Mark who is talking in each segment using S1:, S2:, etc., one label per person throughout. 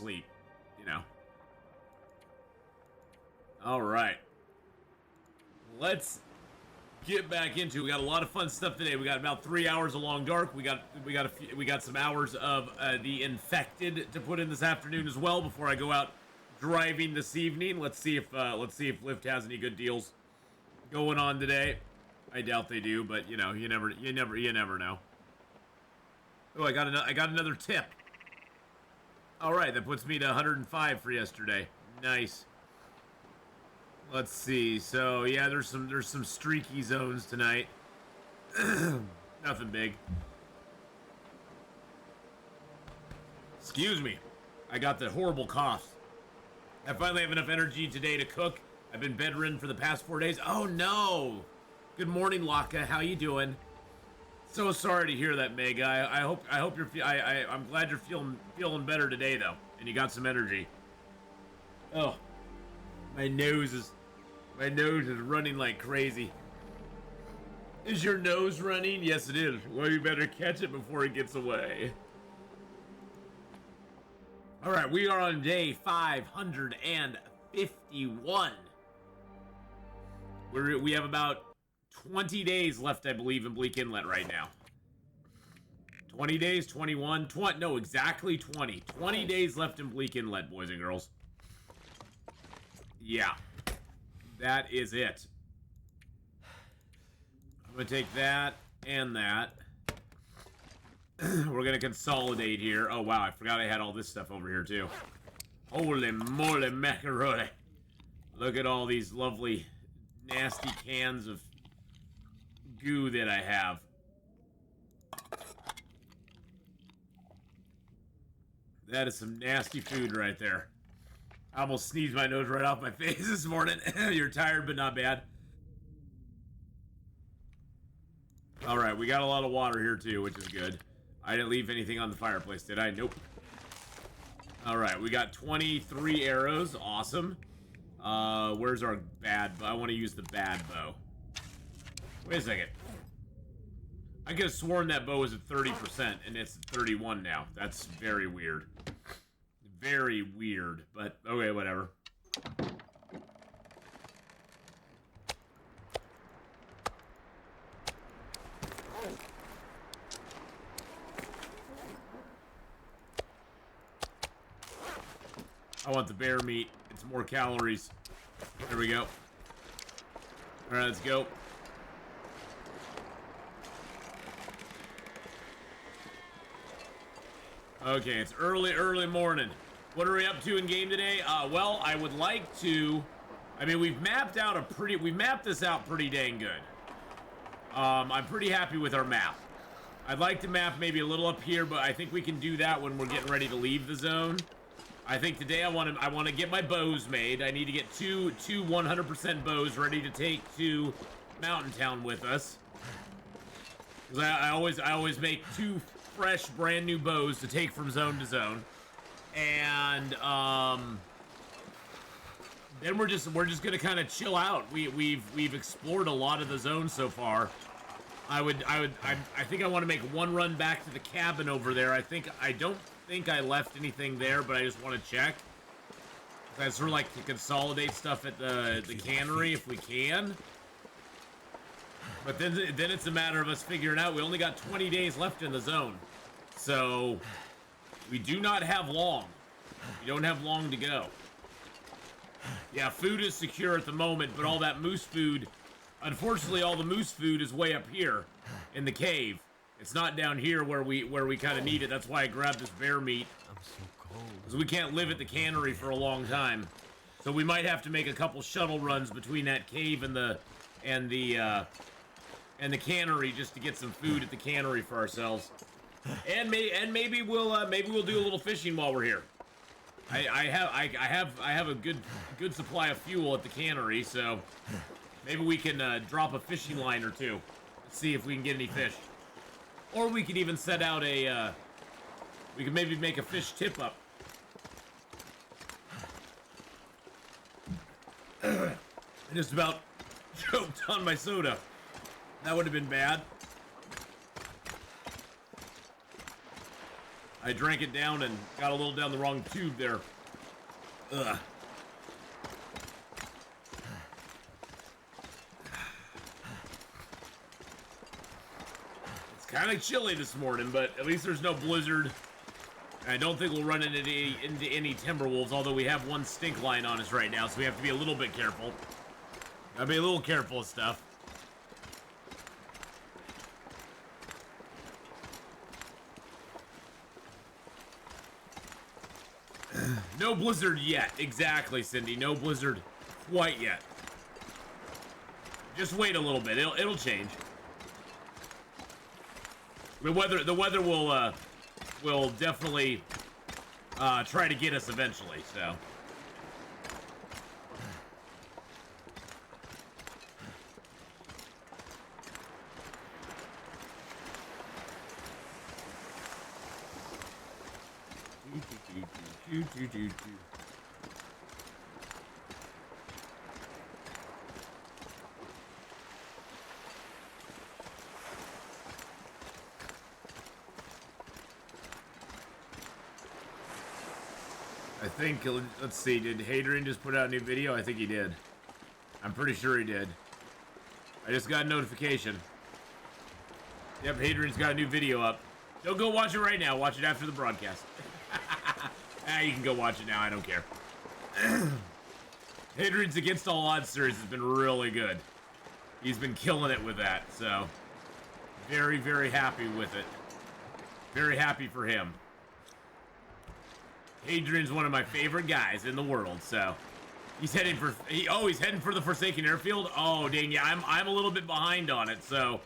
S1: sleep, you know. All right. Let's get back into it. We got a lot of fun stuff today. We got about 3 hours of Long Dark. We got some hours of the Infected to put in this afternoon as well before I go out driving this evening. Let's see if Lyft has any good deals going on today. I doubt they do, but you know, you never know. Oh, I got another tip. All right, that puts me to 105 for yesterday. Nice. Let's see. So yeah, there's some streaky zones tonight. Nothing big. Excuse me. I got the horrible cough. I finally have enough energy today to cook. I've been bedridden for the past 4 days. Oh no. Good morning, Laka. How you doing? So sorry to hear that, Meg. I hope you're. I'm glad you're feeling better today though, and you got some energy. Oh, my nose is running like crazy. Is your nose running? Yes, it is. Well, you better catch it before it gets away. All right, we are on day 551. We have about 20 days left, I believe, in Bleak Inlet right now. 20 days, 21, 20, no, exactly 20. 20 days left in Bleak Inlet, boys and girls. Yeah. That is it. I'm going to take that and that. We're going to consolidate here. Oh, wow, I forgot I had all this stuff over here, too. Holy moly macaroni. Look at all these lovely, nasty cans of goo that I have. That is some nasty food right there. I almost sneezed my nose right off my face this morning. You're tired, but not bad. All right, we got a lot of water here too, which is good. I didn't leave anything on the fireplace, did I? Nope. All right, we got 23 arrows. Awesome. Where's our bad bow? I want to use the bad bow. Wait a second. I could have sworn that bow was at 30%, and it's at 31 now. That's very weird. Very weird, but okay, whatever. I want the bear meat. It's more calories. There we go. All right, let's go. Okay, it's early morning. What are we up to in game today? Well, I would like to. I mean, we've mapped this out pretty dang good. I'm pretty happy with our map. I'd like to map maybe a little up here, but I think we can do that when we're getting ready to leave the zone. I think today I want to get my bows made. I need to get two 100% bows ready to take to Mountain Town with us. Because I always make two fresh, brand new bows to take from zone to zone, and then we're just gonna kind of chill out. We've explored a lot of the zone so far. I think I want to make one run back to the cabin over there. I don't think I left anything there, but I just want to check. I sort of like to consolidate stuff at the cannery if we can. But then it's a matter of us figuring out. We only got 20 days left in the zone. So we do not have long. We don't have long to go. Yeah, food is secure at the moment, but all that moose food, unfortunately all the moose food is way up here in the cave. It's not down here where we kind of need it. That's why I grabbed this bear meat.
S2: I'm so cold.
S1: Because we can't live at the cannery for a long time. So we might have to make a couple shuttle runs between that cave and the cannery just to get some food at the cannery for ourselves. And maybe we'll do a little fishing while we're here. I have a good supply of fuel at the cannery, so maybe we can drop a fishing line or two. See if we can get any fish. Or we could even set out a we could maybe make a fish tip up. I just about choked on my soda. That would have been bad. I drank it down and got a little down the wrong tube there. Ugh. It's kind of chilly this morning, but at least there's no blizzard. I don't think we'll run into any Timberwolves, although we have one stink line on us right now, so we have to be a little bit careful. Gotta be a little careful of stuff. No blizzard yet. Exactly, Cindy. No blizzard quite yet. Just wait a little bit. It'll change. The weather will definitely try to get us eventually, so. I think, let's see, did Hadrian just put out a new video? I think he did. I'm pretty sure he did. I just got a notification. Yep, Hadrian's got a new video up. Don't go watch it right now. Watch it after the broadcast. You can go watch it now. I don't care. Hadrian's Against All Odds series has been really good. He's been killing it with that, so very, very happy with it. Very happy for him. Hadrian's one of my favorite guys in the world, so he's heading for he's heading for the Forsaken Airfield. Oh dang, yeah, I'm a little bit behind on it, so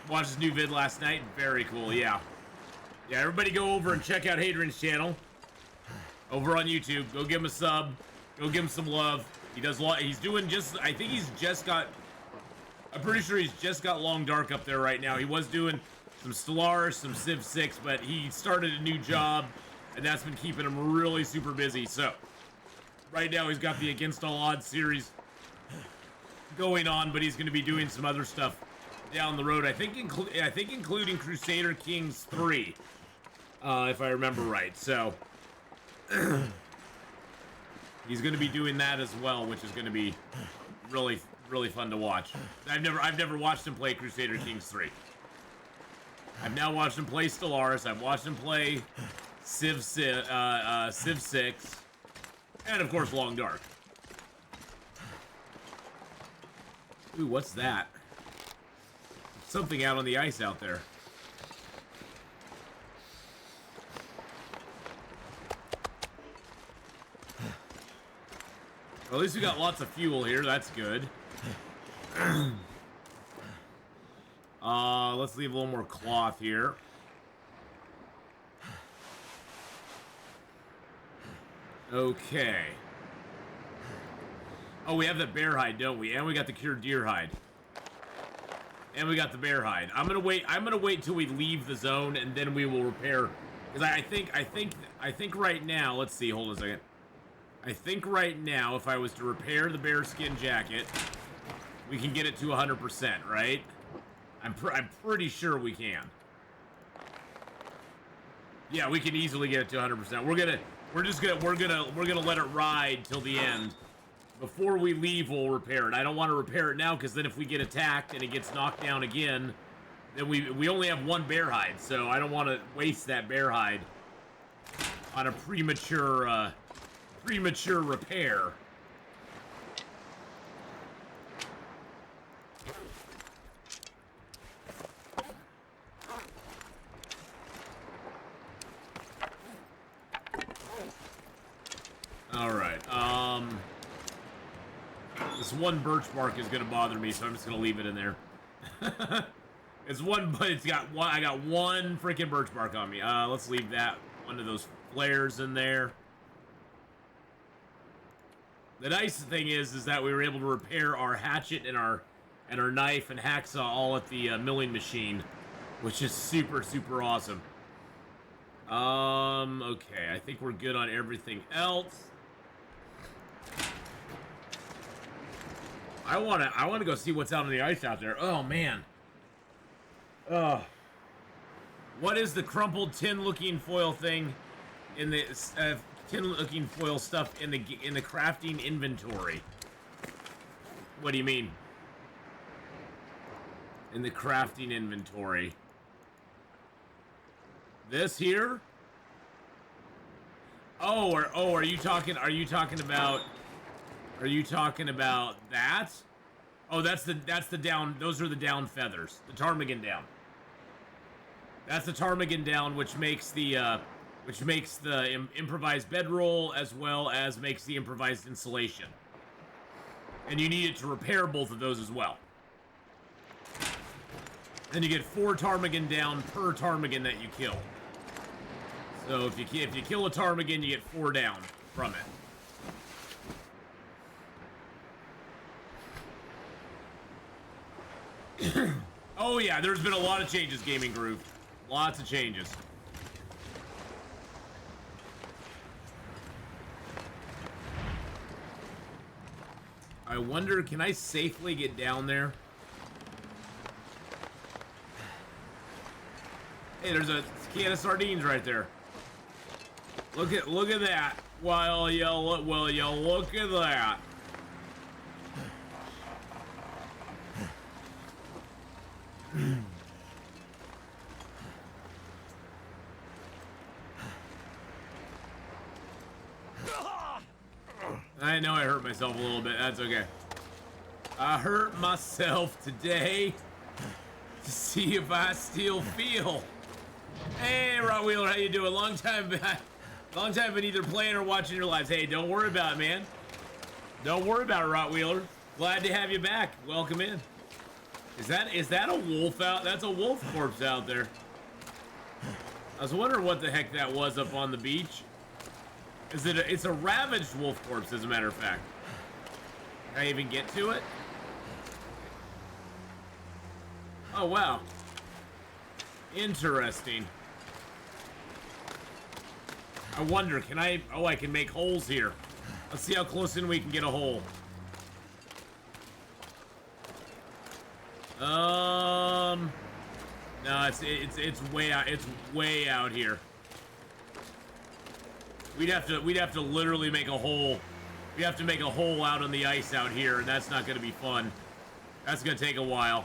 S1: watched his new vid last night. Very cool, yeah. Yeah, everybody go over and check out Hadrian's channel over on YouTube. Go give him a sub. Go give him some love. He does a lot. He's doing just, I think he's just got, I'm pretty sure he's just got Long Dark up there right now. He was doing some Stellaris, some Civ 6, but he started a new job, and that's been keeping him really super busy. So, right now he's got the Against All Odds series going on, but he's going to be doing some other stuff down the road. I think including Crusader Kings 3, if I remember right. So, he's going to be doing that as well, which is going to be really, really fun to watch. I've never watched him play Crusader Kings 3. I've now watched him play Stellaris. I've watched him play Civ 6, and of course Long Dark. Ooh, what's that? Something out on the ice out there. Well, at least we got lots of fuel here. That's good. Let's leave a little more cloth here. Okay. Oh, we have the bear hide, don't we? And we got the cured deer hide. And we got the bear hide. I'm gonna wait till we leave the zone, and then we will repair. Because I think right now. Let's see. Hold on a second. I think right now, if I was to repair the bear skin jacket, we can get it to 100%, right? I'm pretty sure we can. Yeah, we can easily get it to 100%. We're gonna let it ride till the end. Before we leave, we'll repair it. I don't want to repair it now, because then if we get attacked and it gets knocked down again, then we only have one bear hide, so I don't want to waste that bear hide on a premature repair. Alright, this one birch bark is gonna bother me, so I'm just gonna leave it in there. It's one, but it's got one. I got one freaking birch bark on me. Let's leave that one of those flares in there. The nice thing is that we were able to repair our hatchet and our knife and hacksaw all at the milling machine, which is super, super awesome. Okay, I think we're good on everything else. I wanna go see what's out on the ice out there. Oh man, What is the crumpled tin-looking foil thing in the tin-looking foil stuff in the crafting inventory? What do you mean? In the crafting inventory. This here? Are you talking about that? Oh, that's the down, those are the down feathers. The ptarmigan down. That's the ptarmigan down, which makes the improvised bedroll as well as makes the improvised insulation. And you need it to repair both of those as well. Then you get 4 ptarmigan down per ptarmigan that you kill. So if you kill a ptarmigan, you get 4 down from it. Oh yeah, there's been a lot of changes, Gaming Groove. Lots of changes. I wonder, can I safely get down there? Hey, there's a can of sardines right there. Look at that. Well, you look at that. I know I hurt myself a little bit. That's okay. I hurt myself today to see if I still feel. Hey, Rottweiler, how you doing? Long time been either playing or watching your lives. Hey, don't worry about it, man. Don't worry about it, Rottweiler. Glad to have you back. Welcome in. Is that a wolf out? That's a wolf corpse out there. I was wondering what the heck that was up on the beach. It's a ravaged wolf corpse, as a matter of fact. Can I even get to it? Oh, wow. Interesting. I wonder, can I... Oh, I can make holes here. Let's see how close in we can get a hole. No, it's way out. It's way out here. We'd have to literally make a hole. We have to make a hole out on the ice out here, and that's not going to be fun. That's going to take a while.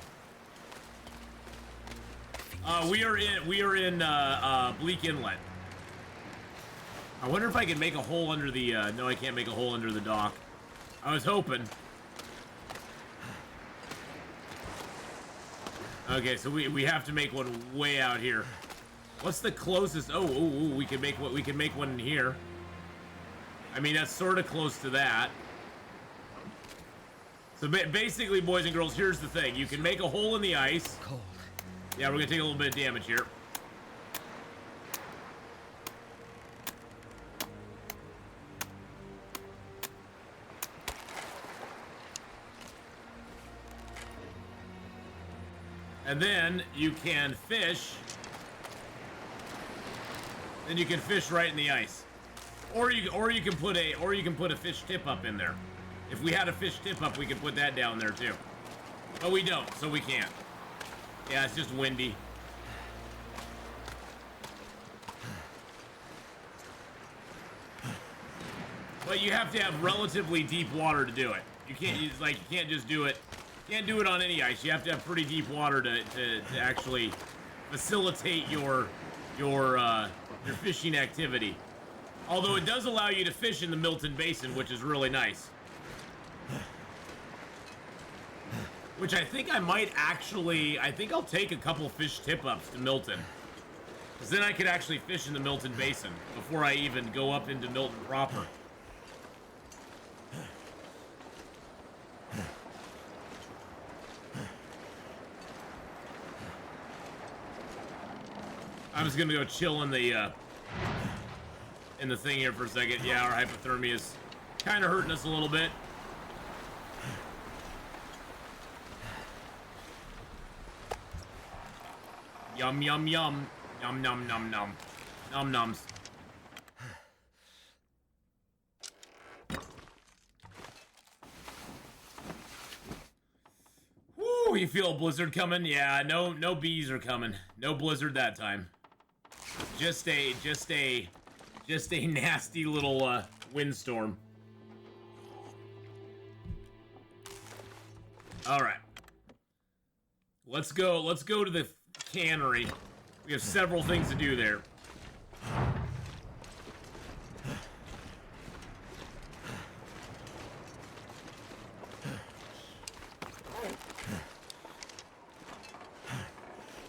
S1: We are in Bleak Inlet. I wonder if I can make a hole under the. No, I can't make a hole under the dock. I was hoping. Okay, so we have to make one way out here. What's the closest? Oh, we can make one in here. I mean, that's sort of close to that. So basically, boys and girls, here's the thing: you can make a hole in the ice. Cold. Yeah, we're gonna take a little bit of damage here. And then you can fish. Then you can fish right in the ice, or you can put a fish tip up in there. If we had a fish tip up, we could put that down there too. But we don't, so we can't. Yeah, it's just windy. But you have to have relatively deep water to do it. You can't you can't just do it. Can't do it on any ice. You have to have pretty deep water to actually facilitate your fishing activity. Although it does allow you to fish in the Milton Basin, which is really nice. Which I think I might actually, I think I'll take a couple fish tip-ups to Milton. Because then I could actually fish in the Milton Basin before I even go up into Milton proper. I'm just gonna go chill in the thing here for a second. Yeah, our hypothermia is kind of hurting us a little bit. Yum yum yum, num num num num, num nums. Woo! Ooh, you feel a blizzard coming? Yeah, no bees are coming. No blizzard that time. Just a nasty little windstorm. All right. Let's go to the cannery. We have several things to do there.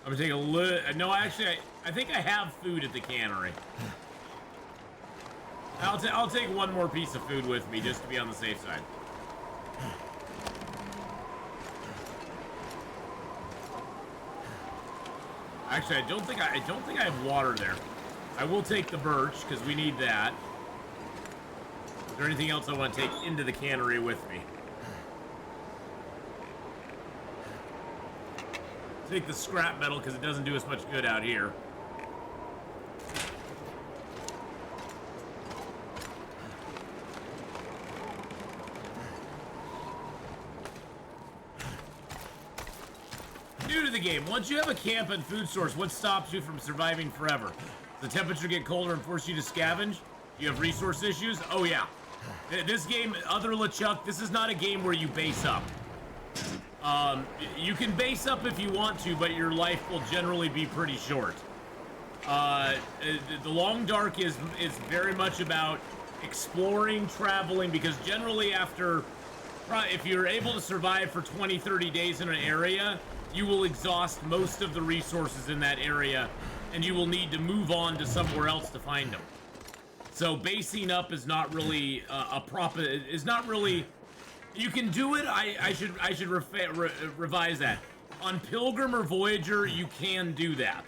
S1: I'm gonna take a look. No, actually, I think I have food at the cannery. I'll take one more piece of food with me just to be on the safe side. Actually, I don't think I have water there. I will take the birch because we need that. Is there anything else I want to take into the cannery with me? Take the scrap metal because it doesn't do us much good out here. New to the game, once you have a camp and food source, what stops you from surviving forever? Does the temperature get colder and force you to scavenge? Do you have resource issues? Oh yeah. This game, other LeChuck, this is not a game where you base up. You can base up if you want to, but your life will generally be pretty short. The Long Dark is very much about exploring, traveling, because generally after, if you're able to survive for 20, 30 days in an area, you will exhaust most of the resources in that area, and you will need to move on to somewhere else to find them. So basing up is not really is not really. You can do it. I should revise that. On Pilgrim or Voyager, you can do that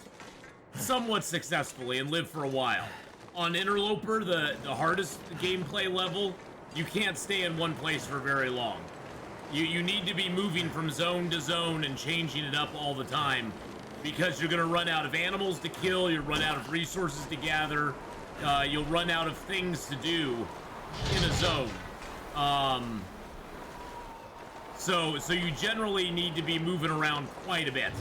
S1: somewhat successfully and live for a while. On Interloper, the hardest gameplay level, you can't stay in one place for very long. You need to be moving from zone to zone and changing it up all the time, because you're going to run out of animals to kill, you'll run out of resources to gather, you'll run out of things to do in a zone. So you generally need to be moving around quite a bit.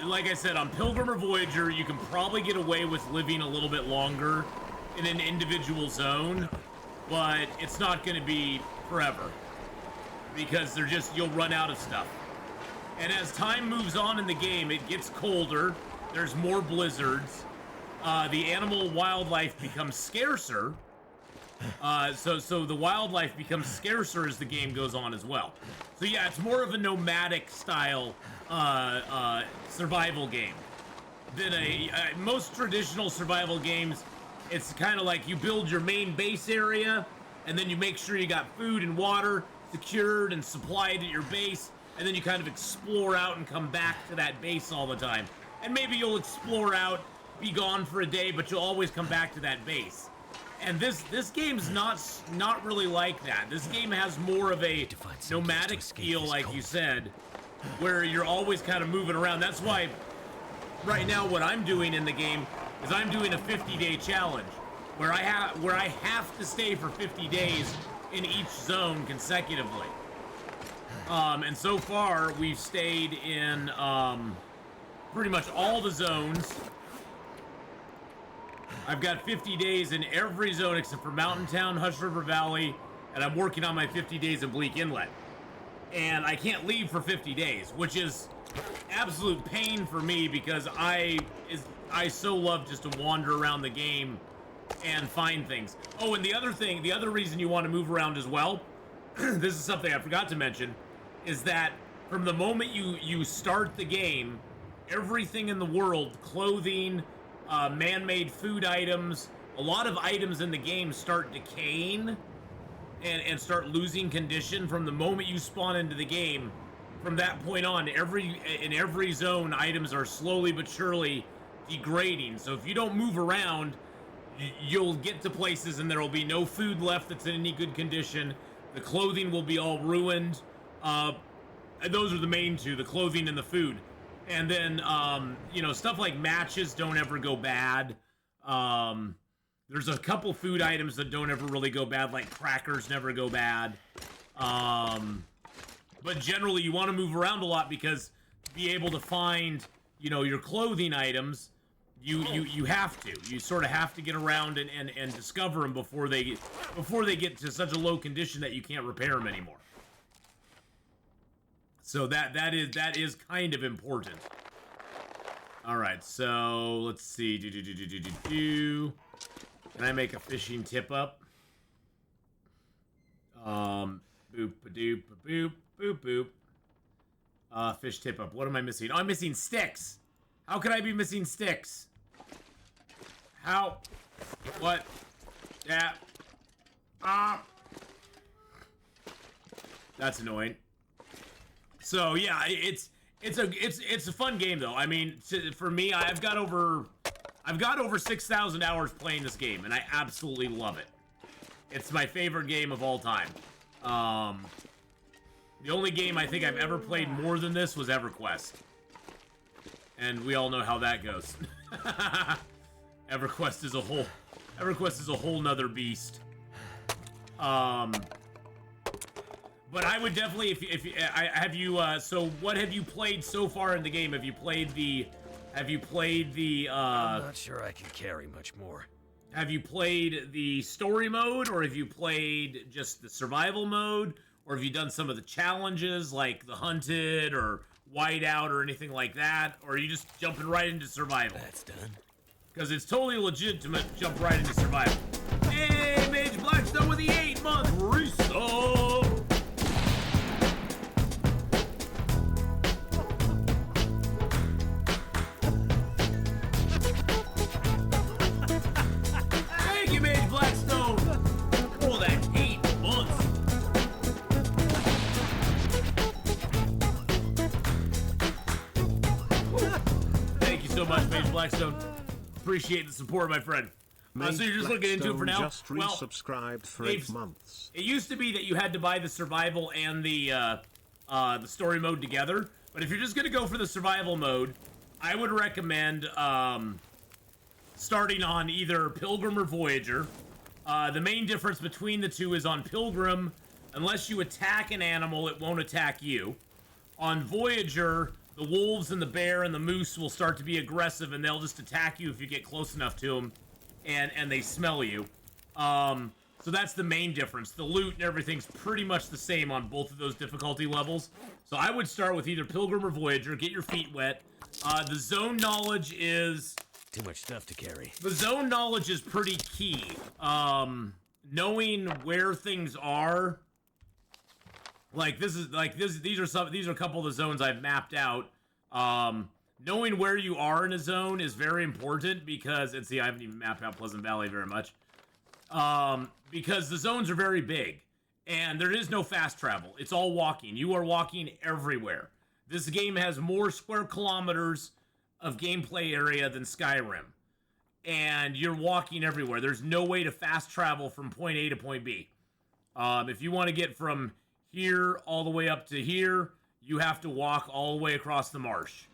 S1: Like I said, on Pilgrim or Voyager, you can probably get away with living a little bit longer in an individual zone, but it's not going to be forever, because you'll run out of stuff. And as time moves on in the game, it gets colder, there's more blizzards, the animal wildlife becomes scarcer. So the wildlife becomes scarcer as the game goes on as well. So yeah, it's more of a nomadic style survival game than most traditional survival games. It's kind of like you build your main base area, and then you make sure you got food and water secured and supplied at your base, and then you kind of explore out and come back to that base all the time. And maybe you'll explore out, be gone for a day, but you'll always come back to that base. And this game's not really like that. This game has more of a nomadic feel, like you said, where you're always kind of moving around. That's why right now what I'm doing in the game is I'm doing a 50-day challenge where I have to stay for 50 days in each zone consecutively. And so far we've stayed in pretty much all the zones. I've got 50 days in every zone except for Mountain Town, Hush River Valley, and I'm working on my 50 days in Bleak Inlet. And I can't leave for 50 days, which is absolute pain for me, because I so love just to wander around the game and find things. Oh, and the other reason you want to move around as well, this is something I forgot to mention, is that from the moment you start the game, everything in the world, clothing, man-made food items, a lot of items in the game start decaying and start losing condition from the moment you spawn into the game. From that point on, in every zone, items are slowly but surely degrading. So if you don't move around, you'll get to places and there will be no food left that's in any good condition. The clothing will be all ruined. And those are the main two, the clothing and the food. And then, stuff like matches don't ever go bad. There's a couple food items that don't ever really go bad, like crackers never go bad. but generally you want to move around a lot because to be able to find, you know, your clothing items, you have to. You sort of have to get around and discover them before they get to such a low condition that you can't repair them anymore. So that is kind of important. All right, so let's see. Can I make a fishing tip up? Boop a doop a boop boop boop. Fish tip up. What am I missing? Oh, I'm missing sticks. How could I be missing sticks? How? What? Yeah. That's annoying. So yeah, it's a fun game though. I mean, for me, I've got over 6,000 hours playing this game, and I absolutely love it. It's my favorite game of all time. The only game I think I've ever played more than this was EverQuest, and we all know how that goes. EverQuest is a whole nother beast. But I would definitely, so what have you played so far in the game? Have you played the,
S2: I'm not sure I can carry much more.
S1: Have you played the story mode, or have you played just the survival mode, or have you done some of the challenges like the hunted or whiteout or anything like that, or are you just jumping right into survival?
S2: That's done.
S1: Because it's totally legitimate to jump right into survival. Hey, Mage Blackstone with the 8-month resub! Thank you, Mage Blackstone! Oh, that's 8 months! Thank you so much, Mage Blackstone. Appreciate the support, my friend. So you're just looking into it for now?
S3: Just resubscribed for 8 months.
S1: It used to be that you had to buy the survival and the story mode together. But if you're just going to go for the survival mode, I would recommend starting on either Pilgrim or Voyager. The main difference between the two is on Pilgrim, unless you attack an animal, it won't attack you. On Voyager, the wolves and the bear and the moose will start to be aggressive, and they'll just attack you if you get close enough to them, and they smell you. So that's the main difference. The loot and everything's pretty much the same on both of those difficulty levels. So I would start with either Pilgrim or Voyager, get your feet wet. The zone knowledge is...
S2: Too much stuff to carry.
S1: The zone knowledge is pretty key. Knowing where things are... these are a couple of the zones I've mapped out. Knowing where you are in a zone is very important because, and see, I haven't even mapped out Pleasant Valley very much. Because the zones are very big and there is no fast travel. It's all walking. You are walking everywhere. This game has more square kilometers of gameplay area than Skyrim. And you're walking everywhere. There's no way to fast travel from point A to point B. If you want to get from here all the way up to here, you have to walk all the way across the marsh.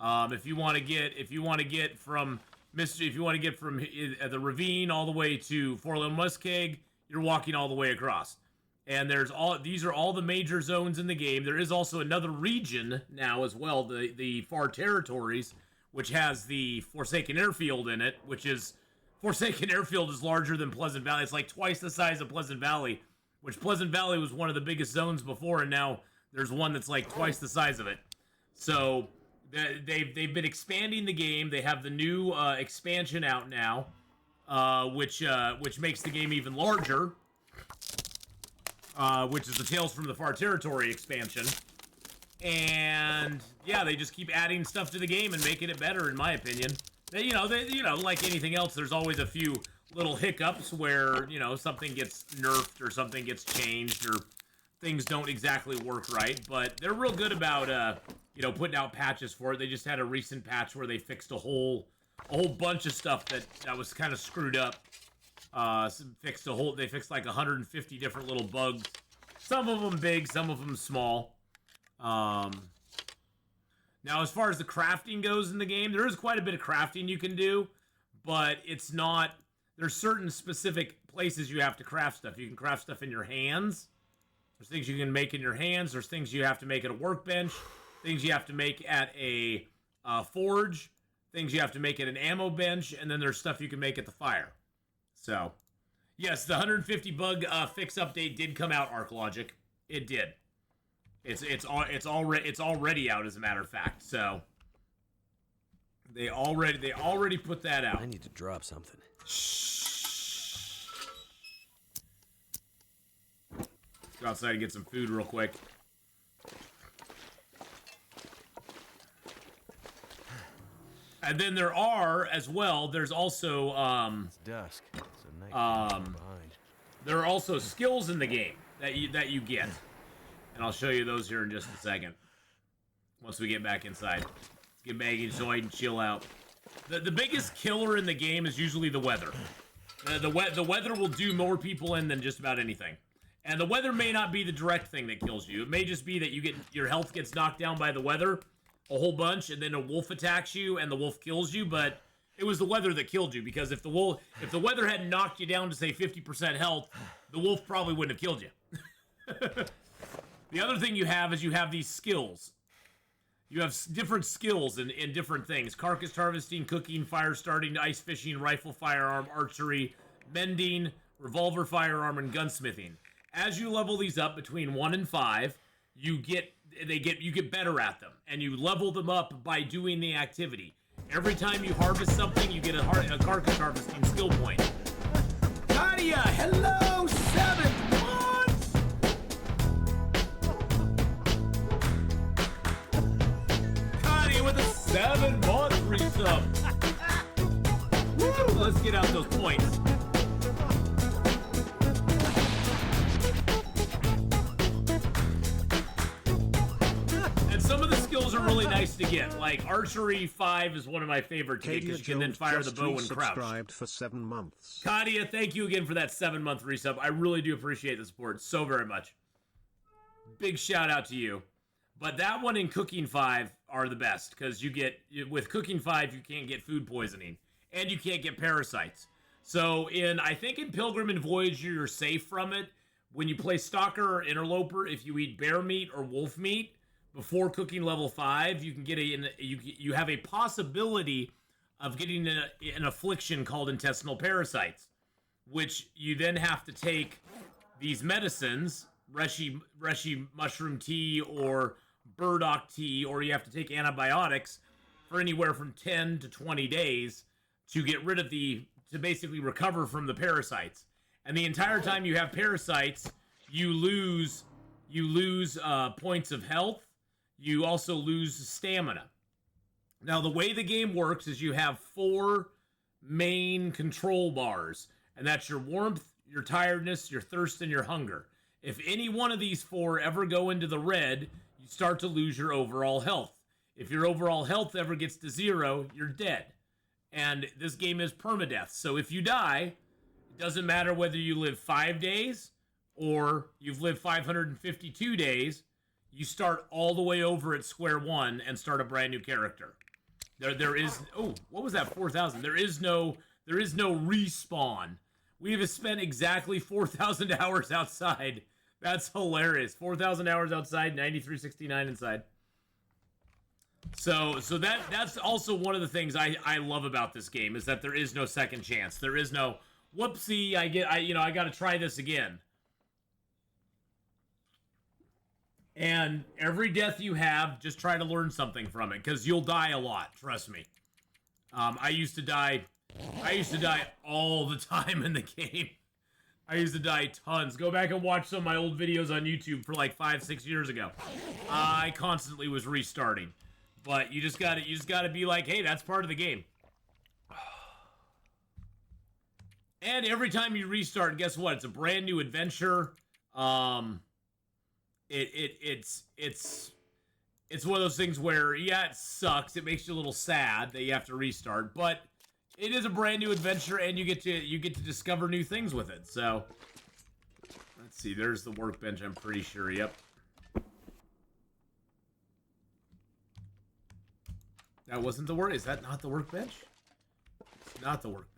S1: If you want to get from the ravine all the way to Forlorn Muskeg, you're walking all the way across. And these are all the major zones in the game. There is also another region now as well, the Far Territories, which has the Forsaken Airfield in it, Forsaken Airfield is larger than Pleasant Valley. It's like twice the size of Pleasant Valley, which Pleasant Valley was one of the biggest zones before, and now there's one that's like twice the size of it. So they've been expanding the game. They have the new expansion out now, which makes the game even larger, which is the Tales from the Far Territory expansion. And yeah, they just keep adding stuff to the game and making it better, in my opinion. They, like anything else, there's always a few little hiccups where, something gets nerfed or something gets changed or things don't exactly work right. But they're real good about, putting out patches for it. They just had a recent patch where they fixed a whole bunch of stuff that was kind of screwed up. They fixed like 150 different little bugs. Some of them big, some of them small. Now, as far as the crafting goes in the game, there is quite a bit of crafting you can do, but there's certain specific places you have to craft stuff. You can craft stuff in your hands. There's things you can make in your hands. There's things you have to make at a workbench. Things you have to make at a forge. Things you have to make at an ammo bench. And then there's stuff you can make at the fire. So, yes, the 150 bug fix update did come out, ArcLogic. It did. It's already out, as a matter of fact. So they already put that out.
S2: I need to drop something.
S1: Let's go outside and get some food real quick. And then there are, as well, there's also
S2: It's dusk. It's a night behind.
S1: there are also skills in the game that you get. And I'll show you those here in just a second. Once we get back inside. Let's get back inside and chill out. The biggest killer in the game is usually the weather. The weather will do more people in than just about anything. And the weather may not be the direct thing that kills you. It may just be that your health gets knocked down by the weather a whole bunch, and then a wolf attacks you and the wolf kills you, but it was the weather that killed you, because if the weather hadn't knocked you down to say 50% health, the wolf probably wouldn't have killed you. The other thing you have is you have these skills. You have different skills in different things. Carcass harvesting, cooking, fire starting, ice fishing, rifle firearm, archery, mending, revolver firearm, and gunsmithing. As you level these up between 1 and 5, you get better at them, and you level them up by doing the activity. Every time you harvest something, you get a carcass harvesting skill point. Nadia, hello, 7 months! Nadia with a 7-month resub. Woo, let's get out those points. Some of the skills are really nice to get. Like archery 5 is one of my favorite to get, because you can then fire the bow and crouch.
S3: Subscribed for 7 months.
S1: Kadia, thank you again for that 7-month resub. I really do appreciate the support so very much. Big shout out to you. But that one and Cooking 5 are the best, because with Cooking 5 you can't get food poisoning and you can't get parasites. So I think in Pilgrim and Voyager you're safe from it. When you play Stalker or Interloper, if you eat bear meat or wolf meat before cooking level 5, you can get you have a possibility of getting an affliction called intestinal parasites, which you then have to take these medicines, reishi mushroom tea or burdock tea, or you have to take antibiotics for anywhere from 10 to 20 days to get rid of to basically recover from the parasites. And the entire time you have parasites, you lose points of health. You also lose stamina. Now, the way the game works is you have 4 main control bars, and that's your warmth, your tiredness, your thirst, and your hunger. If any one of these 4 ever go into the red, you start to lose your overall health. If your overall health ever gets to 0, you're dead. And this game is permadeath. So if you die, it doesn't matter whether you live 5 days or you've lived 552 days, you start all the way over at square one and start a brand new character. There is, oh, what was that, 4,000? There is no respawn. We have spent exactly 4,000 hours outside. That's hilarious. 4,000 hours outside, 9369 inside. So that's also one of the things I love about this game, is that there is no second chance. There is no whoopsie. I got to try this again. And every death you have, just try to learn something from it, because you'll die a lot. Trust me. I used to die all the time in the game. I used to die tons. Go back and watch some of my old videos on YouTube for like 5-6 years ago. I constantly was restarting. But you just gotta be like, hey, that's part of the game. And every time you restart, guess what? It's a brand new adventure. It's one of those things where, yeah, it sucks. It makes you a little sad that you have to restart, but it is a brand new adventure, and you get to discover new things with it. So let's see. There's the workbench. I'm pretty sure. Yep. That wasn't the work. Is that not the workbench? It's not the workbench.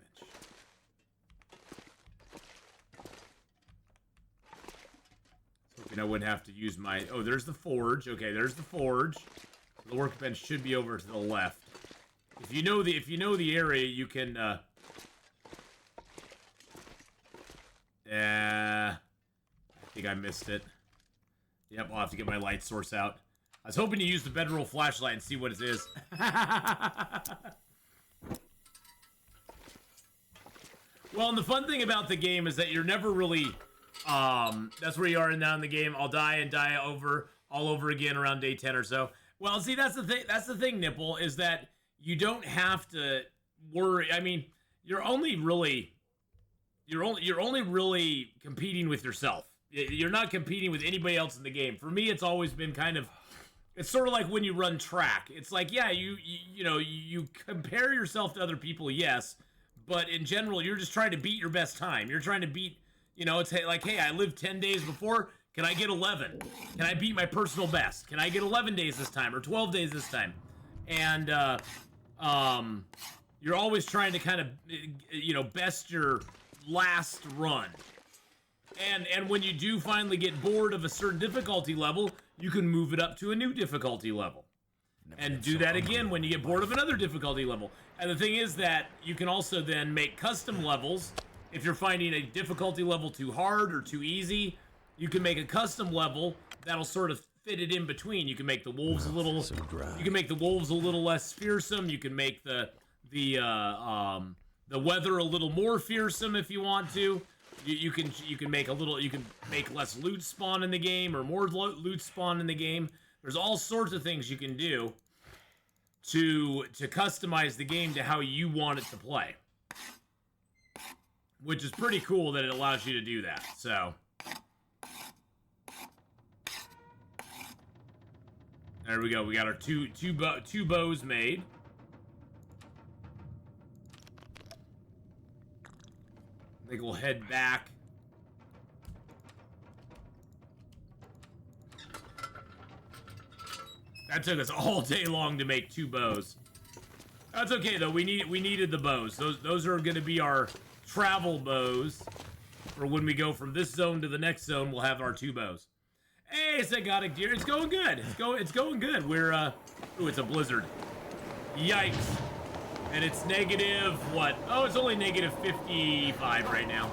S1: And I wouldn't have to use my... Oh, there's the forge. Okay, there's the forge. The workbench should be over to the left. If you know the area, you can... I think I missed it. Yep, I'll have to get my light source out. I was hoping to use the bedroll flashlight and see what it is. Well, and the fun thing about the game is that you're never really... that's where you are now in the game. I'll die and die all over again around day 10 or so. Well, see, that's the thing. That's the thing, Nipple, is that you don't have to worry. I mean, you're only really competing with yourself. You're not competing with anybody else in the game. For me, it's always been kind of... It's sort of like when you run track. It's like, yeah, you compare yourself to other people, yes, but in general, you're just trying to beat your best time. You're trying to beat, it's like, hey, I lived 10 days before. Can I get 11? Can I beat my personal best? Can I get 11 days this time or 12 days this time? And you're always trying to kind of, best your last run. And when you do finally get bored of a certain difficulty level, you can move it up to a new difficulty level. And do that again when you get bored of another difficulty level. And the thing is that you can also then make custom levels. If you're finding a difficulty level too hard or too easy, you can make a custom level that'll sort of fit it in between. You can make the wolves a little less fearsome. You can make the weather a little more fearsome if you want to. You can make less loot spawn in the game or more loot spawn in the game. There's all sorts of things you can do to customize the game to how you want it to play, which is pretty cool that it allows you to do that. So there we go. We got our two bows made. I think we'll head back. That took us all day long to make 2 bows. That's okay though. We needed the bows. Those are going to be our travel bows for when we go from this zone to the next zone. We'll have our 2 bows. Hey, Psychotic Deer, it's going good. It's going good. We're ooh, it's a blizzard. Yikes. And it's negative what? Oh, it's only negative 55 right now.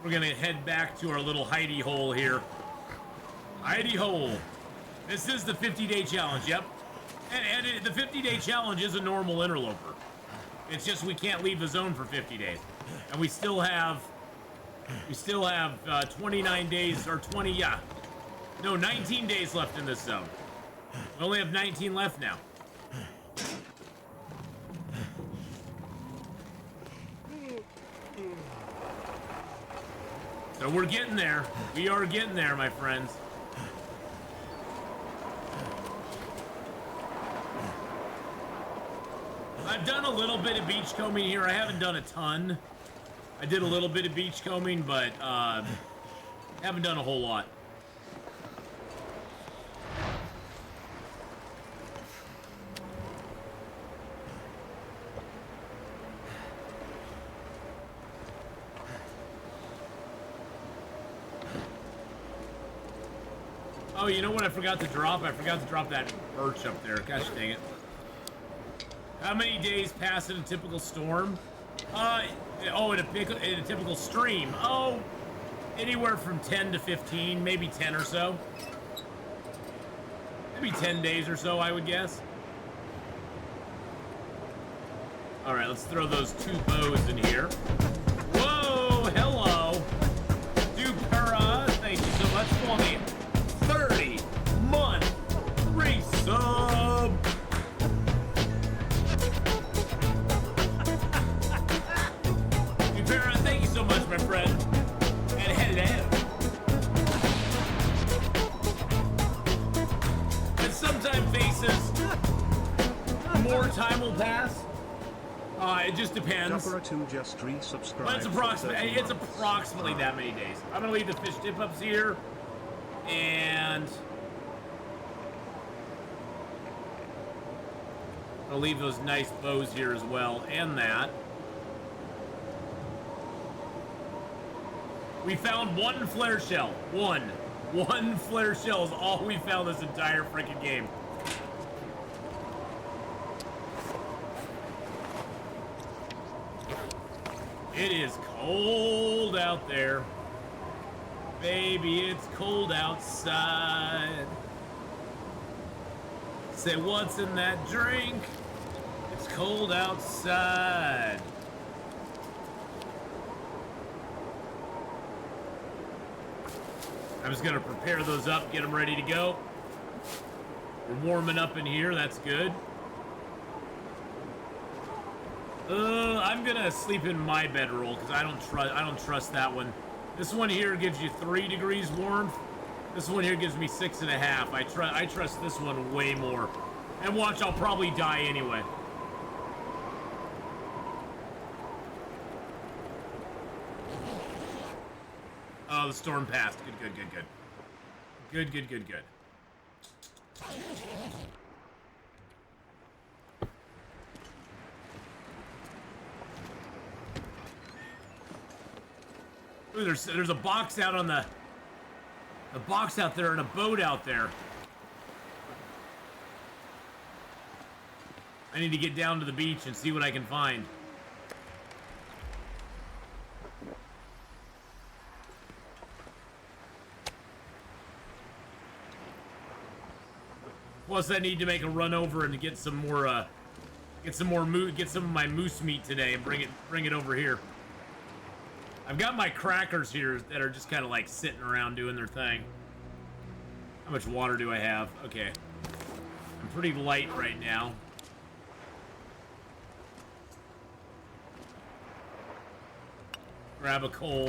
S1: We're gonna head back to our little hidey hole here. Hidey hole. This is the 50-day challenge, yep. And the 50-day challenge is a normal interloper. It's just we can't leave the zone for 50 days. And we still have 29 days, or 19 days left in this zone. We only have 19 left now. So we're getting there. We are getting there, my friends. I've done a little bit of beachcombing here. I haven't done a ton. I did a little bit of beachcombing, but haven't done a whole lot. Oh, you know what I forgot to drop? I forgot to drop that birch up there. Gosh dang it. How many days pass in a typical storm? In a typical stream. Oh, anywhere from 10 to 15, maybe 10 or so. Maybe 10 days or so, I would guess. All right, let's throw those 2 bows in here. Whoa, hello. Dupera, thank you so much for me. 30-month resub. Dupera, thank you so much, my friend. And hello. And sometime faces, more time will pass. It just depends. But it's approximately that many days. I'm gonna leave the fish tip ups here, and I'll leave those nice bows here as well, and that. We found one flare shell. One flare shell is all we found this entire freaking game. It is cold out there. Baby, it's cold outside. Say, what's in that drink? It's cold outside. I'm just gonna prepare those up, get them ready to go. We're warming up in here, that's good. I'm gonna sleep in my bedroll because I don't trust that one. This one here gives you 3 degrees warmth. This one here gives me 6.5. I trust this one way more. And watch, I'll probably die anyway. Oh, the storm passed. Good. Good. Ooh, there's a box out on the box out there and a boat out there. I need to get down to the beach and see what I can find. Plus, I need to make a run over and get some more, get some of my moose meat today and bring it over here. I've got my crackers here that are just kind of like sitting around doing their thing. How much water do I have? Okay. I'm pretty light right now. Grab a coal.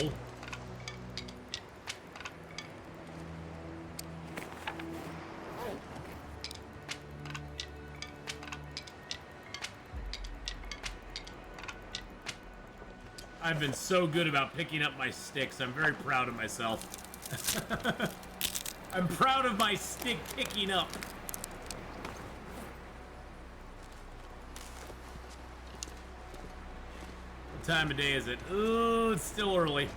S1: I've been so good about picking up my sticks. I'm very proud of myself. I'm proud of my stick picking up. What time of day is it? Oh, it's still early.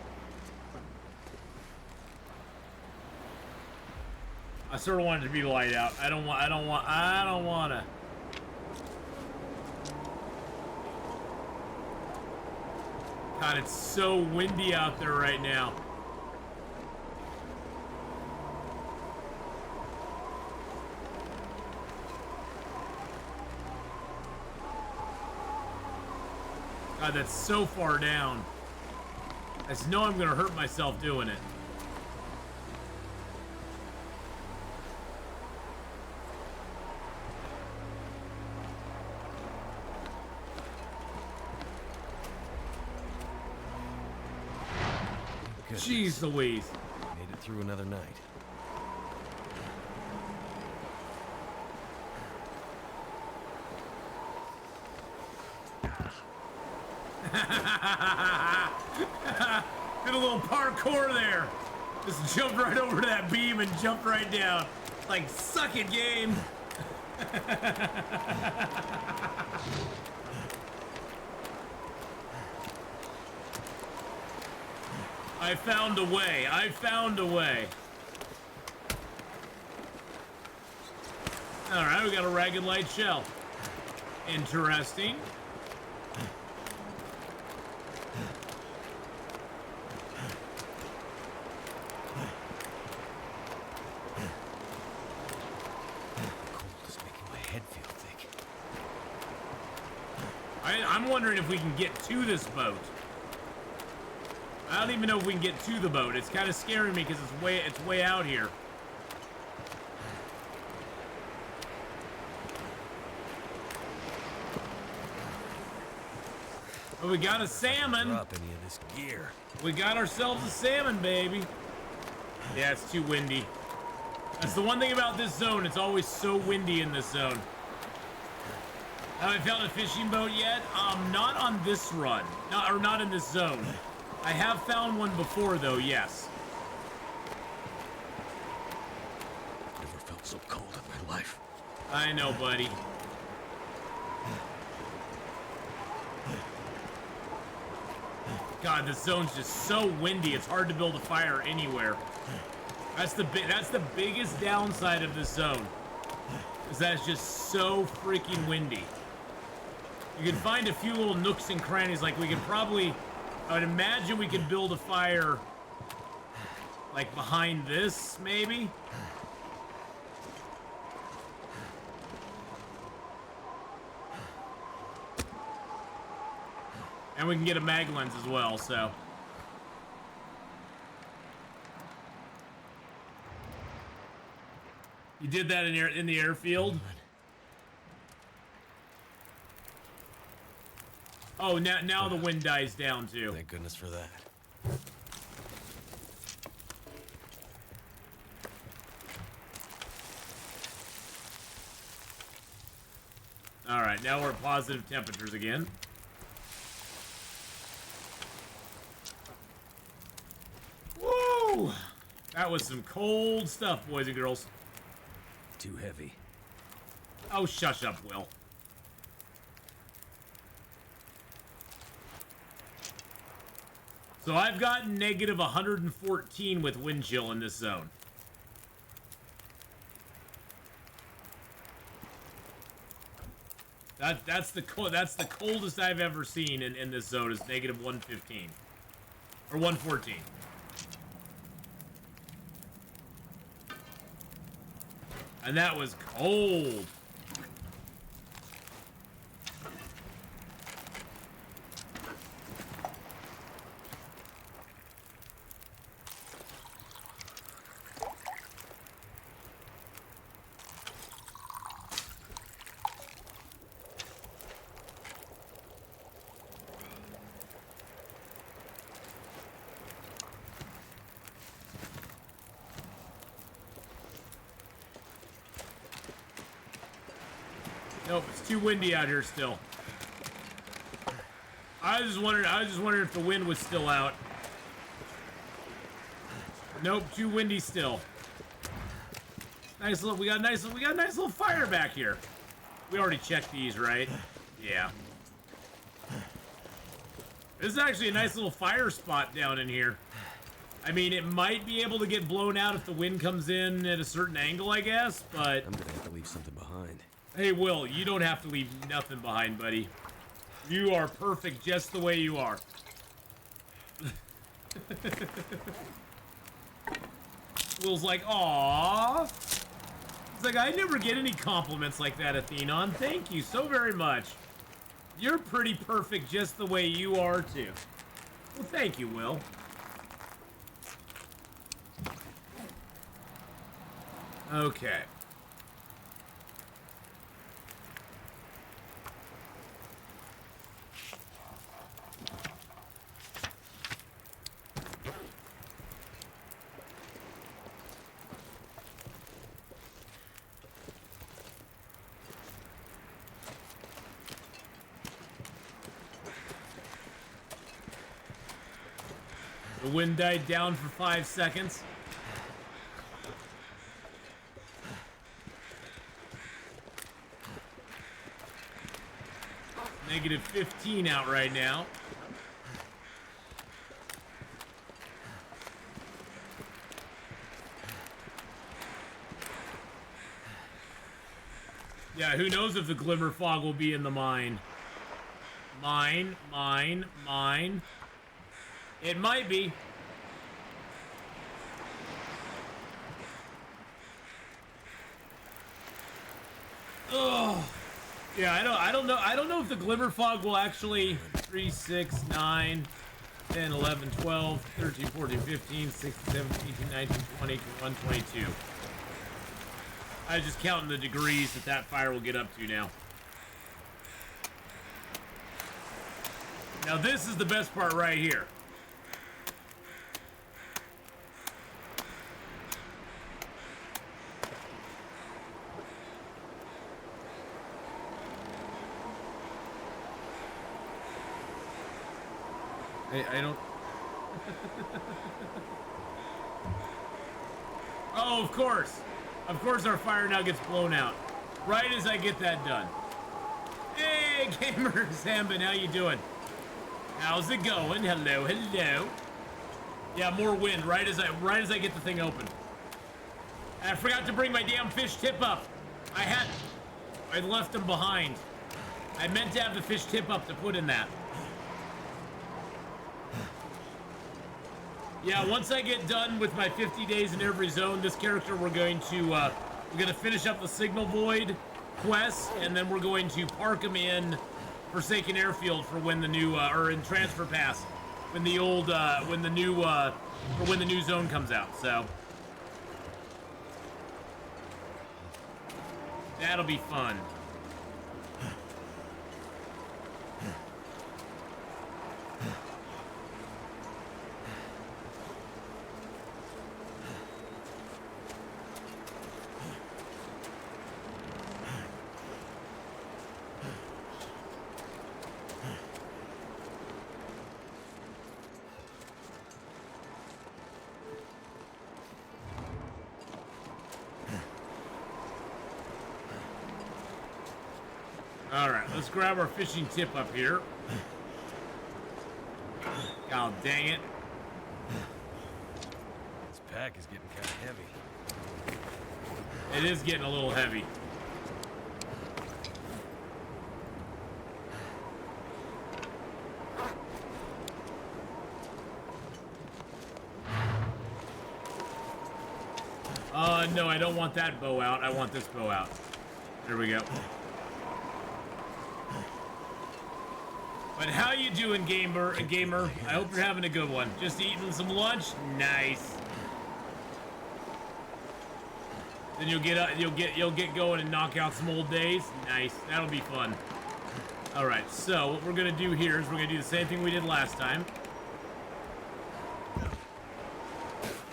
S1: I sort of want it to be light out. I don't want to. God, it's so windy out there right now. God, that's so far down. I just know I'm gonna hurt myself doing it. Jeez Louise.
S2: Made it through another night.
S1: Did a little parkour there. Just jumped right over to that beam and jumped right down. Like, suck it, game. I found a way. I found a way. Alright, we got a ragged light shell. Interesting.
S2: Cold is making my head feel thick.
S1: I'm wondering if we can get to this boat. I don't even know if we can get to the boat. It's kind of scaring me because it's way out here. But we got a salmon.
S2: Drop any of this gear.
S1: We got ourselves a salmon, baby. Yeah, it's too windy. That's the one thing about this zone. It's always so windy in this zone. Have I found a fishing boat yet? Not on this run. Not in this zone. I have found one before, though, yes.
S2: Never felt so cold in my life.
S1: I know, buddy. God, this zone's just so windy. It's hard to build a fire anywhere. That's the biggest downside of this zone. Is that it's just so freaking windy. You can find a few little nooks and crannies. Like we could probably, I would imagine we could build a fire like behind this, maybe. And we can get a mag lens as well, so. You did that in the airfield? Oh, now the wind dies down too.
S2: Thank goodness for that.
S1: All right, now we're at positive temperatures again. Woo! That was some cold stuff, boys and girls.
S2: Too heavy.
S1: Oh, shush up, Will. So I've got negative 114 with wind chill in this zone. That's the coldest I've ever seen in this zone is negative 115 or 114. And that was cold. Nope, it's too windy out here still. I was just wondering if the wind was still out. Nope, too windy still. Nice little, we got a nice little fire back here. We already checked these, right? Yeah. This is actually a nice little fire spot down in here. I mean, it might be able to get blown out if the wind comes in at a certain angle, I guess, but...
S2: I'm gonna have to leave something behind.
S1: Hey, Will, you don't have to leave nothing behind, buddy. You are perfect just the way you are. Will's like, aww. It's like, I never get any compliments like that, Atheenon. Thank you so very much. You're pretty perfect just the way you are, too. Well, thank you, Will. Okay. The wind died down for 5 seconds. Negative 15 out right now. Yeah, who knows if the glimmer fog will be in the mine. Mine. It might be. Ugh. Yeah, I don't know if the glimmer fog will actually 3, 6, 9, 10, 11, 12, 13, 14, 15, 16, 17, 18, 19, 20, 21, 22. I was just counting the degrees that fire will get up to now. Now this is the best part right here. I don't... Oh, of course. Of course our fire now gets blown out. Right as I get that done. Hey! Hey, Gamer Zambin, how you doing? How's it going? Hello, hello. Yeah, more wind right as I get the thing open. And I forgot to bring my damn fish tip up. I left them behind. I meant to have the fish tip up to put in that. Yeah, once I get done with my 50 days in every zone, this character we're gonna finish up the Signal Void quest, and then we're going to park him in Forsaken Airfield for when the new or in Transfer Pass when the new zone comes out. So that'll be fun. Alright, let's grab our fishing tip up here. God dang it.
S2: This pack is getting kind of heavy.
S1: It is getting a little heavy. No, I don't want that bow out. I want this bow out. There we go. But how you doing, gamer? I hope you're having a good one. Just eating some lunch? Nice. Then you'll get going and knock out some old days. Nice. That'll be fun. All right. So what we're gonna do here is we're gonna do the same thing we did last time.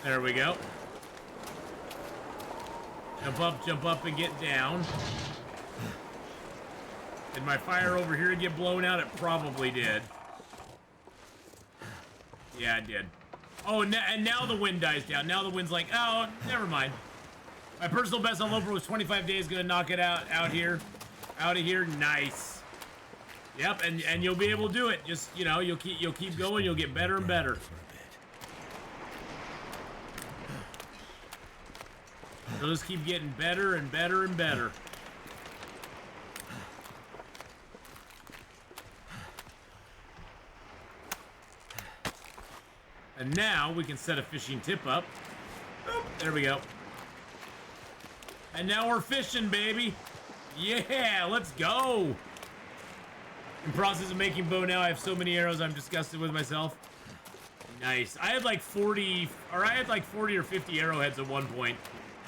S1: There we go. Jump up, and get down. Did my fire over here get blown out? It probably did. Yeah, it did. Oh, and now the wind dies down. Now the wind's like, oh, never mind. My personal best on Loper was 25 days. Gonna knock it out of here. Nice. Yep, and you'll be able to do it. Just, you know, you'll keep going. You'll get better and better. You'll just keep getting better and better and better. And now we can set a fishing tip up. Boop, there we go. And now we're fishing, baby. Yeah, let's go. In process of making bow now. I have so many arrows, I'm disgusted with myself. Nice. I had like 40 or 50 arrowheads at one point.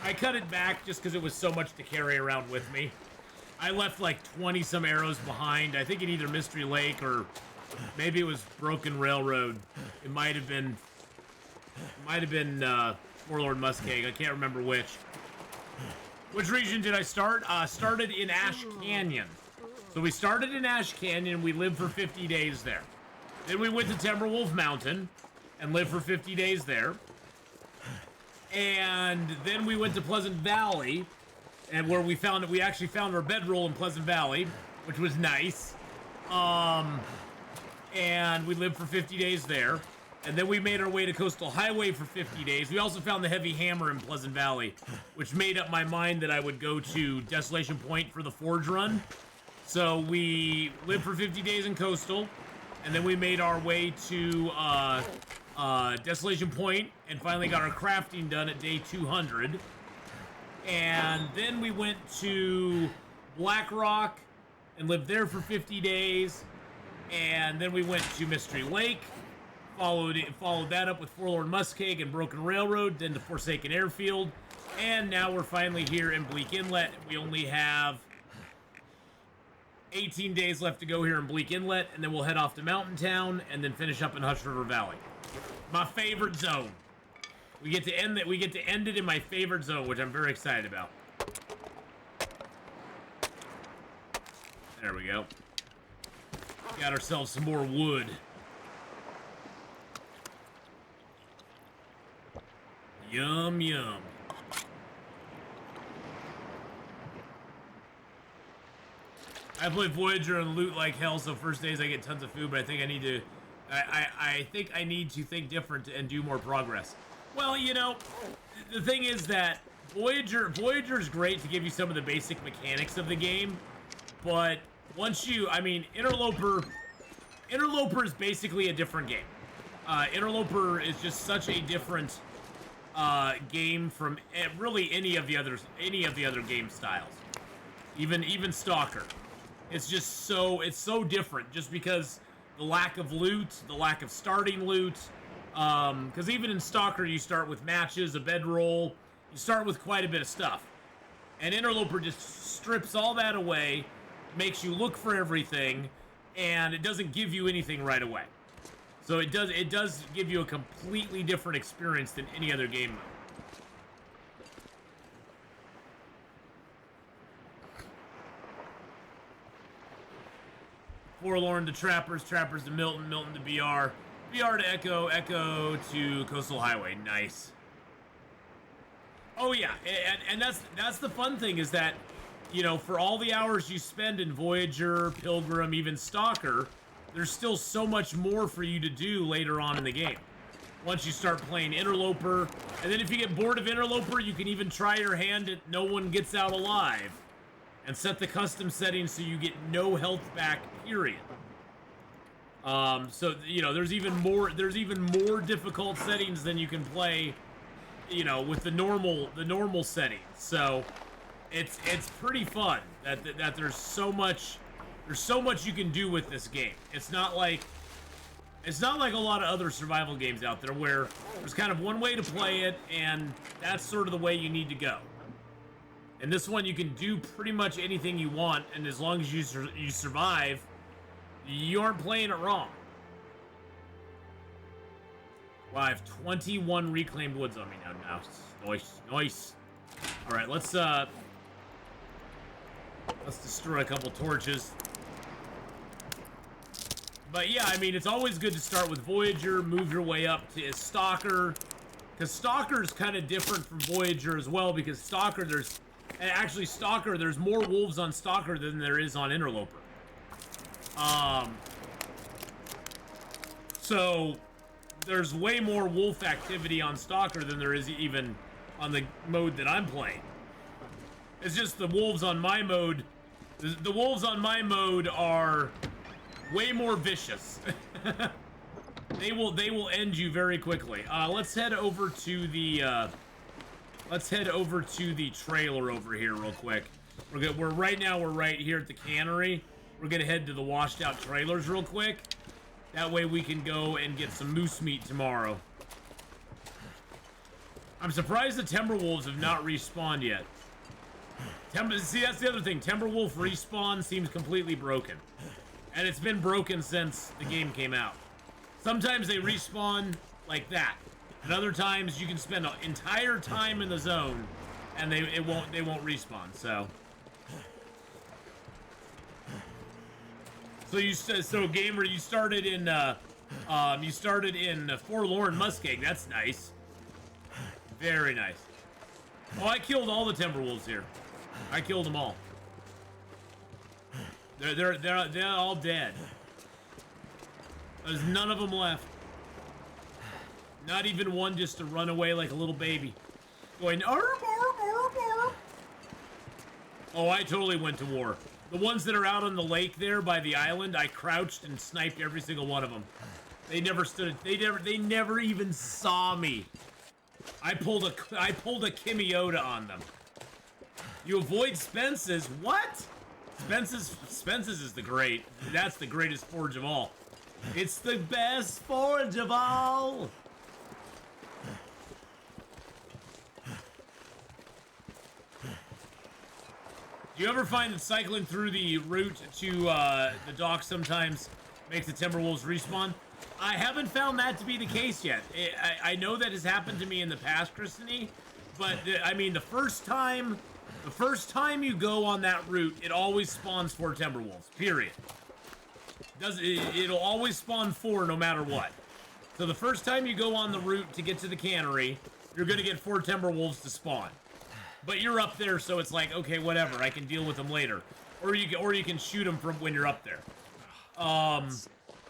S1: I cut it back just because it was so much to carry around with me. I left like 20 some arrows behind. I think in either Mystery Lake or maybe it was Broken Railroad. It might have been Warlord Muskeg. I can't remember which. Which region did I start? Started in Ash Canyon. So we started in Ash Canyon. We lived for 50 days there. Then we went to Timberwolves Mountain and lived for 50 days there. And then we went to Pleasant Valley, and where we actually found our bedroll in Pleasant Valley, which was nice. And we lived for 50 days there. And then we made our way to Coastal Highway for 50 days. We also found the Heavy Hammer in Pleasant Valley, which made up my mind that I would go to Desolation Point for the Forge Run. So we lived for 50 days in Coastal, and then we made our way to Desolation Point and finally got our crafting done at day 200. And then we went to Black Rock and lived there for 50 days. And then we went to Mystery Lake, followed that up with Forlorn Muskeg and Broken Railroad, then to Forsaken Airfield, and now we're finally here in Bleak Inlet. We only have 18 days left to go here in Bleak Inlet, and then we'll head off to Mountain Town and then finish up in Hush River Valley. My favorite zone. We get to end it in my favorite zone, which I'm very excited about. There we go. Got ourselves some more wood. Yum, yum. I play Voyager and loot like hell, so first days I get tons of food, but I think I need to... I think I need to think different and do more progress. Well, you know, the thing is that Voyager's great to give you some of the basic mechanics of the game, but once you... I mean, Interloper is basically a different game. Interloper is just such a different game from really any of the other game styles. Even Stalker. It's just so different just because the lack of loot, the lack of starting loot. Because even in Stalker, you start with matches, a bedroll. You start with quite a bit of stuff. And Interloper just strips all that away, makes you look for everything, and it doesn't give you anything right away. So it does give you a completely different experience than any other game mode. Forlorn to Trappers, Trappers to Milton, Milton to BR, BR to Echo, Echo to Coastal Highway. Nice. Oh yeah, and that's the fun thing is that, you know, for all the hours you spend in Voyager, Pilgrim, even Stalker, there's still so much more for you to do later on in the game. Once you start playing Interloper, and then if you get bored of Interloper, you can even try your hand at No One Gets Out Alive, and set the custom settings so you get no health back, period. So you know, there's even more difficult settings than you can play, you know, with the normal settings. So it's pretty fun that there's so much you can do with this game. It's not like a lot of other survival games out there where there's kind of one way to play it and that's sort of the way you need to go. And this one, you can do pretty much anything you want, and as long as you survive, you aren't playing it wrong. Wow, I have 21 reclaimed woods on me now. Nice. All right, let's destroy a couple torches. But yeah, I mean, it's always good to start with Voyager, move your way up to Stalker, because Stalker is kind of different from Voyager as well, because Stalker, there's more wolves on Stalker than there is on Interloper. So there's way more wolf activity on Stalker than there is even on the mode that I'm playing. It's just the wolves on my mode. The wolves on my mode are way more vicious. They will end you very quickly. Let's head over to the trailer over here real quick. We're right here at the Cannery. We're gonna head to the washed out trailers real quick. That way we can go and get some moose meat tomorrow. I'm surprised the Timberwolves have not respawned yet. See, that's the other thing. Timberwolf respawn seems completely broken. And it's been broken since the game came out. Sometimes they respawn like that. And other times you can spend an entire time in the zone and they won't respawn. So gamer, you started in Forlorn Muskeg. That's nice. Very nice. Oh, I killed all the Timberwolves here. I killed them all. They're all dead. There's none of them left. Not even one just to run away like a little baby. Going, arr, arr, arr, arr. Oh, I totally went to war. The ones that are out on the lake there by the island, I crouched and sniped every single one of them. They never even saw me. I pulled a Kimiota on them. You avoid Spence's? What? Spence's is that's the greatest forge of all. It's the best forge of all. Do you ever find that cycling through the route to the dock sometimes makes the Timberwolves respawn? I haven't found that to be the case yet. I know that has happened to me in the past, Christine, but I mean, the first time you go on that route, it always spawns 4 Timberwolves, period. It'll always spawn 4 no matter what. So the first time you go on the route to get to the Cannery, you're gonna get 4 Timberwolves to spawn. But you're up there, so it's like, okay, whatever, I can deal with them later. or you can shoot them from when you're up there.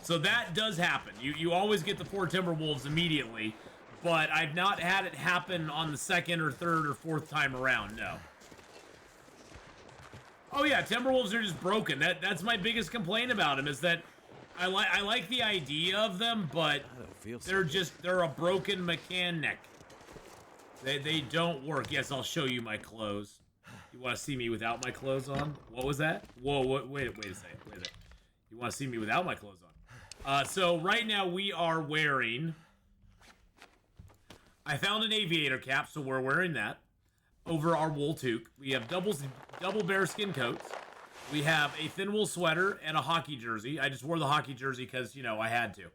S1: So that does happen. You always get the 4 Timberwolves immediately, but I've not had it happen on the second or third or fourth time around. No. Oh yeah, Timberwolves are just broken. That's my biggest complaint about them, is that I like the idea of them, but they're a broken mechanic. They don't work. Yes, I'll show you my clothes. You want to see me without my clothes on? What was that? Whoa, wait a second. You want to see me without my clothes on? So right now we are wearing... I found an aviator cap, so we're wearing that over our wool toque. We have double bearskin coats. We have a thin wool sweater and a hockey jersey. I just wore the hockey jersey because, you know, I had to.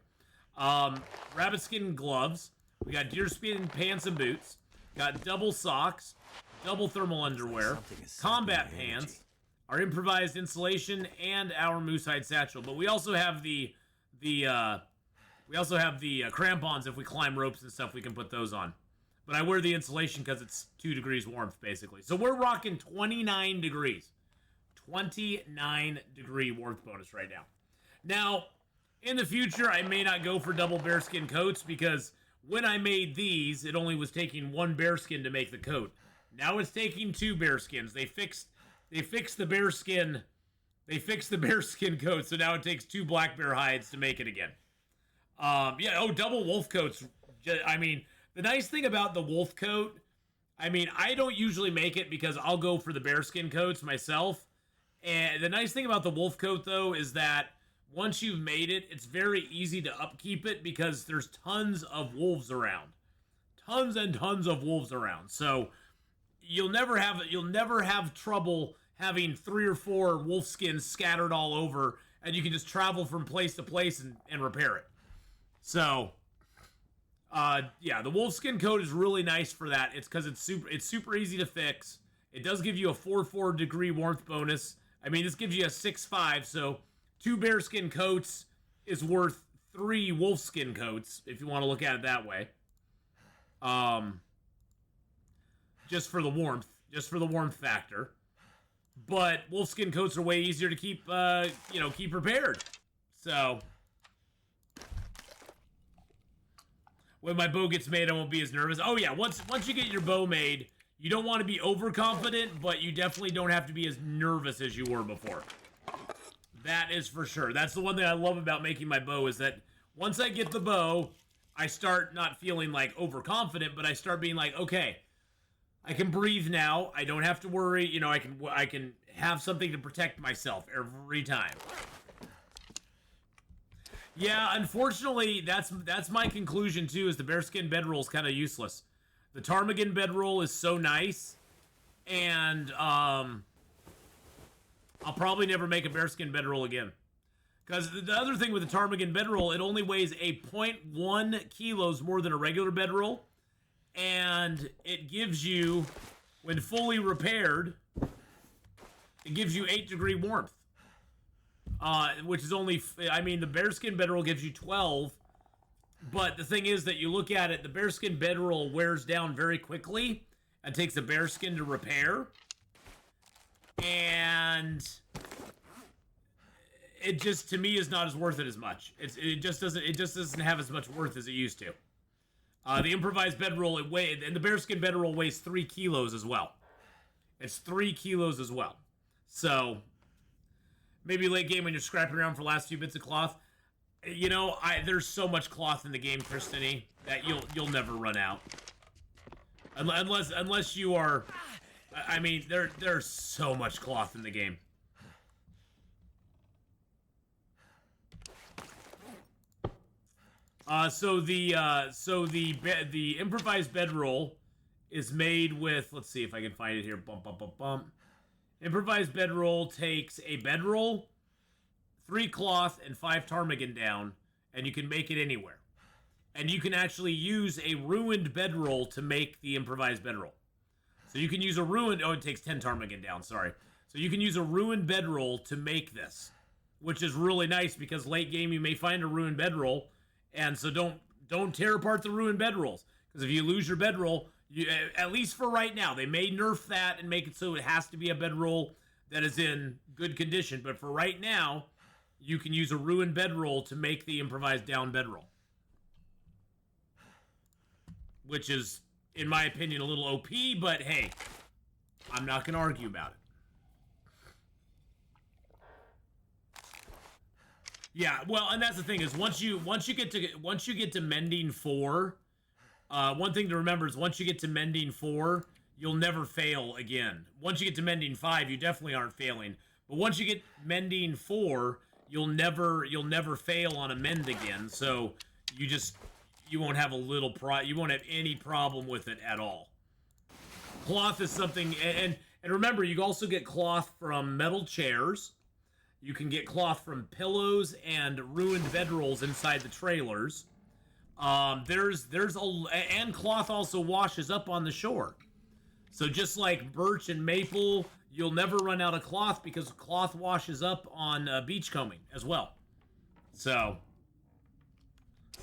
S1: Rabbit skin gloves. We got deerskin pants and boots. Got double socks, double thermal underwear, combat pants, our improvised insulation, and our moose hide satchel. But we also have the crampons. If we climb ropes and stuff, we can put those on. But I wear the insulation because it's 2 degrees warmth, basically. So we're rocking 29 degrees. 29 degree warmth bonus right now. Now, in the future, I may not go for double bearskin coats because when I made these, it only was taking 1 bearskin to make the coat. Now it's taking 2 bearskins. They fixed the bearskin. They fixed the bearskin coat, so now it takes 2 black bear hides to make it again. Double wolf coats. I mean, the nice thing about the wolf coat, I mean, I don't usually make it because I'll go for the bearskin coats myself. And the nice thing about the wolf coat, though, is that once you've made it, it's very easy to upkeep it because there's tons of wolves around. Tons and tons of wolves around. So you'll never have trouble having 3 or 4 wolf skins scattered all over, and you can just travel from place to place and repair it. So, the wolfskin coat is really nice for that. It's because it's super easy to fix. It does give you a 4 degree warmth bonus. I mean, this gives you a 6.5, so 2 bearskin coats is worth 3 wolfskin coats, if you want to look at it that way. Just for the warmth factor. But wolfskin coats are way easier to keep repaired. So when my bow gets made, I won't be as nervous. Oh yeah, once you get your bow made, you don't want to be overconfident, but you definitely don't have to be as nervous as you were before. That is for sure. That's the one thing I love about making my bow, is that once I get the bow, I start not feeling like overconfident, but I start being like, okay, I can breathe now. I don't have to worry. You know, I can have something to protect myself every time. Yeah, unfortunately, that's my conclusion too, is the bearskin bedroll is kind of useless. The ptarmigan bedroll is so nice, and I'll probably never make a bearskin bedroll again. Because the other thing with the ptarmigan bedroll, it only weighs 0.1 kilos more than a regular bedroll, and it gives you, when fully repaired, it gives you 8 degree warmth. Which is only, I mean, the bearskin bedroll gives you 12, but the thing is that you look at it, the bearskin bedroll wears down very quickly and takes a bearskin to repair, and it just, to me, is not as worth it as much. It just doesn't have as much worth as it used to. The improvised bedroll, and the bearskin bedroll weighs 3 kilos as well. It's 3 kilos as well. So maybe late game when you're scrapping around for the last few bits of cloth. You know, there's so much cloth in the game, Kristany, that you'll never run out. Unless you are, I mean, there's so much cloth in the game. So the improvised bedroll is made with, let's see if I can find it here. Bump, bump, bump, bump. Improvised bedroll takes a bedroll, 3 cloth, and 5 ptarmigan down, and you can make it anywhere. And you can actually use a ruined bedroll to make the improvised bedroll. So you can use a ruined, it takes 10 ptarmigan down, sorry. So you can use a ruined bedroll to make this, which is really nice because late game you may find a ruined bedroll, and so don't tear apart the ruined bedrolls, because if you lose your bedroll, at least for right now, they may nerf that and make it so it has to be a bedroll that is in good condition. But for right now, you can use a ruined bedroll to make the improvised down bedroll, which is, in my opinion, a little OP, but hey, I'm not going to argue about it. Yeah, well, and that's the thing is once you get to mending 4, one thing to remember is once you get to mending 4, you'll never fail again. Once you get to mending 5, you definitely aren't failing. But once you get mending 4, you'll never fail on a mend again. So you won't have you won't have any problem with it at all. Cloth is something, and remember, you also get cloth from metal chairs. You can get cloth from pillows and ruined bedrolls inside the trailers. And cloth also washes up on the shore. So just like birch and maple, you'll never run out of cloth because cloth washes up on beachcombing as well. So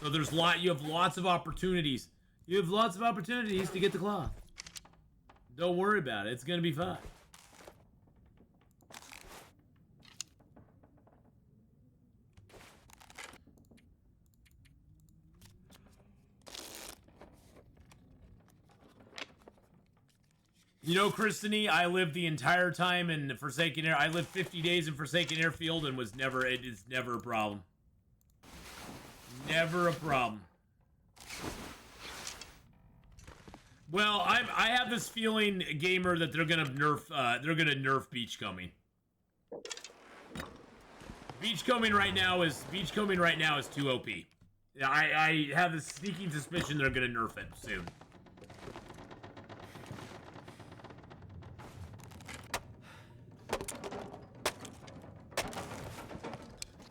S1: you have lots of opportunities. You have lots of opportunities to get the cloth. Don't worry about it. It's going to be fine. You know, Christine, I lived the entire time in Forsaken Air. I lived 50 days in Forsaken Airfield and it is never a problem. Never a problem. Well, I have this feeling, Gamer, that they're gonna nerf Beachcombing. Beachcombing right now is too OP. I have a sneaking suspicion they're gonna nerf it soon.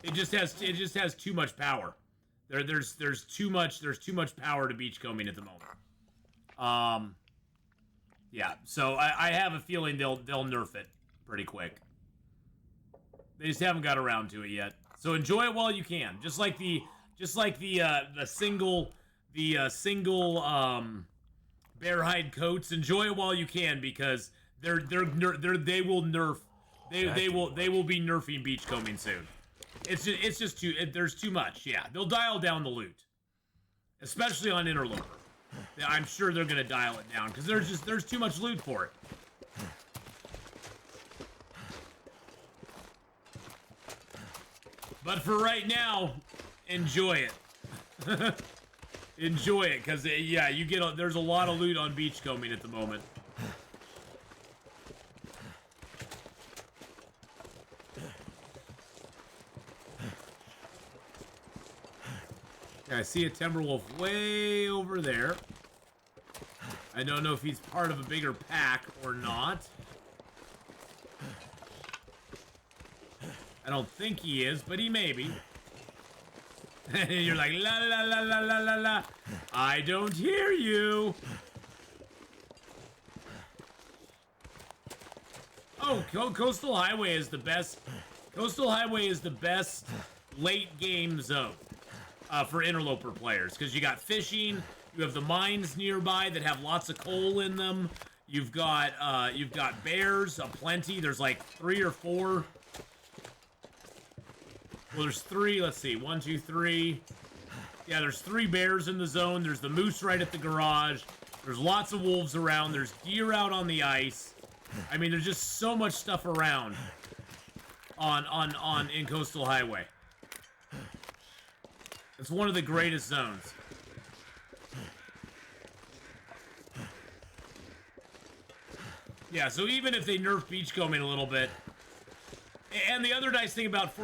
S1: It just has too much power. There's too much power to beachcombing at the moment. Yeah. So I have a feeling they'll nerf it pretty quick. They just haven't got around to it yet. So enjoy it while you can. Just like the single bear hide coats. Enjoy it while you can because they will be nerfing beachcombing soon. It's just there's too much. Yeah, they'll dial down the loot, especially on Interloper. I'm sure they're gonna dial it down because there's too much loot for it. But for right now, enjoy it. Enjoy it because yeah, there's a lot of loot on beachcombing at the moment. I see a Timberwolf way over there. I don't know if he's part of a bigger pack or not. I don't think he is, but he may be. And you're like, la la la la la la la. I don't hear you. Oh, Coastal Highway is the best. Coastal Highway is the best late game zone. For interloper players, because you got fishing, you have the mines nearby that have lots of coal in them. You've got bears aplenty. There's like 3 or 4. Well, there's 3. Let's see, 1, 2, 3. Yeah, there's 3 bears in the zone. There's the moose right at the garage. There's lots of wolves around. There's deer out on the ice. I mean, there's just so much stuff around in Coastal Highway. It's one of the greatest zones. Yeah, so even if they nerf beachcombing a little bit, and the other nice thing about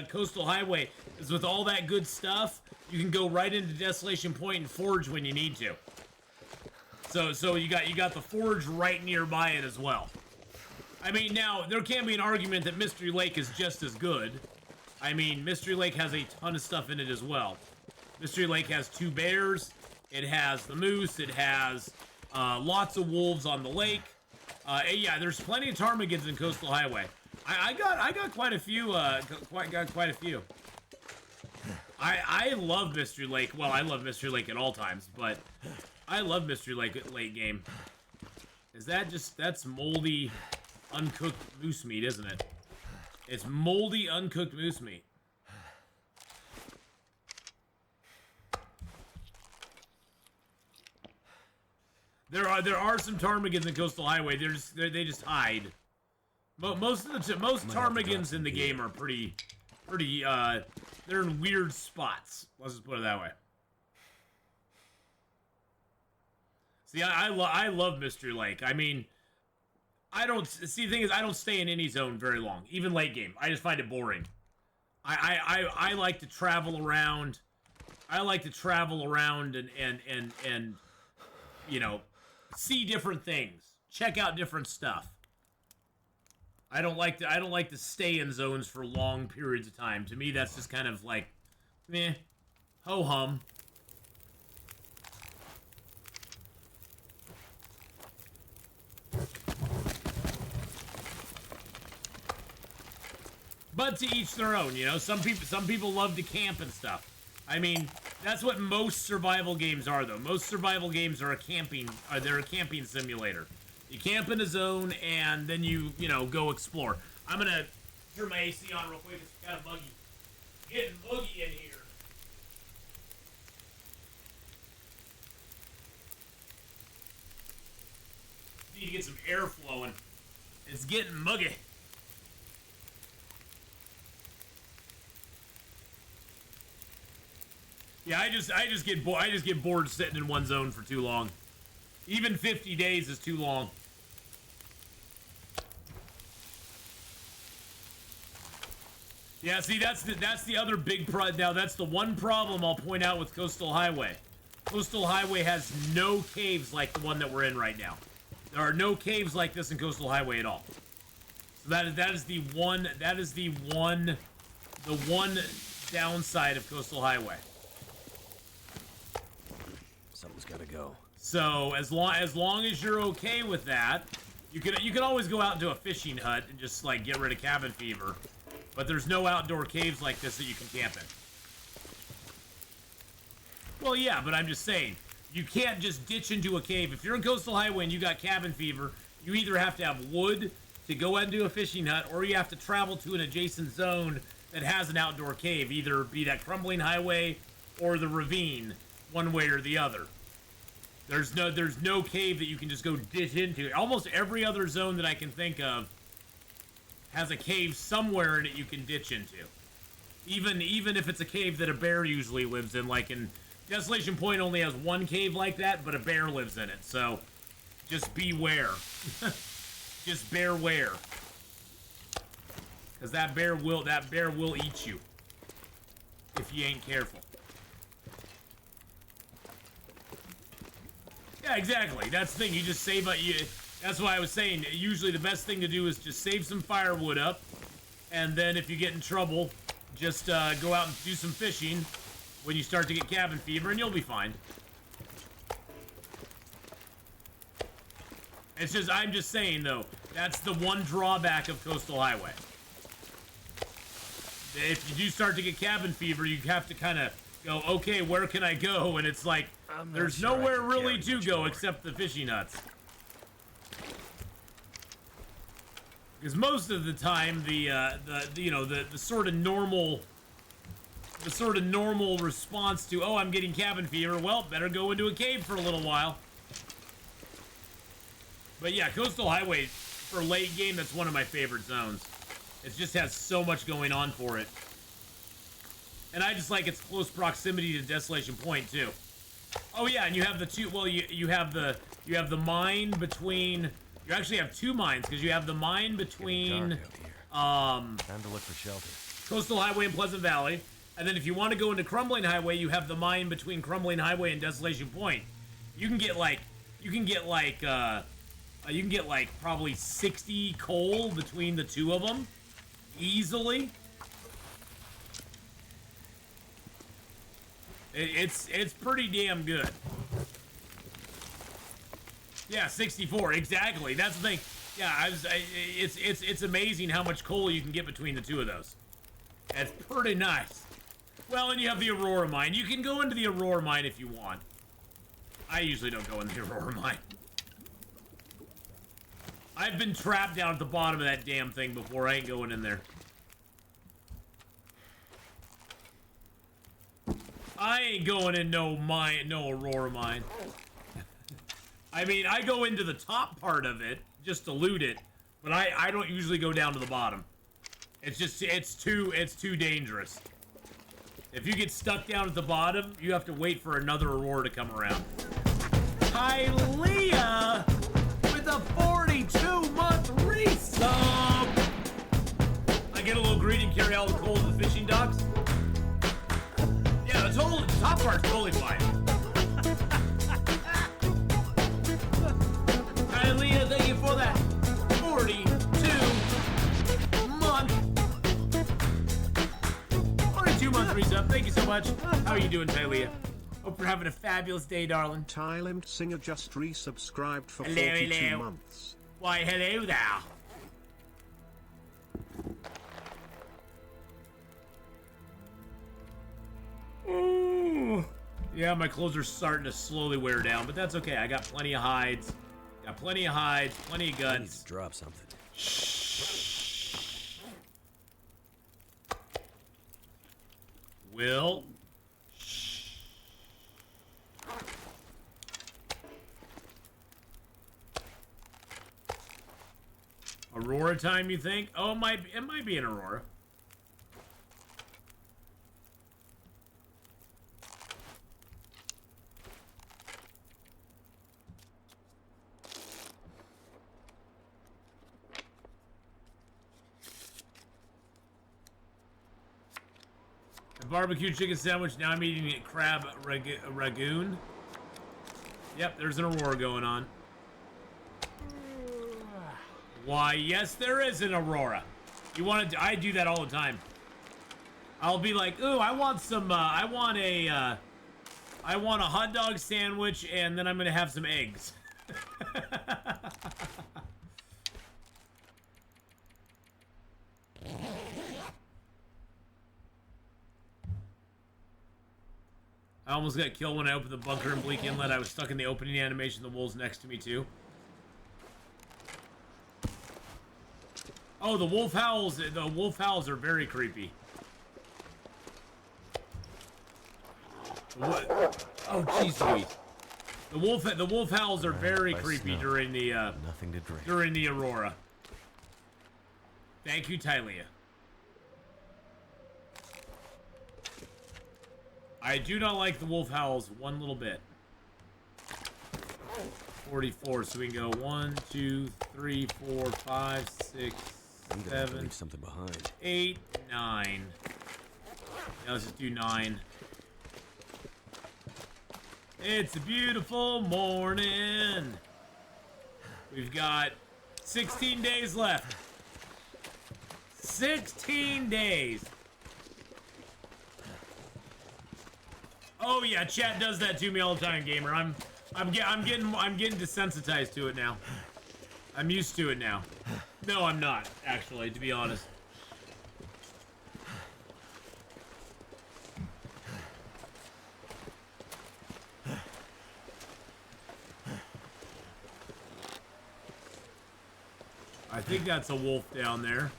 S1: Coastal Highway is with all that good stuff, you can go right into Desolation Point and forage when you need to. So you got the forge right nearby it as well. I mean, now there can be an argument that Mystery Lake is just as good. I mean, Mystery Lake has a ton of stuff in it as well. Mystery Lake has 2 bears. It has the moose. It has lots of wolves on the lake. Yeah, there's plenty of ptarmigans in Coastal Highway. I got quite a few. Quite a few. I love Mystery Lake. Well, I love Mystery Lake at all times, but I love Mystery Lake at late game. Is that just that's moldy? uncooked moose meat, isn't it? It's moldy, uncooked moose meat. There are some ptarmigans in Coastal Highway. They just hide. Most ptarmigans in the game are pretty. They're in weird spots. Let's just put it that way. See, I love Mystery Lake. I mean, I don't see. The thing is, I don't stay in any zone very long, even late game. I just find it boring. I like to travel around. I like to travel around and you know, see different things, check out different stuff. I don't like to stay in zones for long periods of time. To me, that's just kind of like, meh, ho hum. But to each their own, you know. Some people love to camp and stuff. I mean, that's what most survival games are, though. Most survival games are they're a camping simulator. You camp in a zone, and then you know, go explore. I'm gonna turn my AC on real quick. It's kind of buggy. Getting boogie in here. Need to get some air flowing. It's getting muggy. Yeah, I just get bored sitting in one zone for too long. Even 50 days is too long. Yeah, see, that's the other big now that's the one problem I'll point out with Coastal Highway. Coastal Highway has no caves like the one that we're in right now. There are no caves like this in Coastal Highway at all. So that is the one downside of Coastal Highway.
S2: Something's gotta go.
S1: So as long as you're okay with that, you can always go out into a fishing hut and just like get rid of cabin fever. But there's no outdoor caves like this that you can camp in. Well, yeah, but I'm just saying, you can't just ditch into a cave. If you're in Coastal Highway and you got cabin fever, you either have to have wood to go into a fishing hut, or you have to travel to an adjacent zone that has an outdoor cave, either be that crumbling highway or the ravine, one way or the other. There's no cave that you can just go ditch into. Almost every other zone that I can think of has a cave somewhere in it you can ditch into. Even if it's a cave that a bear usually lives in, like in Desolation Point only has one cave like that, but a bear lives in it. So just beware. Just bearware. Cause that bear will eat you if you ain't careful. Yeah, exactly. That's the thing. You just save that's why I was saying, usually the best thing to do is just save some firewood up, and then if you get in trouble, just go out and do some fishing when you start to get cabin fever, and you'll be fine. It's just, I'm just saying, though, that's the one drawback of Coastal Highway. If you do start to get cabin fever, you have to kind of go, okay, where can I go? And it's like, there's nowhere really to go except the fishing huts. Because most of the time, the sort of normal response to, oh, I'm getting cabin fever, well, better go into a cave for a little while. But yeah, Coastal Highway, for late game, that's one of my favorite zones. It just has so much going on for it. And I just like its close proximity to Desolation Point, too. Oh yeah, and you have the two, well, you have the mine between, you actually have two mines, because you have the mine between,
S2: time to look for shelter.
S1: Coastal Highway and Pleasant Valley. And then if you want to go into Crumbling Highway, you have the mine between Crumbling Highway and Desolation Point. You can get probably 60 coal between the two of them. Easily. It's pretty damn good. Yeah, 64, exactly. That's the thing. Yeah, it's amazing how much coal you can get between the two of those. It's pretty nice. Well, and you have the Aurora mine. You can go into the Aurora mine if you want. I usually don't go in the Aurora mine. I've been trapped down at the bottom of that damn thing before. I ain't going in there. I ain't going in no Aurora mine. I mean, I go into the top part of it just to loot it, but I don't usually go down to the bottom. It's just it's too dangerous. If you get stuck down at the bottom, you have to wait for another Aurora to come around. Tylea with a 42-month resub. I get a little greedy and carry all the coal to the fishing docks. Yeah, the top part's totally fine. Tylea, thank you for that 42-month. 42-month resub. Thank you so much. How are you doing, Tylea? Hope you're having a fabulous day, darling.
S3: Thailand Singer just resubscribed for
S1: Hello,
S3: 42
S1: hello.
S3: months.
S1: Why, hello there. Ooh. Yeah, my clothes are starting to slowly wear down, but that's okay. I got plenty of hides. Plenty of guts.
S2: I need to drop something.
S1: Will. Aurora time, you think? Oh, it might be an Aurora. A barbecue chicken sandwich. Now I'm eating a crab ragoon. Yep, there's an Aurora going on. Why, yes, there is an Aurora. You want to? I do that all the time. I'll be like, ooh, I want some. I want a hot dog sandwich, and then I'm gonna have some eggs. I almost got killed when I opened the bunker in Bleak Inlet. I was stuck in the opening animation. The wolves next to me too. Oh, the wolf howls. The wolf howls are very creepy. What? Oh, jeez, Louise. The wolf howls are very creepy during the
S2: nothing to drink.
S1: During the Aurora. Thank you, Tylea. I do not like the wolf howls one little bit. 44, so we can go 1, 2, 3, 4, 5, 6, 7,
S2: leave something behind.
S1: 8, 9. Now let's just do 9. It's a beautiful morning. We've got 16 days left. 16 days. Oh yeah, chat does that to me all the time, gamer. I'm getting desensitized to it now. I'm used to it now. No, I'm not, actually, to be honest. I think that's a wolf down there.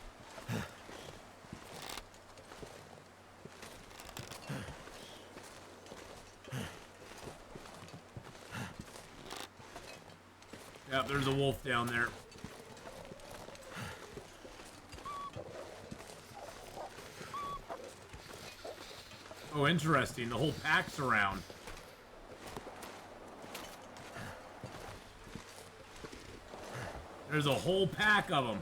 S1: Yep, there's a wolf down there. Oh, interesting. The whole pack's around. There's a whole pack of them.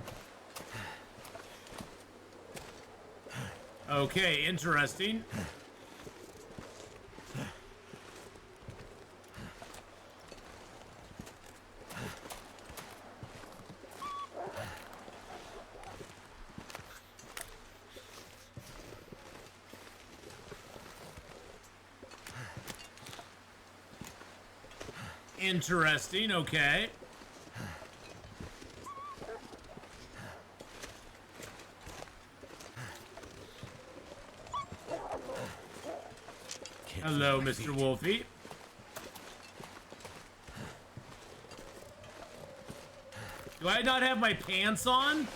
S1: Okay, interesting. Interesting, okay. Hello, Mr. Wolfie. Do I not have my pants on?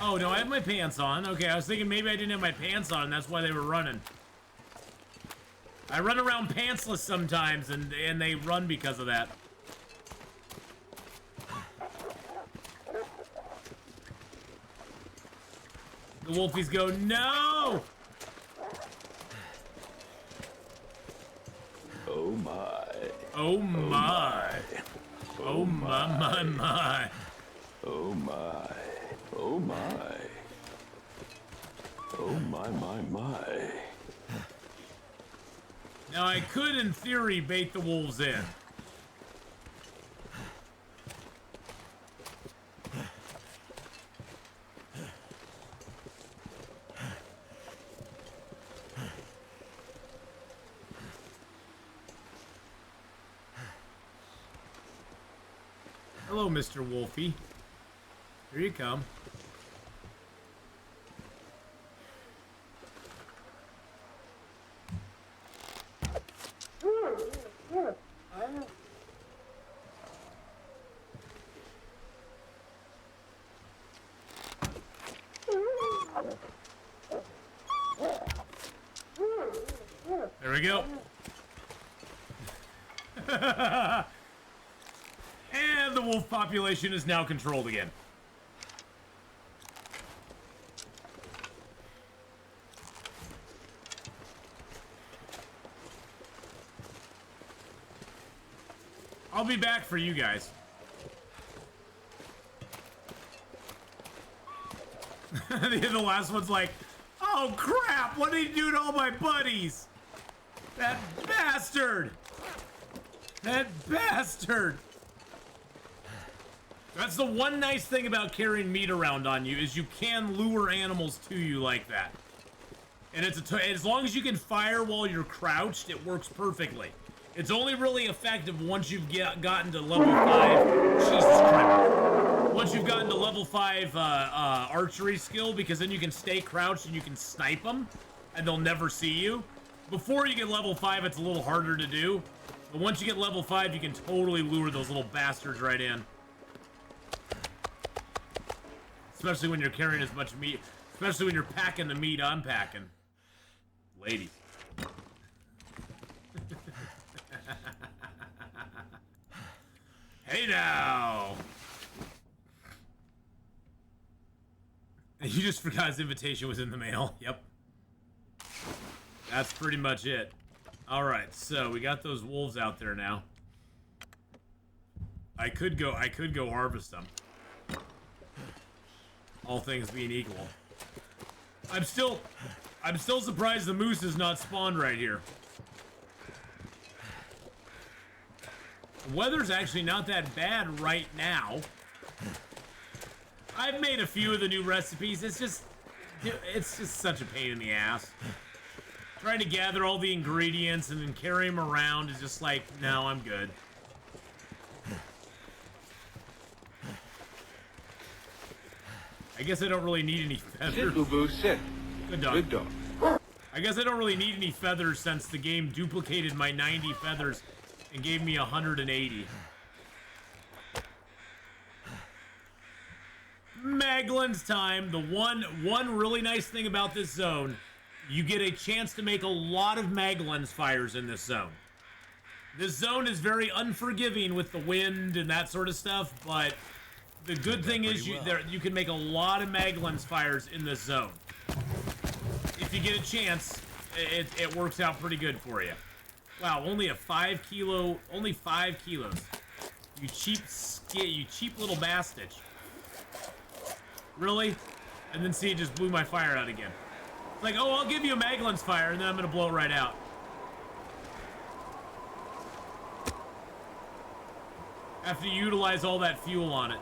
S1: Oh, no, I have my pants on. Okay, I was thinking maybe I didn't have my pants on, and that's why they were running. I run around pantsless sometimes, and they run because of that. The wolfies go, no!
S4: Oh my.
S1: Oh my. Oh my.
S4: Oh my. Oh my. Oh my.
S1: Now I could, in theory, bait the wolves in. Hello, Mr. Wolfie. Here you come. There we go. And the wolf population is now controlled again. I'll be back for you guys. The last one's like, oh crap, what did he do to all my buddies? That bastard! That bastard! That's the one nice thing about carrying meat around on you, is you can lure animals to you like that. And it's as long as you can fire while you're crouched, it works perfectly. It's only really effective once you've gotten to level 5. Jesus Christ. Once you've gotten to level 5 archery skill, because then you can stay crouched and you can snipe them, and they'll never see you. Before you get level 5, it's a little harder to do. But once you get level 5, you can totally lure those little bastards right in. Especially when you're carrying as much meat. Especially when you're packing the meat I'm packing. Ladies. Hey now! You just forgot his invitation was in the mail. Yep. That's pretty much it. Alright, so we got those wolves out there now. I could go harvest them. All things being equal. I'm still surprised the moose is not spawned right here. The weather's actually not that bad right now. I've made a few of the new recipes. It's just such a pain in the ass. Trying to gather all the ingredients and then carry them around is just like, no, I'm good. I guess I don't really need any feathers.
S5: Sit, boo-boo, sit.
S1: Good dog.
S5: Good dog.
S1: I guess I don't really need any feathers since the game duplicated my 90 feathers and gave me 180. Maglin's time. The one really nice thing about this zone, you get a chance to make a lot of Maglin's fires in this zone. This zone is very unforgiving with the wind and that sort of stuff, but the good thing is you can make a lot of Maglin's fires in this zone. If you get a chance, it works out pretty good for you. Wow, only 5 kilos. You cheap little bastard. Really? And then see, it just blew my fire out again. It's like, oh, I'll give you a Maglin's fire, and then I'm gonna blow it right out. After you utilize all that fuel on it.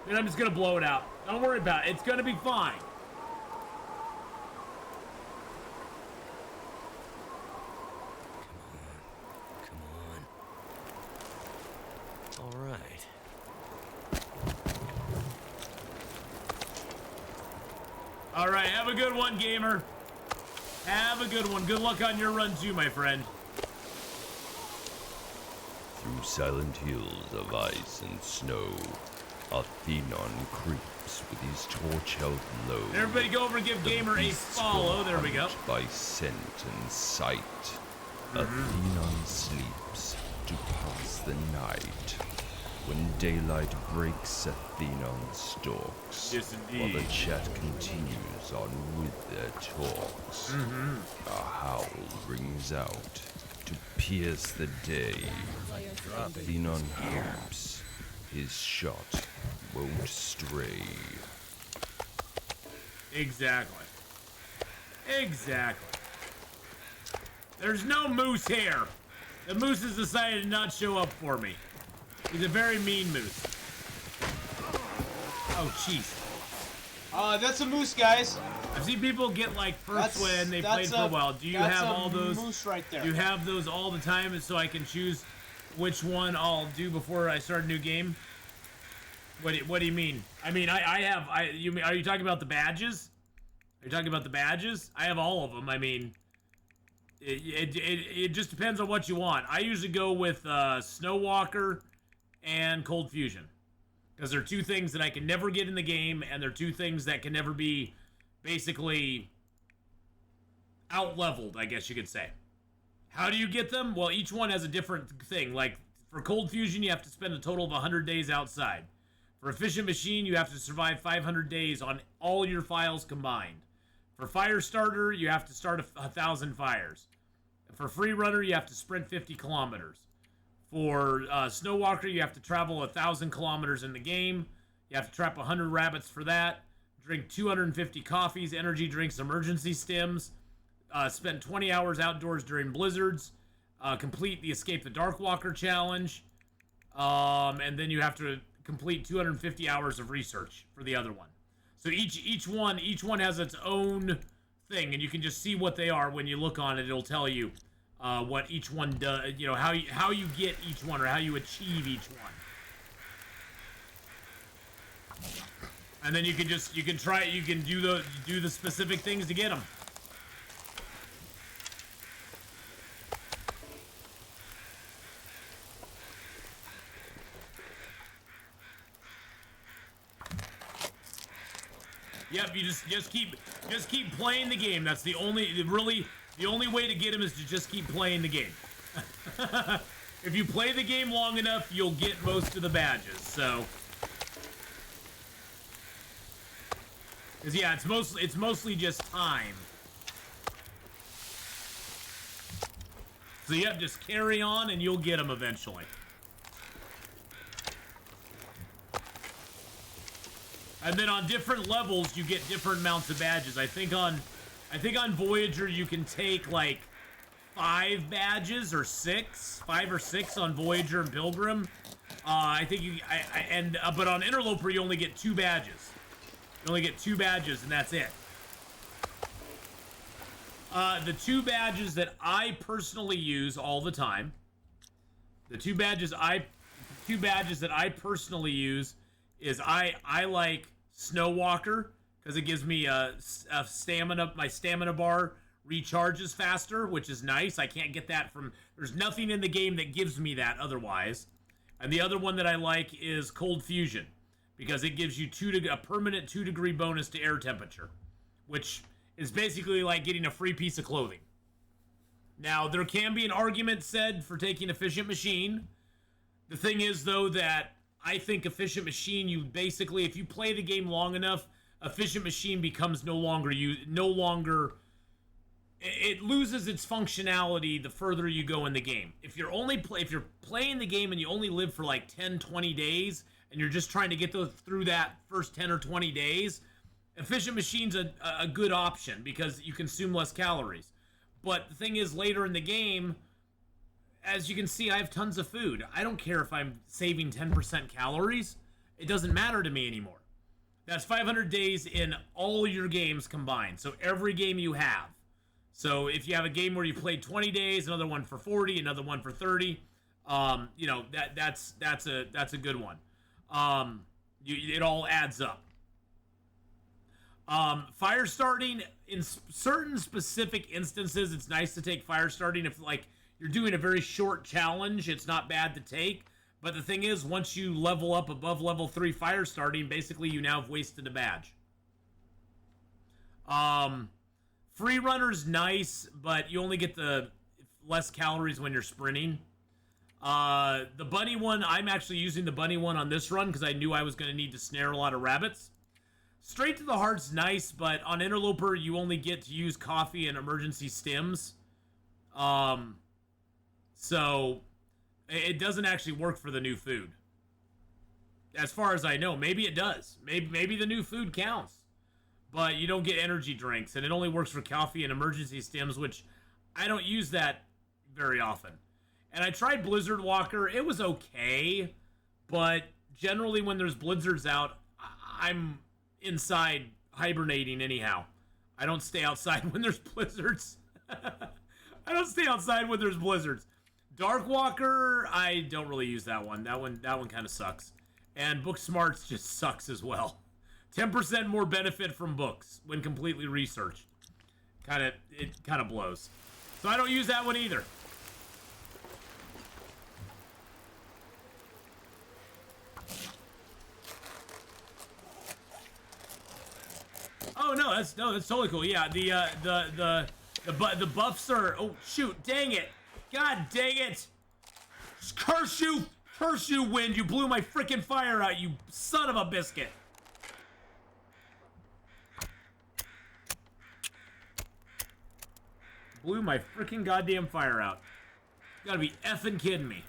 S1: Then I'm just gonna blow it out. Don't worry about it. It's gonna be fine.
S2: Come on. All right.
S1: All right, have a good one, gamer. Have a good one. Good luck on your run too, my friend.
S4: Through silent hills of ice and snow,
S2: Atheenon creeps with his torch-held load.
S1: Everybody go over and give Gamer a
S2: Beasts
S1: follow.
S2: go
S1: There we go.
S2: hunt by scent and sight. Atheenon sleeps to pass the night. When daylight breaks, Atheenon stalks.
S1: Yes,
S2: while
S1: indeed.
S2: the chat continues on with their talks. A howl rings out to pierce the day. Atheenon hopes his shot won't stray.
S1: Exactly. Exactly. There's no moose here. The moose has decided to not show up for me. He's a very mean moose. Oh, jeez.
S5: That's a moose, guys.
S1: I've seen people get like first when they played for a while. Do you have all those?
S5: Moose right there.
S1: Do you have those all the time, so I can choose which one I'll do before I start a new game? What do you mean? I mean, are you talking about the badges? Are you talking about the badges? I have all of them. I mean, it just depends on what you want. I usually go with Snow Walker and Cold Fusion, because they're two things that I can never get in the game, and they're two things that can never be basically out-leveled, I guess you could say. How do you get them? Well, each one has a different thing. Like, for Cold Fusion, you have to spend a total of 100 days outside. For Efficient Machine, you have to survive 500 days on all your files combined. For Fire Starter, you have to start 1,000 fires. For Free Runner, you have to sprint 50 kilometers. For Snow Walker, you have to travel 1,000 kilometers in the game. You have to trap 100 rabbits for that. Drink 250 coffees, energy drinks, emergency stims. Spend 20 hours outdoors during blizzards. Complete the Escape the Darkwalker challenge. And then you have to complete 250 hours of research for the other one. So each one has its own thing, and you can just see what they are when you look on it. It'll tell you what each one does, you know, how you get each one, or how you achieve each one. And then you can do the specific things to get them. Yep, you just keep playing the game. That's the only way to get him is to just keep playing the game. If you play the game long enough, you'll get most of the badges. So, because yeah, it's mostly just time. So yep, just carry on and you'll get them eventually. And then on different levels, you get different amounts of badges. I think on Voyager you can take like 5 badges or 5 or 6 on Voyager and Pilgrim. But on Interloper you only get 2 badges. You only get 2 badges and that's it. The 2 badges that I personally use all the time. The two badges that I personally use is I like Snow Walker, because it gives me a stamina. My stamina bar recharges faster, which is nice. I can't get that from. There's nothing in the game that gives me that otherwise. And the other one that I like is Cold Fusion, because it gives you a permanent 2-degree bonus to air temperature, which is basically like getting a free piece of clothing. Now, there can be an argument said for taking Efficient Machine. The thing is, though, that I think Efficient Machine, you basically, if you play the game long enough, Efficient Machine becomes no longer, it loses its functionality the further you go in the game. If you're playing the game and you only live for like 10, 20 days, and you're just trying to get through that first 10 or 20 days, Efficient Machine's a good option because you consume less calories. But the thing is, later in the game, as you can see, I have tons of food. I don't care if I'm saving 10% calories. It doesn't matter to me anymore. That's 500 days in all your games combined. So every game you have. So if you have a game where you played 20 days, another one for 40, another one for 30, that's a good one. It all adds up. Fire starting, in certain specific instances, it's nice to take fire starting if like you're doing a very short challenge. It's not bad to take, But the thing is, once you level up above level 3 fire starting, basically you now have wasted a badge. Free runner's nice, but you only get the less calories when you're sprinting. The bunny one, I'm actually using the bunny one on this run because I knew I was going to need to snare a lot of rabbits. Straight to the heart's nice, but on Interloper, you only get to use coffee and emergency stims. So it doesn't actually work for the new food. As far as I know, maybe it does. Maybe the new food counts. But you don't get energy drinks, and it only works for coffee and emergency stims, which I don't use that very often. And I tried Blizzard Walker. It was okay, but generally when there's blizzards out, I'm inside hibernating anyhow. I don't stay outside when there's blizzards. I don't stay outside when there's blizzards. Dark Walker, I don't really use that one. That one kind of sucks. And Book Smarts just sucks as well. 10% more benefit from books when completely researched. It kind of blows. So I don't use that one either. Oh no, that's totally cool. Yeah, the buffs are. Oh shoot! Dang it! God dang it! Curse you, wind! You blew my freaking fire out, you son of a biscuit! Blew my freaking goddamn fire out. You gotta be effing kidding me.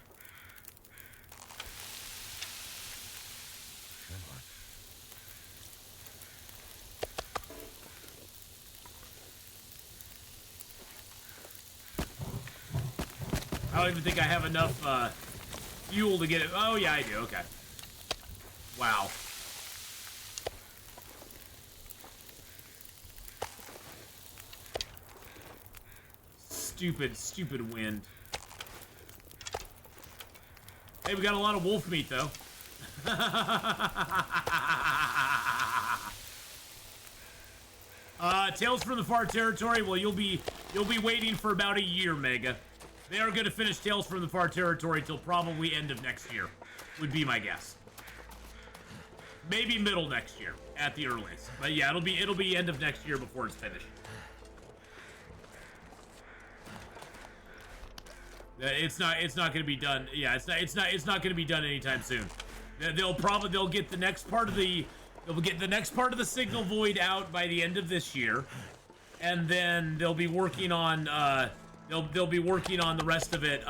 S1: I don't even think I have enough fuel to get it. Oh, yeah, I do. Okay. Wow. Stupid wind. Hey, we got a lot of wolf meat, though. Tales from the Far Territory. Well, you'll be waiting for about a year, Mega. They are going to finish Tales from the Far Territory till probably end of next year, would be my guess. Maybe middle next year at the earliest. But yeah, it'll be end of next year before it's finished. It's not going to be done. Yeah, it's not going to be done anytime soon. They'll get the next part of the Signal Void out by the end of this year, and then they'll be working on they'll be working on the rest of it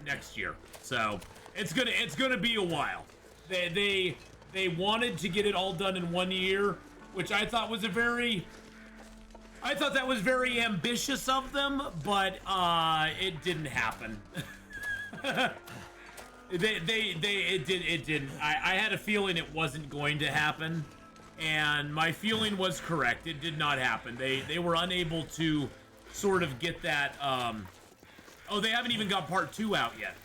S1: next year. So it's gonna be a while. They wanted to get it all done in 1 year, which I thought was very ambitious of them, but it didn't happen. It didn't. I had a feeling it wasn't going to happen, and my feeling was correct. It did not happen. They were unable to sort of get that. Oh, they haven't even got part 2 out yet.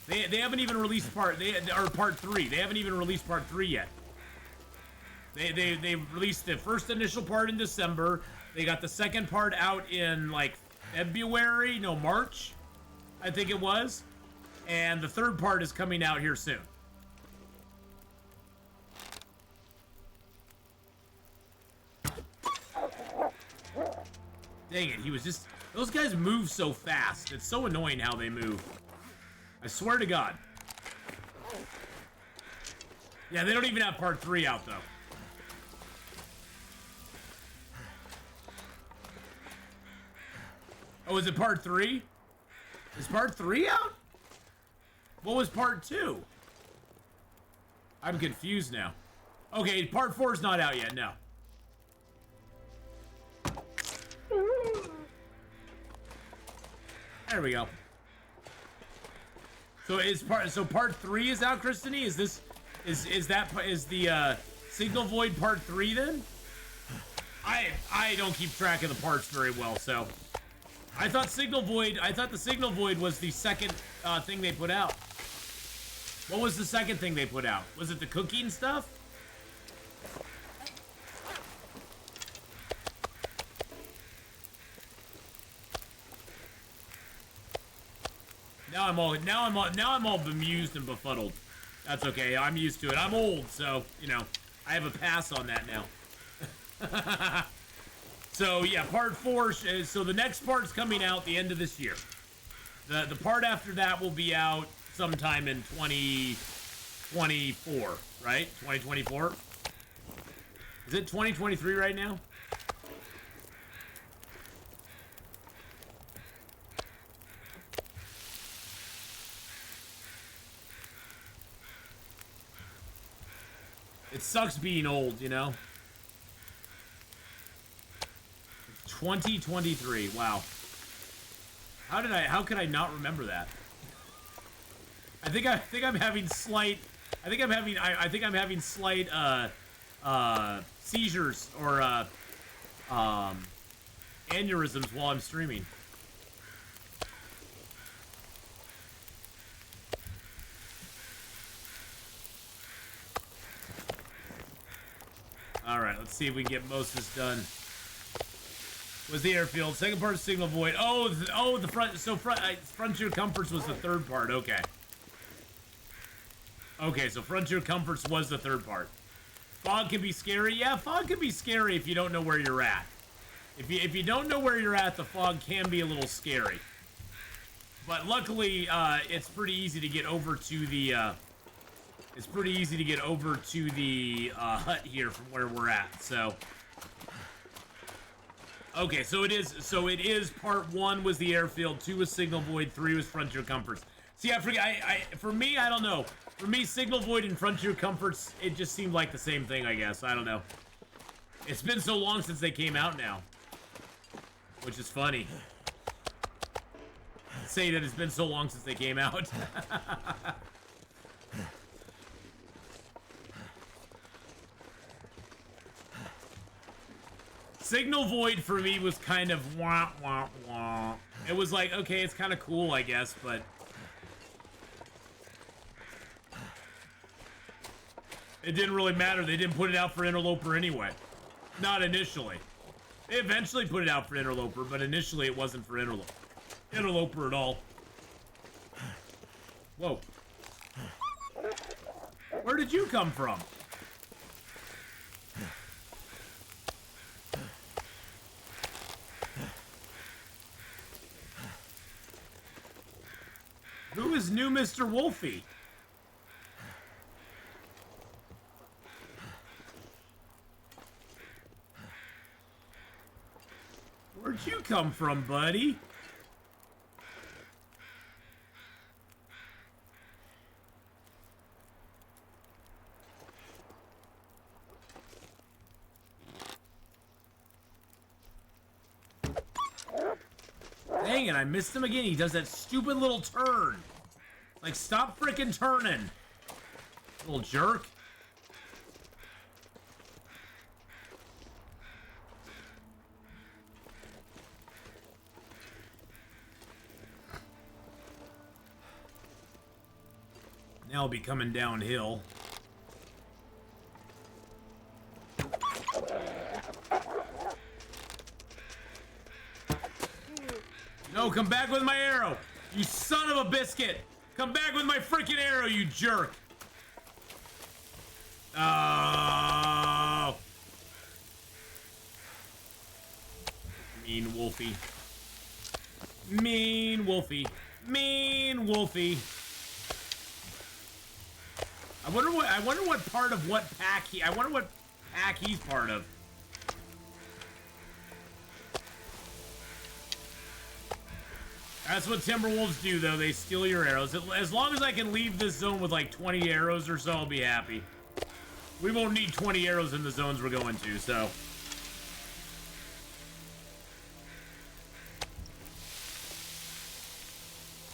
S1: They haven't even released part 3. They haven't even released part 3 yet. They released the first initial part in December. They got the second part out in like March, I think it was. And the third part is coming out here soon. Dang it, he was just... Those guys move so fast. It's so annoying how they move. I swear to God. Yeah, they don't even have part 3 out, though. Oh, is it part 3? Is part 3 out? What was part 2? I'm confused now. Okay, part 4 is not out yet, no. There we go. So part 3 is out, Christine? Is the Signal Void part 3 then? I don't keep track of the parts very well, so I thought the Signal Void was the second thing they put out. What was the second thing they put out? Was it the cooking stuff? Now I'm all bemused and befuddled. That's okay. I'm used to it. I'm old, so you know I have a pass on that now. So yeah, part 4. So the next part's coming out the end of this year. The part after that will be out sometime in 2024, right? 2024. Is it 2023 right now? It sucks being old, you know? 2023. Wow. How could I not remember that? I think I'm having slight seizures or aneurysms while I'm streaming. All right, let's see if we can get most of this done. Was the airfield. Second part is Signal Void. The front. So Frontier Comforts was the third part. Okay. Okay, so Frontier Comforts was the third part. Fog can be scary. Yeah, fog can be scary if you don't know where you're at. If you don't know where you're at, the fog can be a little scary. But luckily, it's pretty easy to get over to the. Hut here from where we're at. So. Okay, so it is part 1 was the airfield, 2 was Signal Void, 3 was Frontier Comforts. See, I forget, for me, I don't know. For me, Signal Void and Frontier Comforts, it just seemed like the same thing, I guess. I don't know. It's been so long since they came out now. Which is funny. Say that it's been so long since they came out. Signal Void for me was kind of wah wah wah. It was like, okay, it's kind of cool, I guess, but it didn't really matter. They didn't put it out for Interloper anyway. Not initially. They eventually put it out for Interloper, but initially it wasn't for Interloper at all. Whoa. Where did you come from? Who is new Mr. Wolfie? Where'd you come from, buddy? Dang it, I missed him again. He does that stupid little turn. Like, stop freaking turning. Little jerk. Now I'll be coming downhill. No, come back with my arrow! You son of a biscuit! Come back with my freaking arrow, you jerk! Oh! Mean Wolfie. Mean Wolfie. Mean Wolfie. I wonder what part of what pack I wonder what pack he's part of. That's what Timberwolves do, though. They steal your arrows. As long as I can leave this zone with like 20 arrows or so, I'll be happy. We won't need 20 arrows in the zones we're going to, so.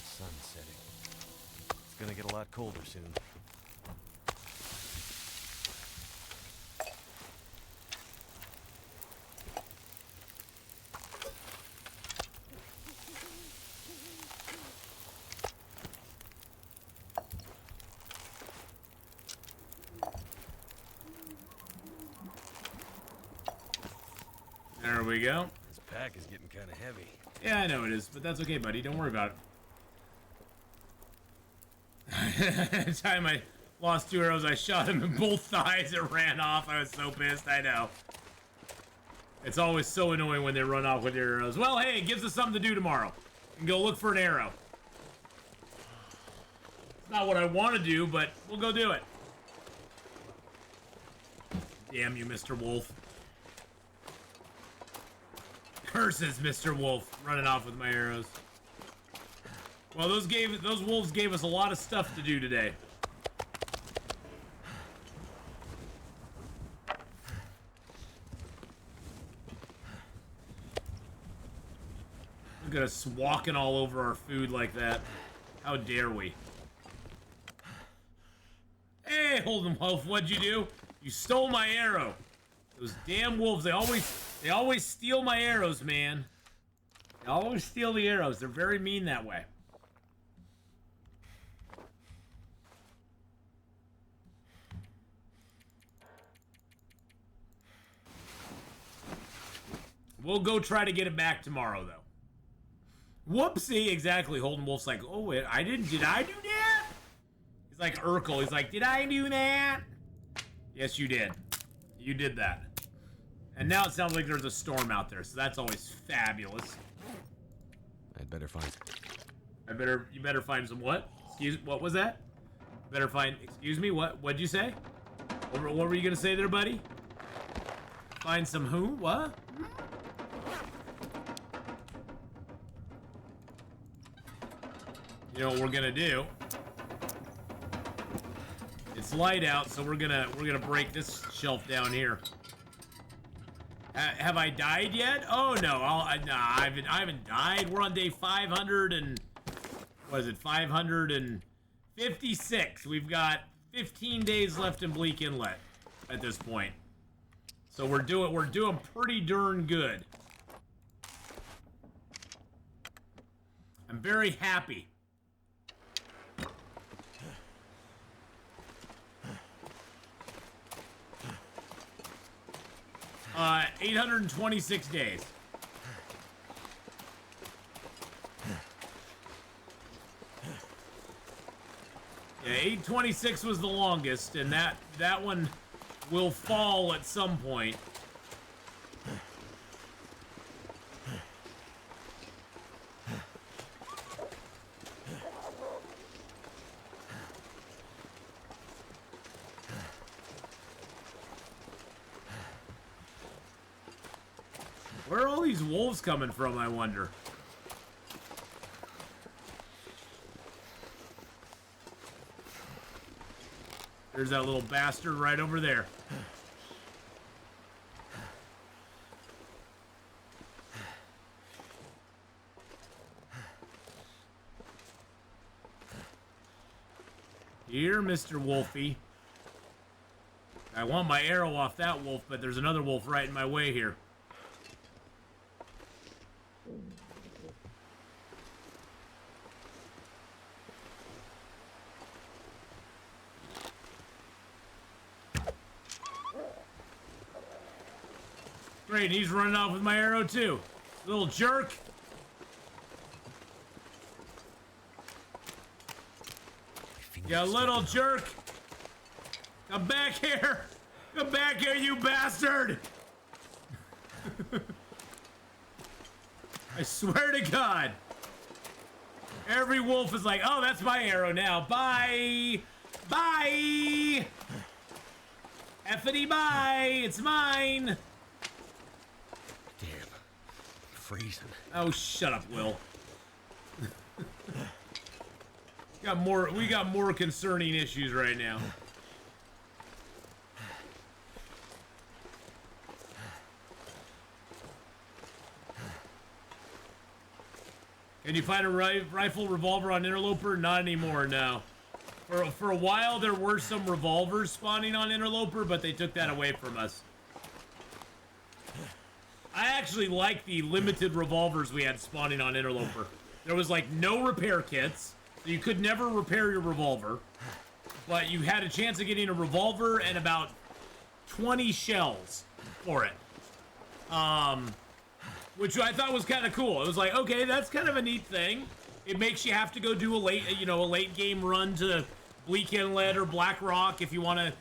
S6: Sun's setting. It's gonna get a lot colder soon.
S1: There we go.
S6: This pack is getting kind of heavy.
S1: Yeah, I know it is, but that's okay, buddy. Don't worry about it. The time I lost 2 arrows, I shot him in both thighs. It ran off. I was so pissed. I know. It's always so annoying when they run off with your arrows. Well, hey, it gives us something to do tomorrow. We can go look for an arrow. It's not what I want to do, but we'll go do it. Damn you, Mr. Wolf. Curses, Mr. Wolf, running off with my arrows. Well, those wolves gave us a lot of stuff to do today. Look at us walking all over our food like that. How dare we? Hey, Holden Wolf, what'd you do? You stole my arrow. Those damn wolves, they always steal my arrows, man. They always steal the arrows. They're very mean that way. We'll go try to get it back tomorrow, though. Whoopsie, exactly. Holden Wolf's like, oh, wait, did I do that? He's like Urkel. He's like, did I do that? Yes, you did. You did that. And now it sounds like there's a storm out there, so that's always fabulous.
S6: I'd better find.
S1: You better find some what? What was that? Better find, excuse me, what'd you say? What were you gonna say there, buddy? Find some who? What? You know what we're gonna do? It's light out, so we're gonna break this shelf down here. Have I died yet? Oh no, I haven't died. We're on day 500 and what is it? 556. We've got 15 days left in Bleak Inlet at this point. So we're doing pretty darn good. I'm very happy. 826 days. Yeah, 826 was the longest, and that one will fall at some point. Where are all these wolves coming from, I wonder? There's that little bastard right over there. Here, Mr. Wolfie. I want my arrow off that wolf, but there's another wolf right in my way here. Great, he's running off with my arrow too. Little jerk. You little jerk. Come back here. Come back here, you bastard. I swear to God. Every wolf is like, oh, that's my arrow now. Bye. Bye. Effity bye. It's mine.
S6: Damn. Freezing.
S1: Oh, shut up, Will. We got more concerning issues right now. Can you find a rifle revolver on Interloper? Not anymore, no. For a while, there were some revolvers spawning on Interloper, but they took that away from us. I actually like the limited revolvers we had spawning on Interloper. There was like no repair kits, so you could never repair your revolver, but you had a chance of getting a revolver and about 20 shells for it. Which I thought was kind of cool. It was like, okay, that's kind of a neat thing. it makes you have to go do a late game run to Bleak Inlet or Black Rock if you want to,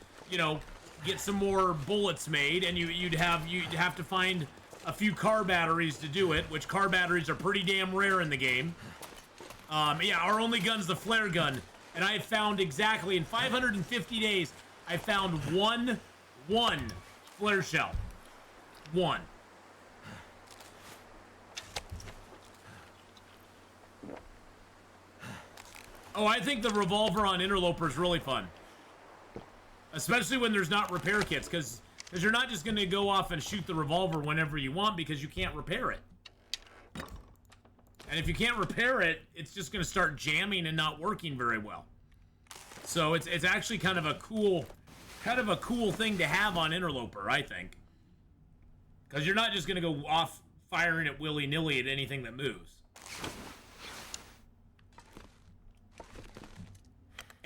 S1: get some more bullets made, and you'd have to find a few car batteries to do it, which car batteries are pretty damn rare in the game. Yeah, our only gun's the flare gun, and I have found exactly in 550 days, I found one flare shell. One. Oh, I think the revolver on Interloper is really fun. Especially when there's not repair kits, because you're not just going to go off and shoot the revolver whenever you want because you can't repair it. And if you can't repair it, it's just going to start jamming and not working very well. So it's actually kind of a cool thing to have on Interloper, I think. Because you're not just going to go off firing it willy-nilly at anything that moves.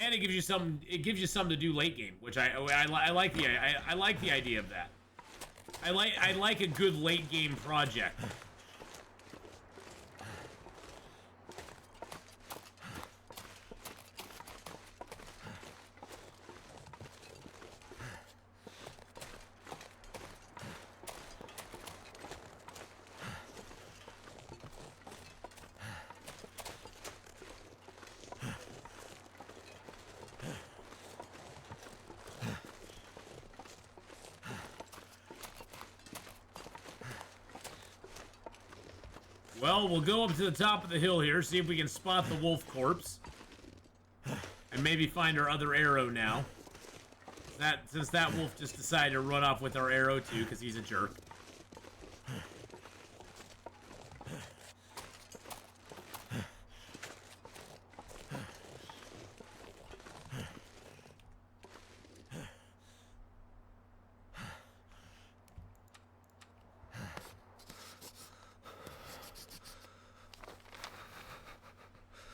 S1: And it gives you some. It gives you something to do late game, which I like the idea of that. I like a good late game project. Well, we'll go up to the top of the hill here, see if we can spot the wolf corpse. And maybe find our other arrow now. Since that wolf just decided to run off with our arrow too, because he's a jerk.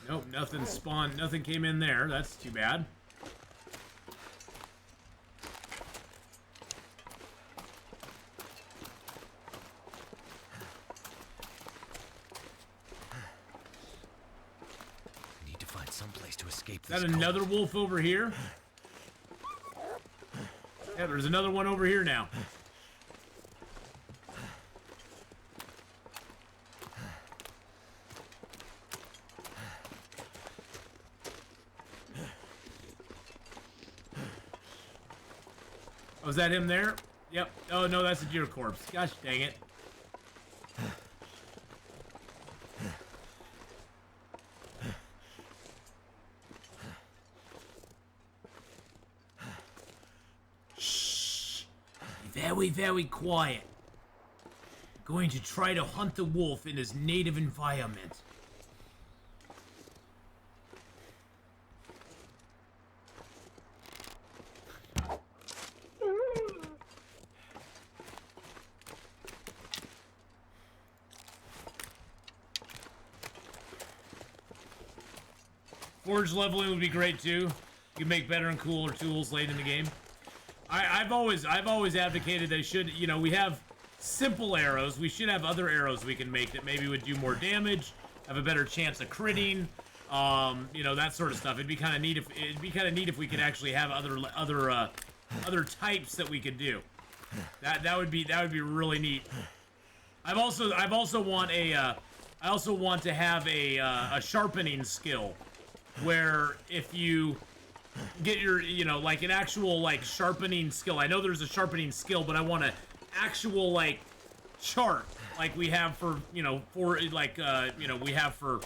S1: Nope, nothing spawned, nothing came in there. That's too bad.
S6: Need to find some place to escape
S1: Is
S6: this.
S1: that another wolf over here? Yeah, there's another one over here now. Oh, is that him there? Yep. Oh, no, that's a deer corpse. Gosh dang it. Shh. Very, very quiet. Going to try to hunt the wolf in his native environment. Forge leveling would be great too. You can make better and cooler tools late in the game. I've always advocated they should, we have simple arrows. We should have other arrows we can make that maybe would do more damage, have a better chance of critting, that sort of stuff. It'd be kind of neat if we could actually have other types that we could do. That would be really neat. I also want to have a sharpening skill, where if you get your, like an actual, sharpening skill. I know there's a sharpening skill, but I want an actual, chart, like we have for, we have for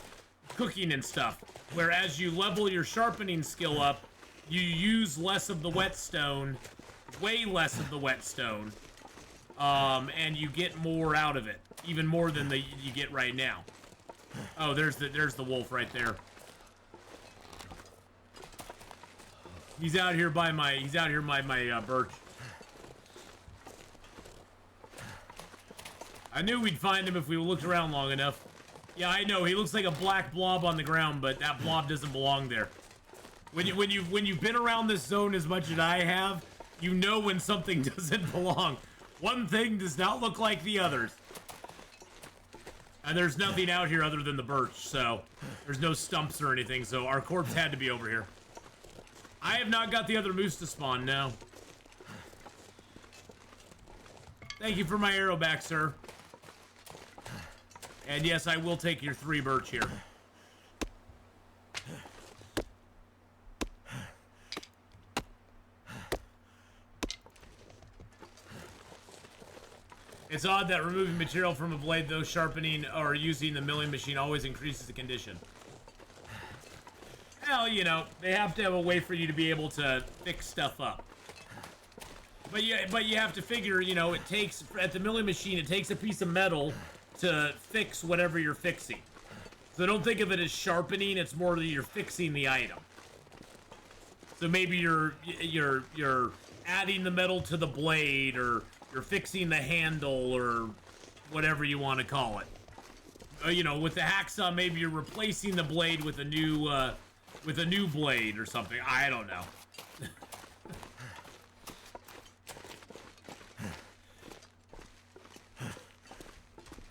S1: cooking and stuff. Where as you level your sharpening skill up, you use less of the whetstone, way less of the whetstone, and you get more out of it. Even more than you get right now. Oh, there's the wolf right there. He's out here by my birch. I knew we'd find him if we looked around long enough. Yeah, I know, he looks like a black blob on the ground, but that blob doesn't belong there. When you've been around this zone as much as I have, you know when something doesn't belong. One thing does not look like the others. And there's nothing out here other than the birch, so there's no stumps or anything, so our corpse had to be over here. I have not got the other moose to spawn, no. Thank you for my arrow back, sir. And yes, I will take your 3 birch here. It's odd that removing material from a blade, though sharpening or using the milling machine always increases the condition. Well, you know, they have to have a way for you to be able to fix stuff up. But you have to figure, you know, it takes, at the milling machine, it takes a piece of metal to fix whatever you're fixing. So don't think of it as sharpening, it's more that you're fixing the item. So maybe you're adding the metal to the blade, or you're fixing the handle, or whatever you want to call it. You know, with the hacksaw, maybe you're replacing the blade with a new blade or something. I don't know.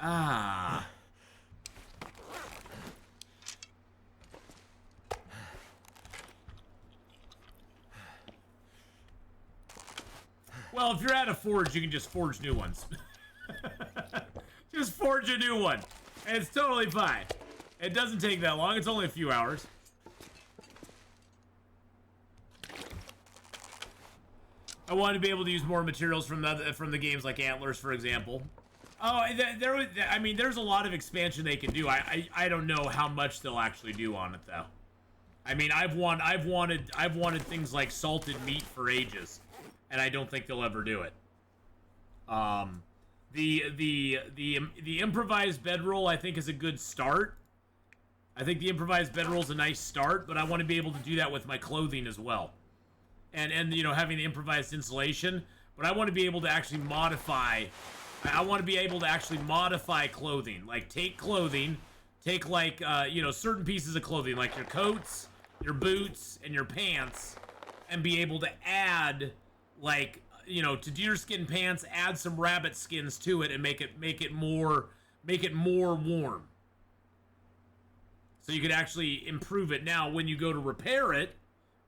S1: Ah. Well, if you're at a forge, you can just forge new ones. Just forge a new one. And it's totally fine. It doesn't take that long. It's only a few hours. I want to be able to use more materials from the games like Antlers, for example. Oh, I mean, there's a lot of expansion they can do. I don't know how much they'll actually do on it, though. I mean, I've wanted things like salted meat for ages, and I don't think they'll ever do it. The improvised bedroll, I think, is a good start. I think the improvised bedroll is a nice start, but I want to be able to do that with my clothing as well, and you know, having the improvised insulation. But I want to be able to actually modify. I want to be able to actually modify clothing. Like, take clothing, take, like, you know, certain pieces of clothing, like your coats, your boots, and your pants, and be able to add, like, you know, to deerskin pants, add some rabbit skins to it and make it more warm. So you could actually improve it. Now, when you go to repair it,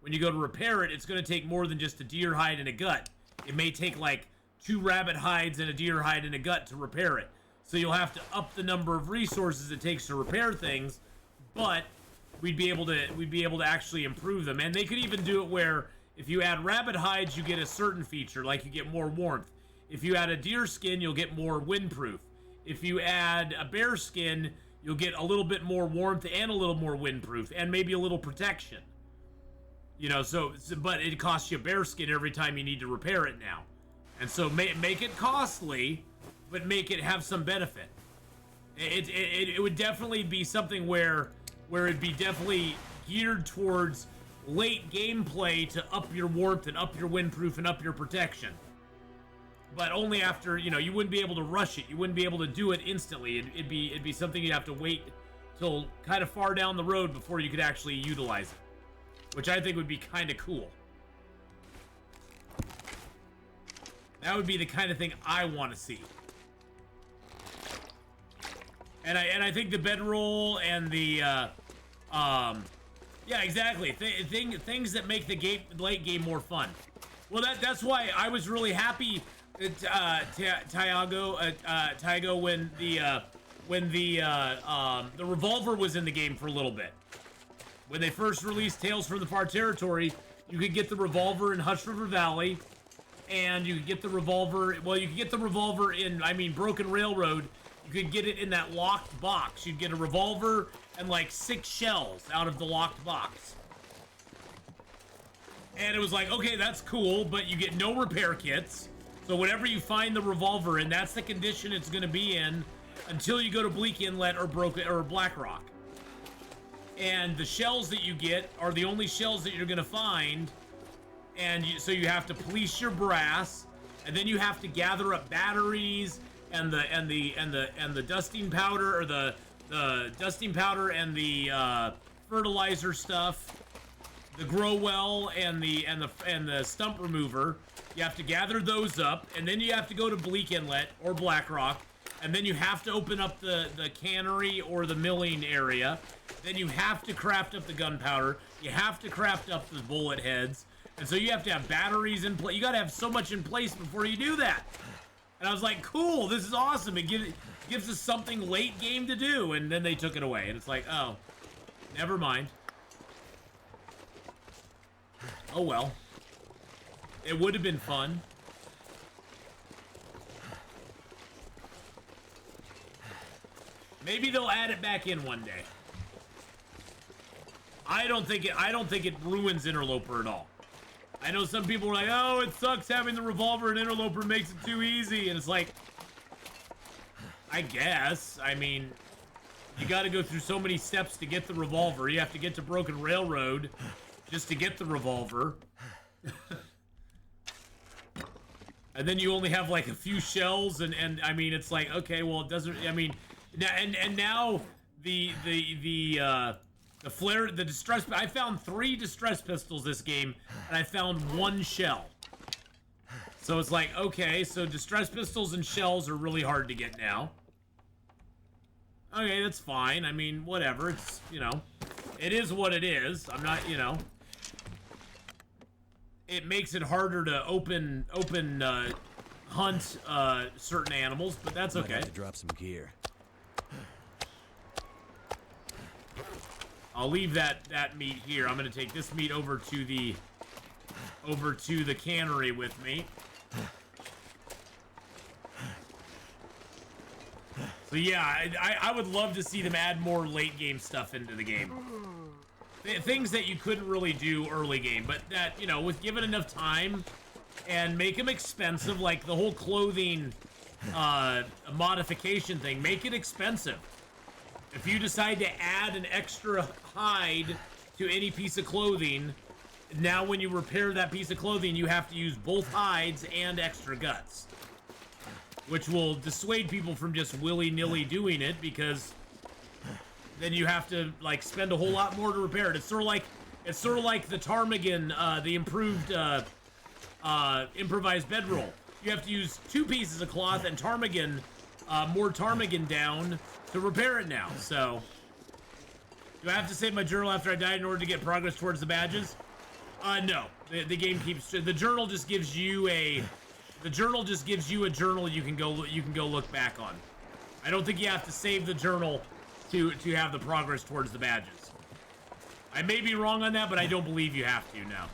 S1: it's going to take more than just a deer hide and a gut. It may take, like, 2 rabbit hides and a deer hide and a gut to repair it. So you'll have to up the number of resources it takes to repair things, but we'd be able to actually improve them. And they could even do it where if you add rabbit hides, you get a certain feature, like you get more warmth. If you add a deer skin, you'll get more windproof. If you add a bear skin, you'll get a little bit more warmth and a little more windproof, and maybe a little protection. You know, but it costs you a bear skin every time you need to repair it now. And so make it costly, but make it have some benefit. It would definitely be something where it'd be definitely geared towards late gameplay to up your warmth and up your windproof and up your protection. But only after, you know, you wouldn't be able to rush it. You wouldn't be able to do it instantly. It'd be something you'd have to wait till kind of far down the road before you could actually utilize it, which I think would be kind of cool. That would be the kind of thing I want to see. And I think the bedroll and the yeah, exactly. Things that make the late game more fun. Well, that's why I was really happy Taigo, when the revolver was in the game for a little bit. When they first released Tales from the Far Territory, you could get the revolver in Hush River Valley, and you could get the revolver. Well, you could get the revolver in, I mean, Broken Railroad. You could get it in that locked box. You'd get a revolver and like 6 shells out of the locked box. And it was like, okay, that's cool, but you get no repair kits. So whenever you find the revolver in, that's the condition it's going to be in until you go to Bleak Inlet or Black Rock. And the shells that you get are the only shells that you're going to find. And so you have to police your brass, and then you have to gather up batteries and the dusting powder, or the dusting powder and the fertilizer stuff, the grow well and the stump remover. You have to gather those up, and then you have to go to Bleak Inlet or Black Rock, and then you have to open up the cannery or the milling area. Then you have to craft up the gunpowder. You have to craft up the bullet heads. And so you have to have batteries in place. You got to have so much in place before you do that. And I was like, cool, this is awesome. It gives us something late game to do. And then they took it away. And it's like, oh, never mind. Oh, well. It would have been fun. Maybe they'll add it back in one day. I don't think it ruins Interloper at all. I know some people are like, oh, it sucks having the revolver and Interloper makes it too easy. And it's like, I guess. I mean, you got to go through so many steps to get the revolver. You have to get to Broken Railroad just to get the revolver. And then you only have like a few shells, and I mean, it's like, okay, well, it doesn't, I mean, and now the flare, the distress, I found 3 distress pistols this game, and I found 1 shell. So it's like, okay, so distress pistols and shells are really hard to get now. Okay, that's fine. I mean, whatever. It's, you know, it is what it is. I'm not, you know. It makes it harder to hunt certain animals, but that's okay.
S6: Might have to drop some gear.
S1: I'll leave that meat here. I'm gonna take this meat over to the cannery with me. So yeah, I would love to see them add more late game stuff into the game. Things that you couldn't really do early game, but that, you know, with given enough time and make them expensive, like the whole clothing modification thing, make it expensive. If you decide to add an extra hide to any piece of clothing, now when you repair that piece of clothing, you have to use both hides and extra guts, which will dissuade people from just willy-nilly doing it, because then you have to like spend a whole lot more to repair it. It's sort of like the ptarmigan, the improved improvised bedroll. You have to use 2 pieces of cloth and ptarmigan, more ptarmigan down to repair it now. So, do I have to save my journal after I died in order to get progress towards the badges? No. The game keeps the journal just gives you a journal you can go look back on. I don't think you have to save the journal to have the progress towards the badges. I may be wrong on that, but I don't believe you have to now.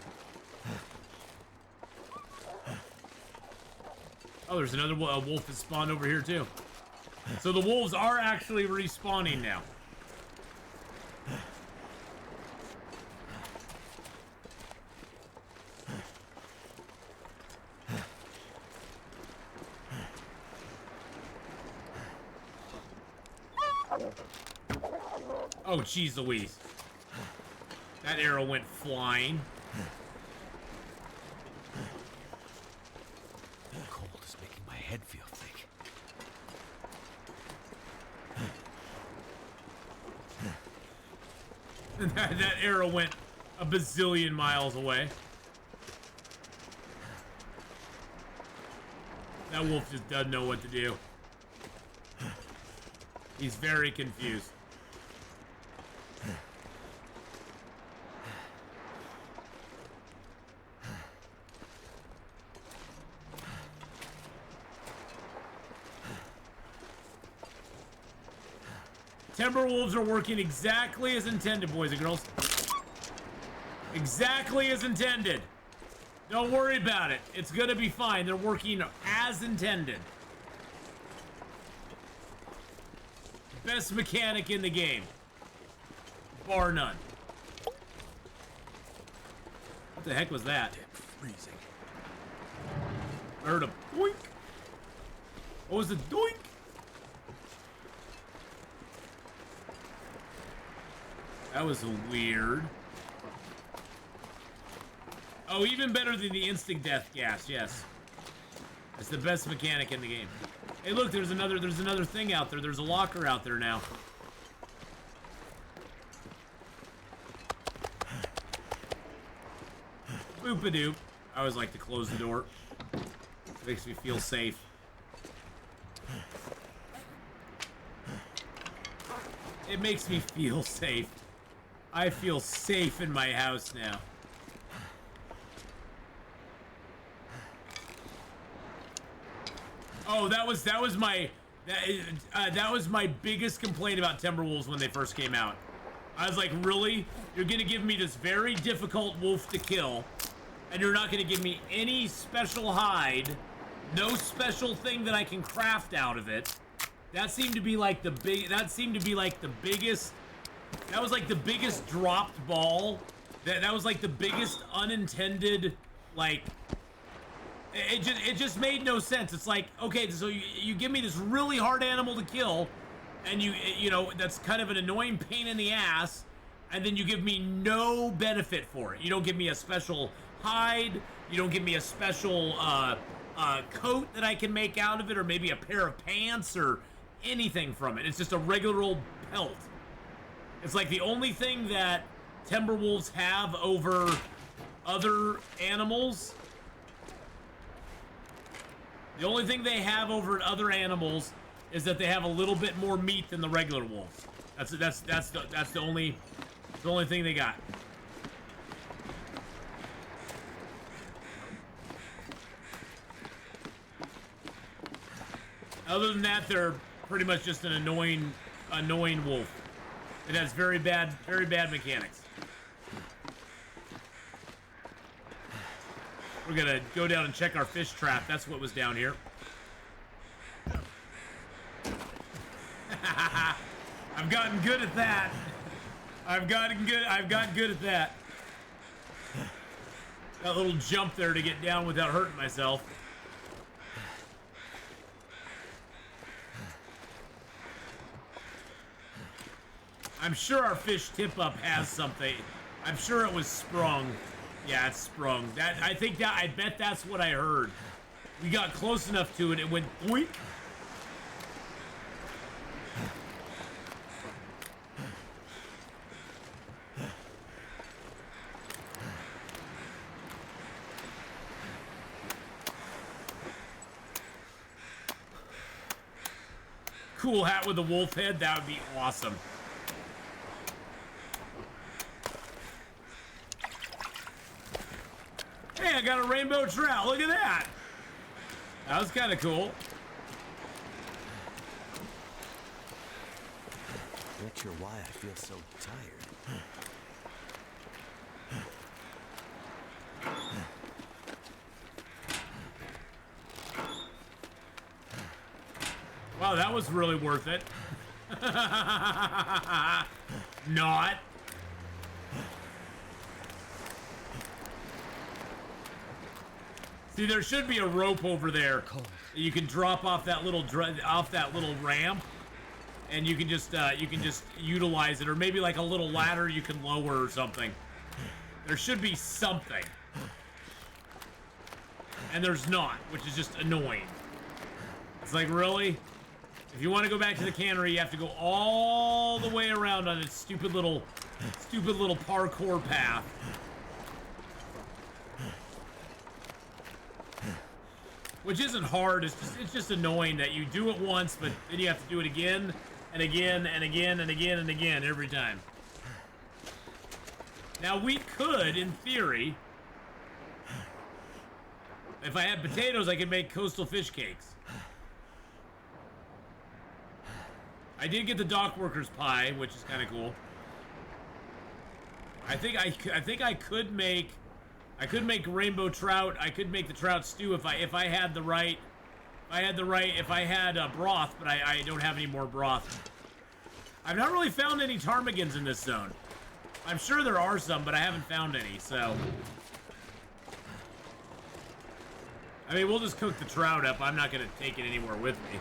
S1: Oh, there's another wolf that spawned over here too. So the wolves are actually respawning now. Oh, jeez Louise. That arrow went flying.
S6: Cold is making my head feel thick.
S1: That arrow went a bazillion miles away. That wolf just doesn't know what to do. He's very confused. Timberwolves are working exactly as intended, boys and girls. Exactly as intended. Don't worry about it. It's gonna be fine. They're working as intended. Best mechanic in the game. Bar none. What the heck was that?
S6: Freezing.
S1: I heard a doink. What was the doink? That was weird. Oh, even better than the instant death gas, yes. It's the best mechanic in the game. Hey, look, there's another thing out there. There's a locker out there now. Boop-a-doop. I always like to close the door. Makes me feel safe. it makes me feel safe. I feel safe in my house now. Oh, that was my biggest complaint about Timberwolves when they first came out. I was like, really? You're gonna give me this very difficult wolf to kill, and you're not gonna give me any special hide, no special thing that I can craft out of it. That seemed to be like the biggest. That was like the biggest dropped ball. That was like the biggest unintended, like. It just made no sense. It's like, okay, so you give me this really hard animal to kill, and you know, that's kind of an annoying pain in the ass, and then you give me no benefit for it. You don't give me a special hide. You don't give me a special coat that I can make out of it, or maybe a pair of pants or anything from it. It's just a regular old pelt. It's like the only thing that Timberwolves have over other animals. The only thing they have over other animals is that they have a little bit more meat than the regular wolves. That's the only thing they got. Other than that, they're pretty much just an annoying wolf. It has very bad mechanics. We're gonna go down and check our fish trap. That's what was down here. I've gotten good at that. I've gotten good at that. That little jump there to get down without hurting myself. I'm sure our fish tip-up has something. I'm sure it was sprung. Yeah, it's sprung. I bet that's what I heard. We got close enough to it, it went boink. Cool hat with a wolf head, that would be awesome. Hey, I got a rainbow trout. Look at that. That was kind of cool.
S6: Not sure why I feel so tired.
S1: Wow, that was really worth it. Not. See, there should be a rope over there. You can drop off that little ramp, and you can just utilize it, or maybe like a little ladder you can lower or something. There should be something, and there's not, which is just annoying. It's like, really? If you want to go back to the cannery, you have to go all the way around on its stupid little parkour path. Which isn't hard, it's just annoying that you do it once, but then you have to do it again, and again, and again, and again, and again, every time. Now, we could, in theory, if I had potatoes, I could make coastal fish cakes. I did get the dock workers pie, which is kind of cool. I think I could make rainbow trout. I could make the trout stew if I had broth, but I don't have any more broth. I've not really found any ptarmigans in this zone. I'm sure there are some, but I haven't found any, so. I mean, we'll just cook the trout up. I'm not gonna take it anywhere with me.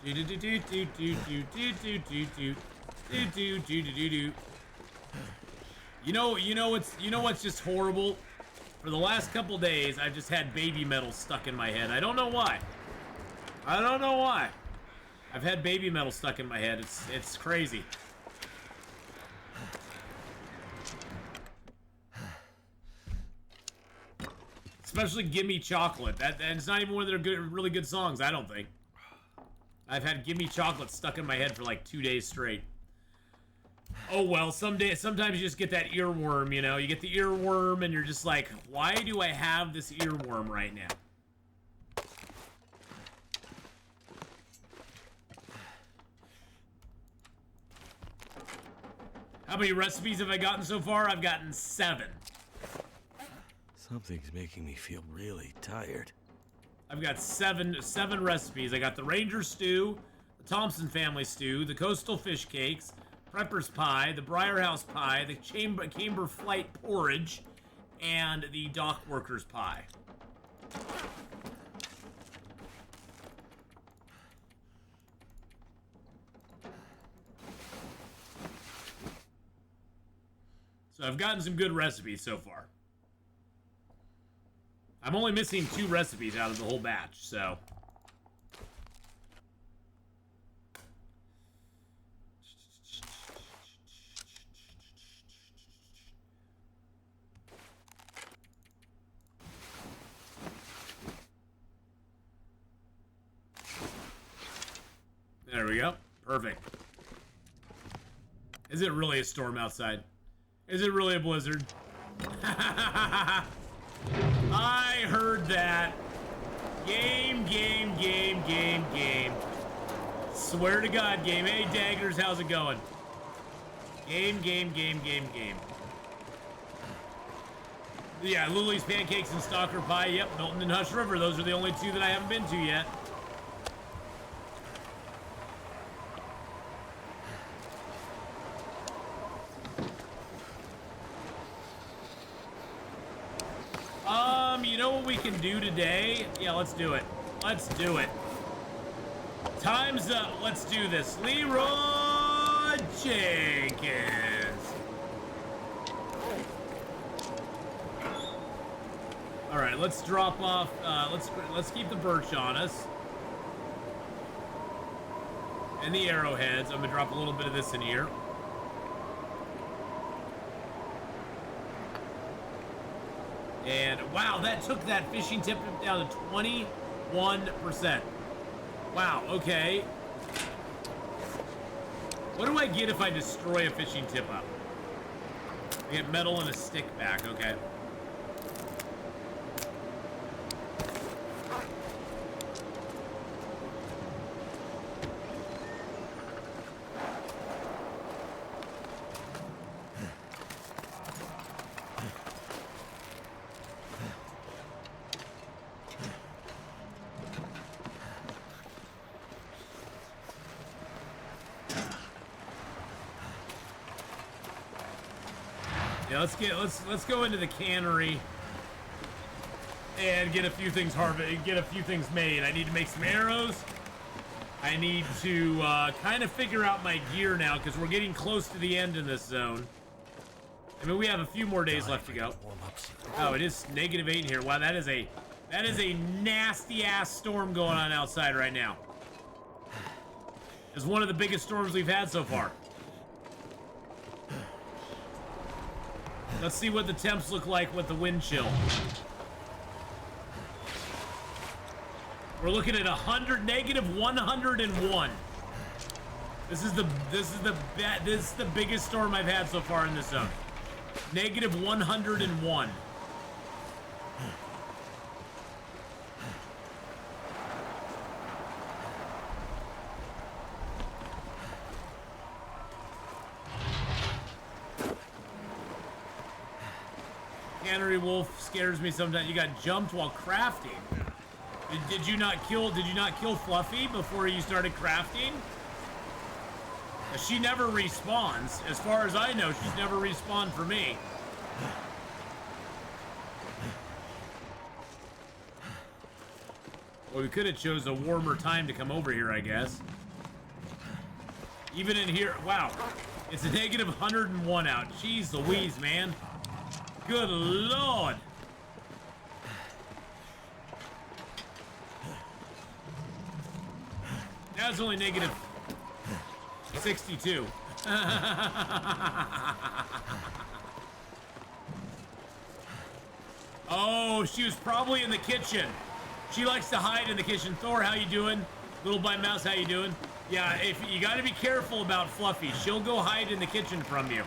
S1: You know what's just horrible? For the last couple days, I've just had baby metal stuck in my head. I don't know why. I've had baby metal stuck in my head. It's crazy. Especially Gimme Chocolate. And it's not even one of their really good songs, I don't think. I've had Gimme Chocolate stuck in my head for like 2 days straight. Oh well, sometimes you just get that earworm, you know? You get the earworm and you're just like, why do I have this earworm right now? How many recipes have I gotten so far? I've gotten 7.
S6: Something's making me feel really tired.
S1: I've got seven recipes. I got the Ranger Stew, the Thompson Family Stew, the Coastal Fish Cakes, Prepper's Pie, the Briarhouse Pie, the Camber Flight Porridge, and the Dock Workers Pie. So I've gotten some good recipes so far. I'm only missing 2 recipes out of the whole batch, so. There we go. Perfect. Is it really a storm outside? Is it really a blizzard? I heard that. Game. Swear to God, game. Hey, Daggers, how's it going? Game. Yeah, Lily's Pancakes and Stalker Pie. Yep, Milton and Hush River. Those are the only 2 that I haven't been to yet. You know what we can do today? Yeah, let's do it. Let's do it. Time's up. Let's do this. Leroy Jenkins. All right, let's drop off. Let's keep the birch on us. And the arrowheads. I'm gonna drop a little bit of this in here. And wow, that took that fishing tip down to 21%. Wow, okay. What do I get if I destroy a fishing tip up? I get metal and a stick back, okay. Yeah, let's go into the cannery and get a few things made. I need to make some arrows. I need to kind of figure out my gear now because we're getting close to the end in this zone. I mean, we have a few more days left to go. Oh, it is -8 in here. Wow, that is a nasty ass storm going on outside right now. It's one of the biggest storms we've had so far. Let's see what the temps look like with the wind chill. We're looking at -101. This is the biggest storm I've had so far in this zone. -101. Cannery wolf scares me sometimes. You got jumped while crafting. Did you not kill Fluffy before you started crafting? She never respawns. As far as I know, she's never respawned for me. Well, we could have chose a warmer time to come over here, I guess. Even in here, wow. It's a -101 out. Jeez Louise, man. Good Lord. Now it's only -62. Oh, Oh, she was probably in the kitchen. She likes to hide in the kitchen. Thor, how you doing? Little by Mouse, how you doing? Yeah, if you gotta be careful about Fluffy. She'll go hide in the kitchen from you.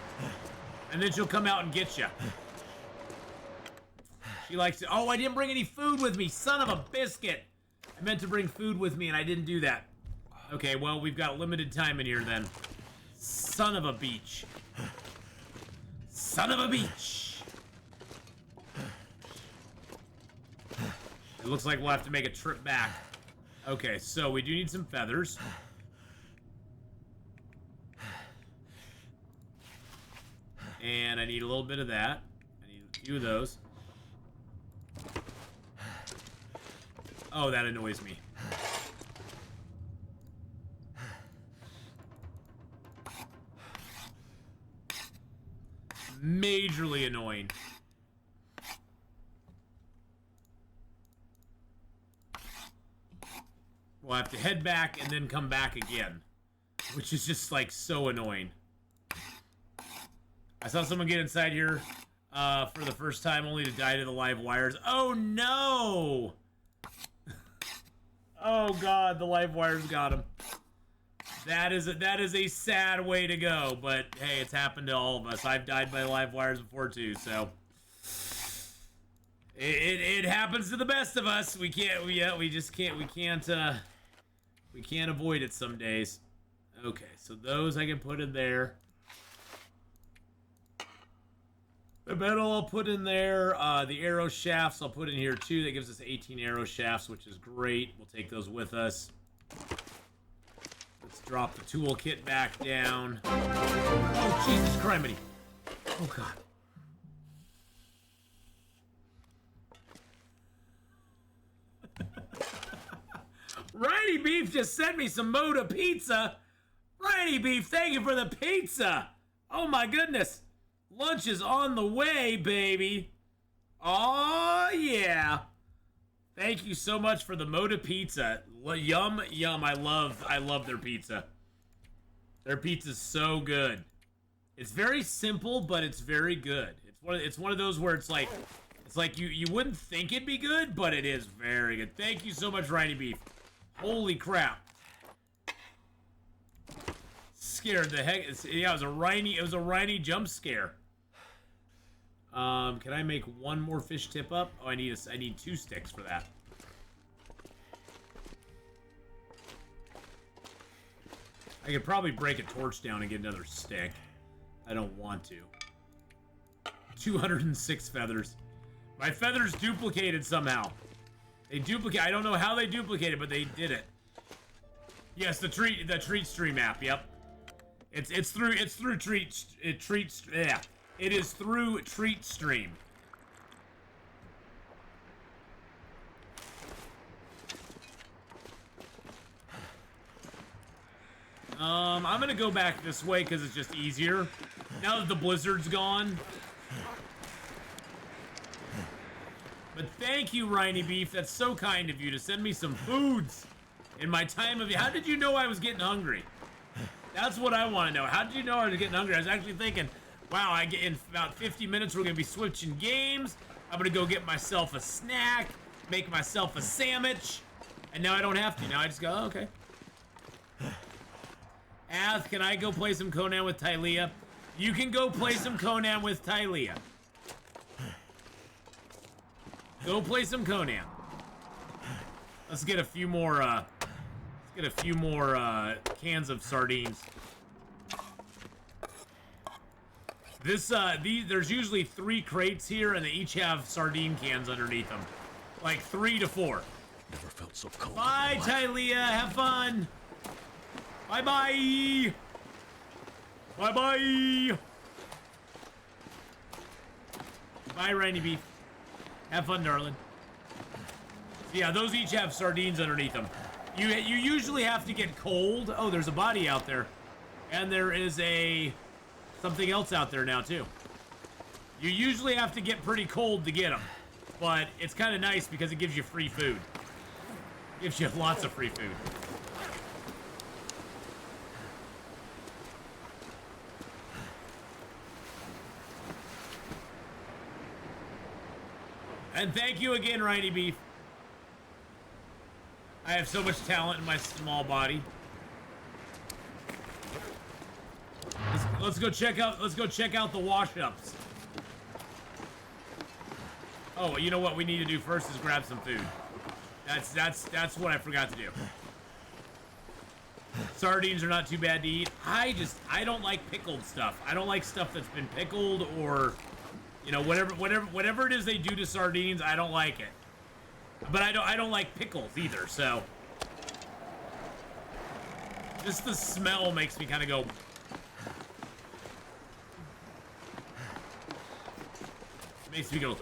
S1: And then she'll come out and get you. She likes to... Oh, I didn't bring any food with me. Son of a biscuit. I meant to bring food with me and I didn't do that. Okay, well, we've got limited time in here then. Son of a beach. Son of a beach. It looks like we'll have to make a trip back. Okay, so we do need some feathers. And I need a little bit of that. I need a few of those. Oh, that annoys me. Majorly annoying. We'll have to head back and then come back again, which is just like so annoying. I saw someone get inside here for the first time only to die to the live wires. Oh no! Oh god, the live wires got him. That is a sad way to go, but hey, it's happened to all of us. I've died by live wires before too, so it happens to the best of us. We can't avoid it some days. Okay, so those I can put in there. The metal I'll put in there. The arrow shafts I'll put in here too. That gives us 18 arrow shafts, which is great. We'll take those with us. Let's drop the toolkit back down. Oh, Jesus criminy. Oh, God. Righty Beef just sent me some Moda pizza. Righty Beef, thank you for the pizza. Oh, my goodness. Lunch is on the way, baby. Oh, yeah. Thank you so much for the Moda pizza. Yum, yum. I love their pizza. Their pizza's so good. It's very simple, but it's very good. It's one of those where it's like you wouldn't think it'd be good, but it is very good. Thank you so much, Righty Beef. Holy crap. Scared the heck. Yeah, it was a Rhiny jump scare. Can I make one more fish tip up? Oh, I need 2 sticks for that. I could probably break a torch down and get another stick. I don't want to. 206 feathers. My feathers duplicated somehow. They duplicate. I don't know how they duplicated, but they did it. Yes, the treat stream app. Yep. It's through yeah. It is through Treat Stream. I'm gonna go back this way because it's just easier. Now that the blizzard's gone. But thank you, Rhiny Beef. That's so kind of you to send me some foods in my time of... How did you know I was getting hungry? That's what I want to know. How did you know I was getting hungry? I was actually thinking... Wow, in about 50 minutes, we're going to be switching games. I'm going to go get myself a snack, make myself a sandwich, and now I don't have to. Now I just go, oh, okay. Ath, can I go play some Conan with Tylea? You can go play some Conan with Tylea. Go play some Conan. Let's get a few more, cans of sardines. There's usually 3 crates here, and they each have sardine cans underneath them. Like 3 to 4.
S4: Never felt so cold.
S1: Bye, Tylea. Have fun. Bye-bye. Bye-bye. Bye, Rainy Beef. Have fun, darling. So yeah, those each have sardines underneath them. You usually have to get cold. Oh, there's a body out there. And there is something else out there now, too. You usually have to get pretty cold to get them. But it's kind of nice because it gives you free food. It gives you lots of free food. And thank you again, Riny Beef. I have so much talent in my small body. Let's go check out the wash-ups. Oh, you know what we need to do first is grab some food. That's what I forgot to do. Sardines are not too bad to eat. I don't like pickled stuff. I don't like stuff that's been pickled or, you know, whatever it is they do to sardines, I don't like it. But I don't like pickles either, so just the smell makes me kind of go. Makes me go.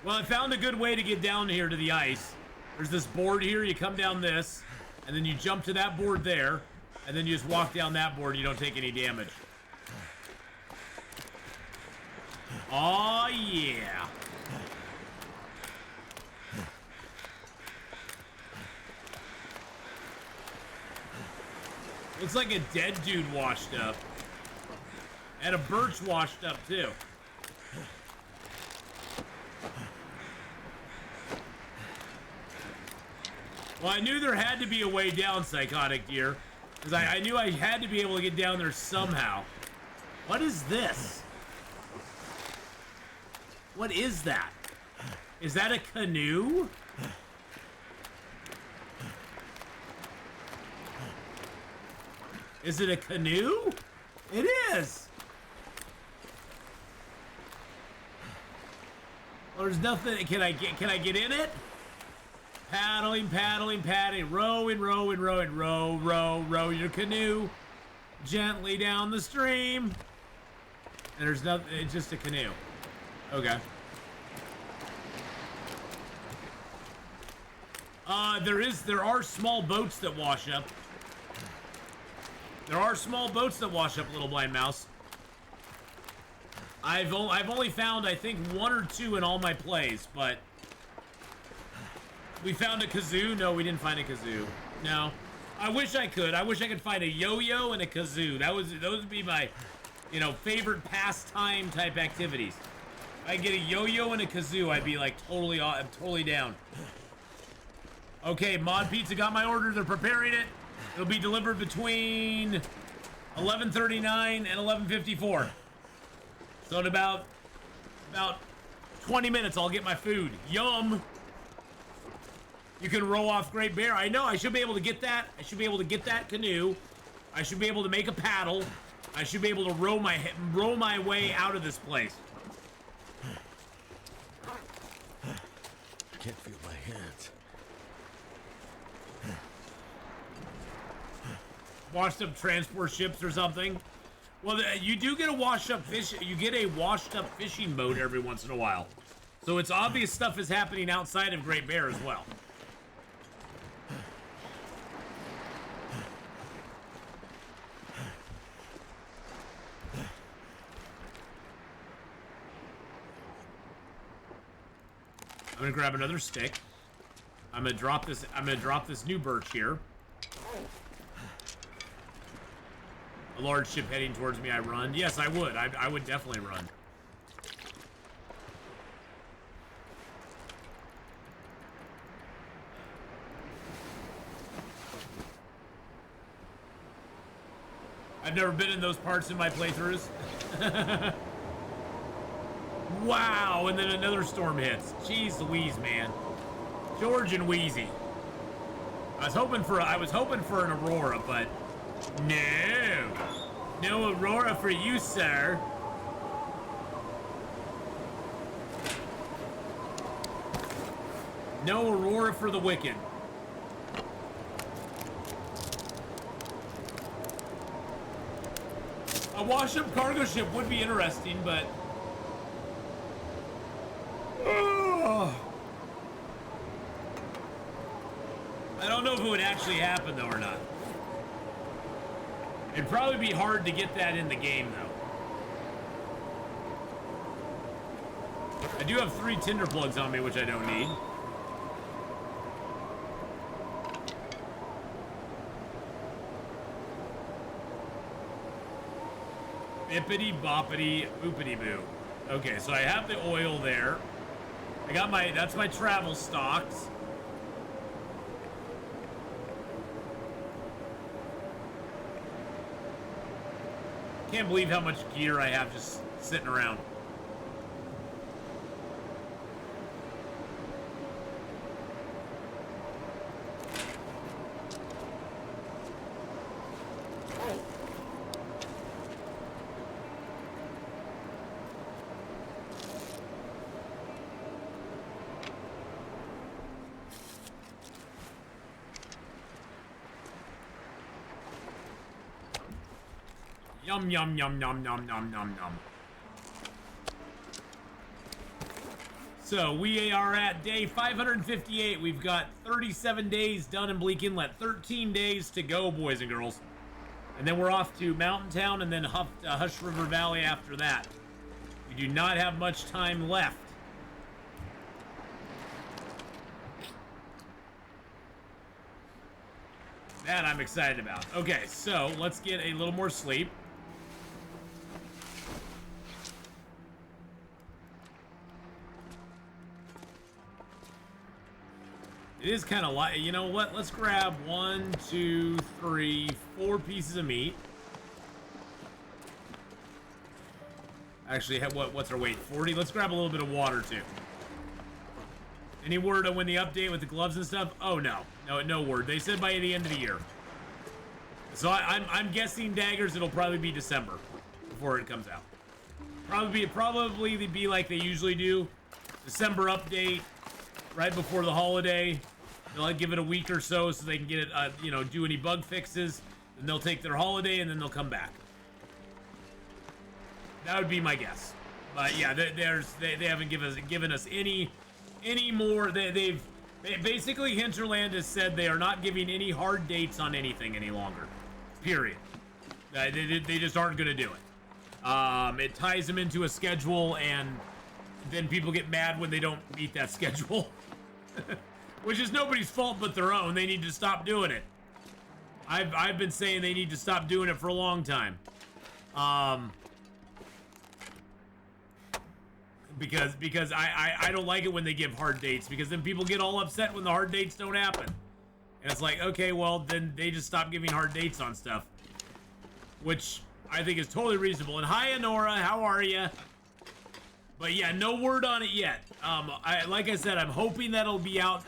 S1: Well, I found a good way to get down here to the ice. There's this board here. You come down this, and then you jump to that board there, and then you just walk down that board. You don't take any damage. Oh yeah. Looks like a dead dude washed up. And a birch washed up too. Well, I knew there had to be a way down, Psychotic Deer. Because I knew I had to be able to get down there somehow. What is this? What is that? Is that a canoe? Is it a canoe? It is! Well, there's nothing. Can I get in it? Paddling, rowing, row your canoe gently down the stream. And there's nothing, it's just a canoe. Okay. There are small boats that wash up. There are small boats that wash up, Little Blind Mouse. I've only found, I think, 1 or 2 in all my plays, but we found a kazoo. No, we didn't find a kazoo. No, I wish I could. I wish I could find a yo-yo and a kazoo. Those would be my, you know, favorite pastime type activities. If I get a yo-yo and a kazoo, I'd be like I'm totally down. Okay, Mod Pizza got my order. They're preparing it. It'll be delivered between 11:39 and 11:54. So in about 20 minutes, I'll get my food. Yum! You can row off Great Bear. I know. I should be able to get that. I should be able to get that canoe. I should be able to make a paddle. I should be able to row my way out of this place.
S6: I can't feel my hands.
S1: Washed up transport ships or something. Well, you do get a washed up fish. You get a washed up fishing boat every once in a while. So it's obvious stuff is happening outside of Great Bear as well. I'm gonna grab another stick. I'm gonna drop this new birch here. A large ship heading towards me, I run. Yes, I would. I would definitely run. I've never been in those parts in my playthroughs. Wow, and then another storm hits. Jeez Louise, man. George and Wheezy. I was hoping for an Aurora, but no Aurora for you, sir. No Aurora for the wicked. A wash-up cargo ship would be interesting, but I don't know if it would actually happen though or not. It'd probably be hard to get that in the game though. I do have 3 tinder plugs on me, which I don't need. Bippity boppity boopity boo. Okay, so I have the oil there. I got that's my travel stocks. Can't believe how much gear I have just sitting around. Yum, yum, yum, yum, yum, yum, yum, yum. So we are at day 558. We've got 37 days done in Bleak Inlet. 13 days to go, boys and girls. And then we're off to Mountain Town and then Hush River Valley after that. We do not have much time left. That I'm excited about. Okay, so let's get a little more sleep. It is kind of light. You know what? Let's grab 1, 2, 3, 4 pieces of meat. Actually, what's our weight? 40? Let's grab a little bit of water, too. Any word on when the update with the gloves and stuff? Oh, no. No word. They said by the end of the year. So I'm guessing, Daggers, it'll probably be December before it comes out. Probably be like they usually do. December update right before the holiday. They'll give it a week or so they can get it, do any bug fixes. Then they'll take their holiday and then they'll come back. That would be my guess. But yeah, they haven't given us any more. They've basically, Hinterland has said they are not giving any hard dates on anything any longer. Period. They just aren't going to do it. It ties them into a schedule, and then people get mad when they don't meet that schedule. Which is nobody's fault but their own. They need to stop doing it. I've been saying they need to stop doing it for a long time. Because I don't like it when they give hard dates, because then people get all upset when the hard dates don't happen. And it's like, okay, well, then they just stop giving hard dates on stuff. Which I think is totally reasonable. And hi, Aurora, how are you? But yeah, no word on it yet. Like I said, I'm hoping that it'll be out.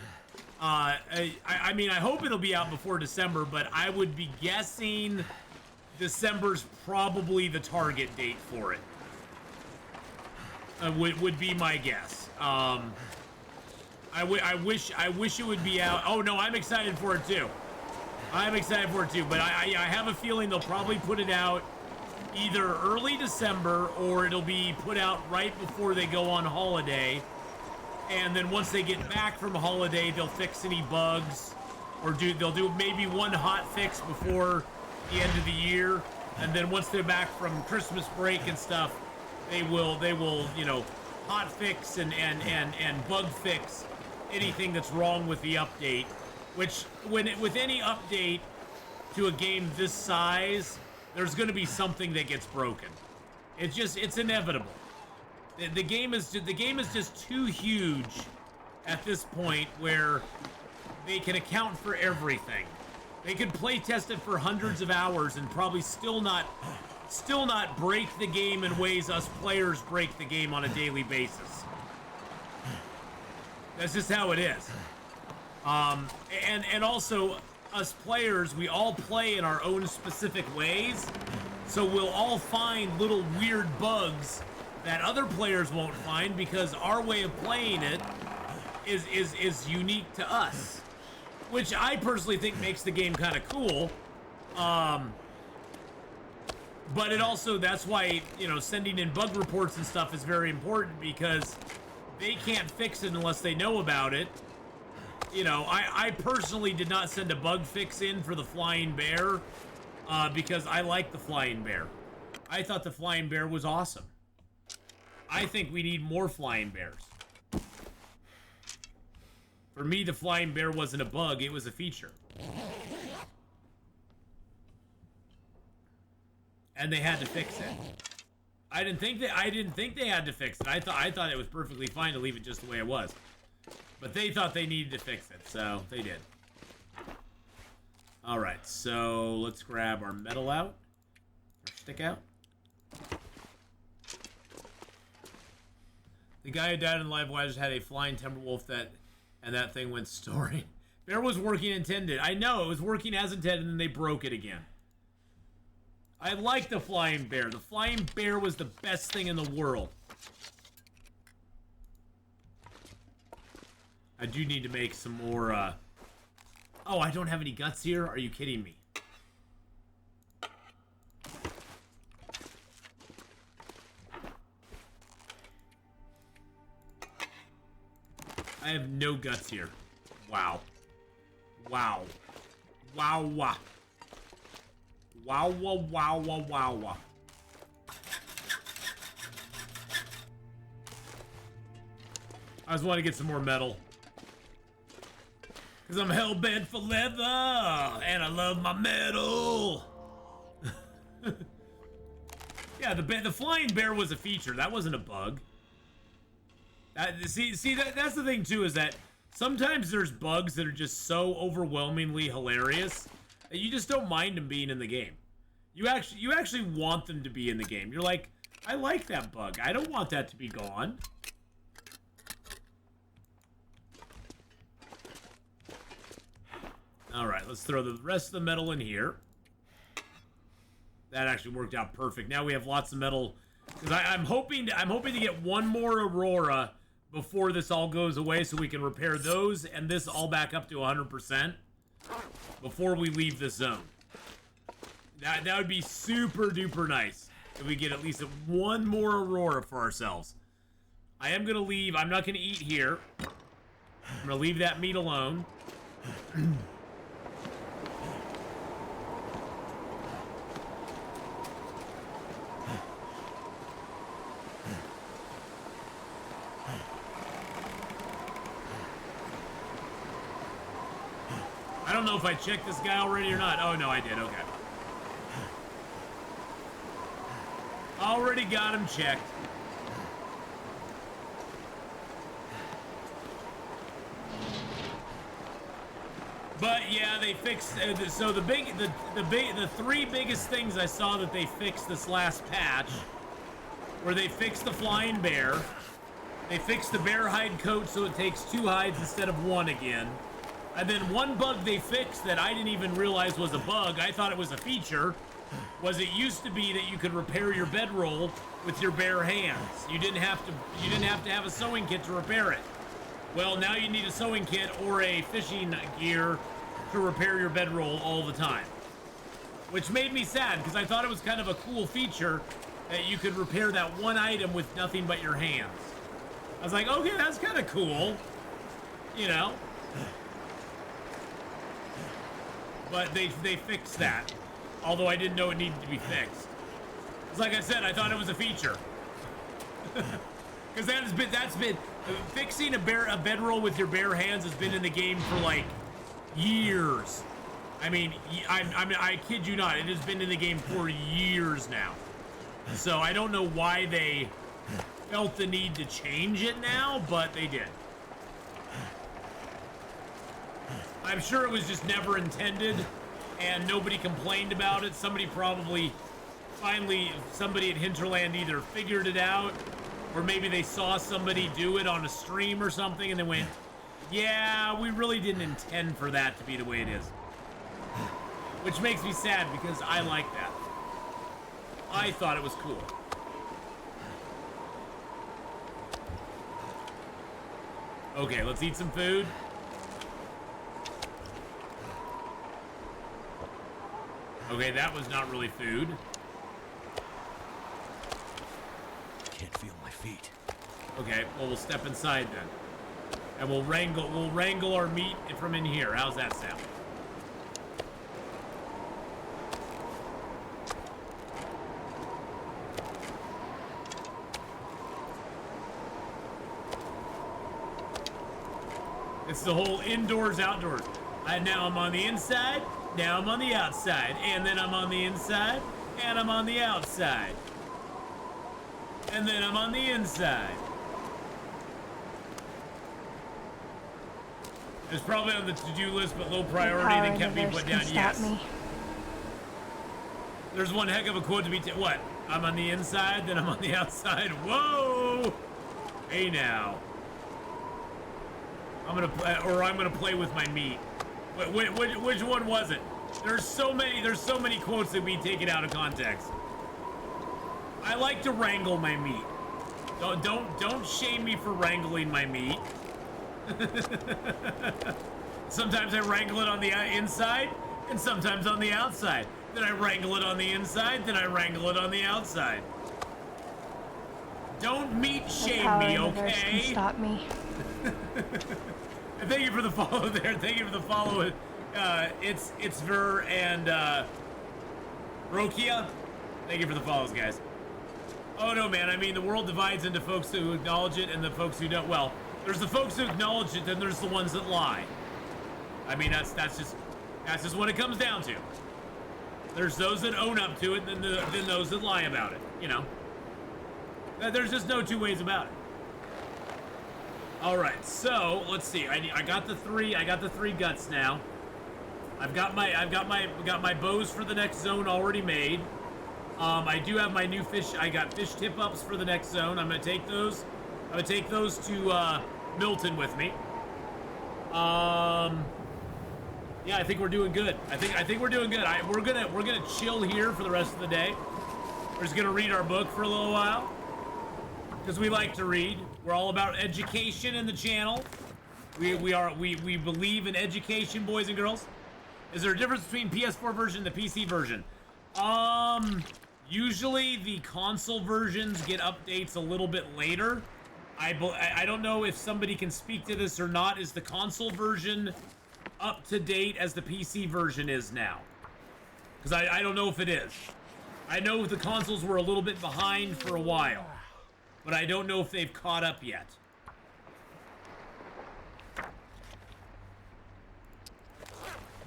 S1: I mean, I hope it'll be out before December, but I would be guessing December's probably the target date for it. Would be my guess. I wish it would be out. Oh no, I'm excited for it too. I'm excited for it too. But I have a feeling they'll probably put it out either early December, or it'll be put out right before they go on holiday. And then once they get back from holiday, they'll fix any bugs, or they'll do maybe one hot fix before the end of the year. And then once they're back from Christmas break and stuff, they will hot fix and bug fix anything that's wrong with the update. Which with any update to a game this size, there's going to be something that gets broken. It's inevitable. The game is just too huge at this point where they can account for everything. They could play test it for hundreds of hours and probably still not break the game in ways us players break the game on a daily basis. That's just how it is. And also, us players, we all play in our own specific ways, so we'll all find little weird bugs that other players won't find, because our way of playing it is unique to us, which I personally think makes the game kind of cool. But it also, that's why, sending in bug reports and stuff is very important, because they can't fix it unless they know about it. I personally did not send a bug fix in for the Flying Bear, because I like the Flying Bear. I thought the Flying Bear was awesome. I think we need more Flying Bears. For me, the Flying Bear wasn't a bug, it was a feature. And they had to fix it. I didn't think they had to fix it. I thought it was perfectly fine to leave it just the way it was. But they thought they needed to fix it, so they did. All right, so let's grab our metal out, our stick out. The guy who died in Live Wires had a flying Timberwolf and that thing went storing. Bear was working intended. I know, it was working as intended, and then they broke it again. I like the flying bear. The flying bear was the best thing in the world. I do need to make some more, Oh, I don't have any guts here? Are you kidding me? I have no guts here. Wow. Wow. Wow, wow. Wow, wow, wow, wow, wow, wow. I just want to get some more metal. Because I'm hell-bent for leather, and I love my metal. Yeah, the flying bear was a feature. That wasn't a bug. That's the thing, too, is that sometimes there's bugs that are just so overwhelmingly hilarious that you just don't mind them being in the game. You actually want them to be in the game. You're like, I like that bug. I don't want that to be gone. All right, let's throw the rest of the metal in here. That actually worked out perfect. Now we have lots of metal because I'm hoping to get one more Aurora before this all goes away, so we can repair those and this all back up to 100% before we leave the zone. That would be super duper nice if we get at least one more Aurora for ourselves. I am gonna leave. I'm not gonna eat here. I'm gonna leave that meat alone. I don't know if I checked this guy already or not. Oh, no, I did. Okay. Already got him checked. But yeah, they fixed. So the three biggest things I saw that they fixed this last patch were they fixed the flying bear, they fixed the bear hide coat so it takes 2 hides instead of 1 again. And then one bug they fixed that I didn't even realize was a bug, I thought it was a feature, was it used to be that you could repair your bedroll with your bare hands. You didn't have to have a sewing kit to repair it. Well, now you need a sewing kit or a fishing gear to repair your bedroll all the time. Which made me sad because I thought it was kind of a cool feature that you could repair that one item with nothing but your hands. I was like, okay, that's kind of cool, you know. But they fixed that, although I didn't know it needed to be fixed. It's like I said, I thought it was a feature. Because that's been fixing a bedroll with your bare hands has been in the game for like years. I mean, I kid you not, it has been in the game for years now. So I don't know why they felt the need to change it now, but they did. I'm sure it was just never intended, and nobody complained about it. Somebody at Hinterland either figured it out, or maybe they saw somebody do it on a stream or something, and they went, yeah, we really didn't intend for that to be the way it is. Which makes me sad, because I like that. I thought it was cool. Okay, let's eat some food. Okay, that was not really food.
S6: Can't feel my feet.
S1: Okay, well, we'll step inside then. And we'll wrangle our meat from in here. How's that sound? It's the whole indoors, outdoors. Now I'm on the inside, now I'm on the outside, and then I'm on the inside, and I'm on the outside. and then I'm on the inside. It's probably on the to-do list, but low priority that kept me put down. Yes. There's one heck of a quote to be. What? I'm on the inside, then I'm on the outside. Whoa! Hey now. I'm gonna play with my meat. Which one was it? There's so many quotes that we take it out of context. I like to wrangle my meat. Don't shame me for wrangling my meat. Sometimes I wrangle it on the inside, and sometimes on the outside. Then I wrangle it on the inside, then I wrangle it on the outside. Don't meat shame me, okay?
S7: Can stop me.
S1: And thank you for the follow there. Thank you for the follow. It's Ver and Rokia. Thank you for the follows, guys. Oh no, man. I mean, the world divides into folks who acknowledge it and the folks who don't. Well, there's the folks who acknowledge it, then there's the ones that lie. I mean, that's just what it comes down to. There's those that own up to it, and then those that lie about it. You know, there's just no two ways about it. All right, so let's see. I got the three. I got the 3 guts now. I've got my bows for the next zone already made. I do have my new fish. I got fish tip ups for the next zone. I'm gonna take those. I'm gonna take those to Milton with me. Yeah, I think we're doing good. I think we're doing good. We're gonna chill here for the rest of the day. We're just gonna read our book for a little while because we like to read. We're all about education in the channel. We believe in education, boys and girls. Is there a difference between PS4 version and the PC version? Usually the console versions get updates a little bit later. I don't know if somebody can speak to this or not. Is the console version up to date as the PC version is now? Because I don't know if it is. I know the consoles were a little bit behind for a while, but I don't know if they've caught up yet.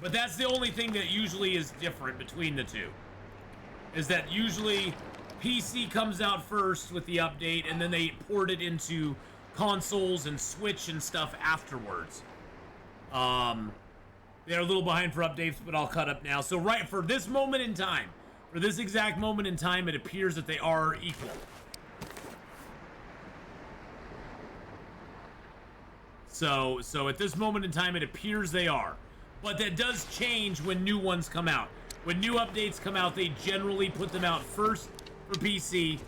S1: But that's the only thing that usually is different between the two. Is that usually PC comes out first with the update, and then they port it into consoles and Switch and stuff afterwards. They're a little behind for updates, but I'll cut up now. So right for this moment in time, for this exact moment in time, it appears that they are equal. So at this moment in time, it appears they are. But that does change when new ones come out. When new updates come out, they generally put them out first for PC,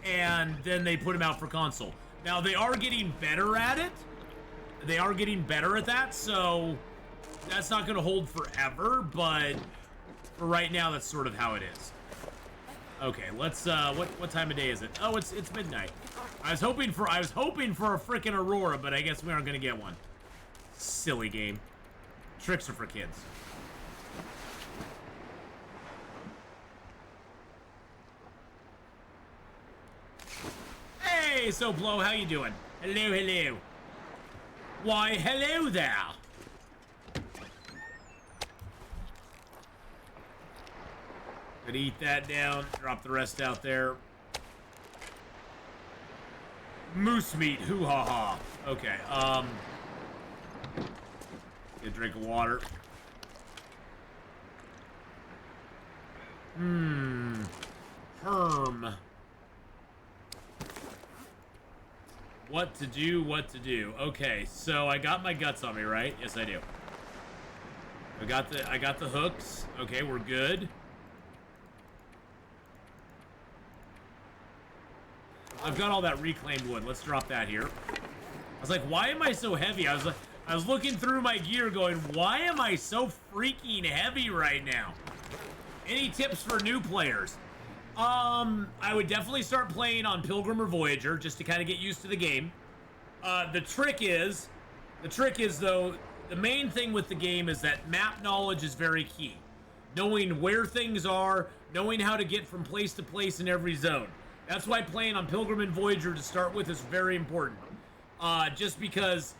S1: and then they put them out for console. Now, they are getting better at it. They are getting better at that, so that's not going to hold forever, but for right now, that's sort of how it is. Okay, let's, what time of day is it? Oh, it's midnight. I was hoping for a frickin' Aurora, but I guess we aren't going to get one. Silly game. Tricks are for kids. Hey, Soplo, how you doing? Hello, hello. Why, hello there. Gonna eat that down, drop the rest out there. Moose meat, hoo-ha-ha. Okay, get a drink of water. Herm. What to do, what to do. Okay, so I got my guts on me, right? Yes, I do. I got the hooks. Okay, we're good. I've got all that reclaimed wood. Let's drop that here. I was like, why am I so heavy? I was looking through my gear going, why am I so freaking heavy right now? Any tips for new players? I would definitely start playing on Pilgrim or Voyager just to kind of get used to the game. The trick is though, the main thing with the game is that map knowledge is very key. Knowing where things are, knowing how to get from place to place in every zone. That's why playing on Pilgrim and Voyager to start with is very important. Just because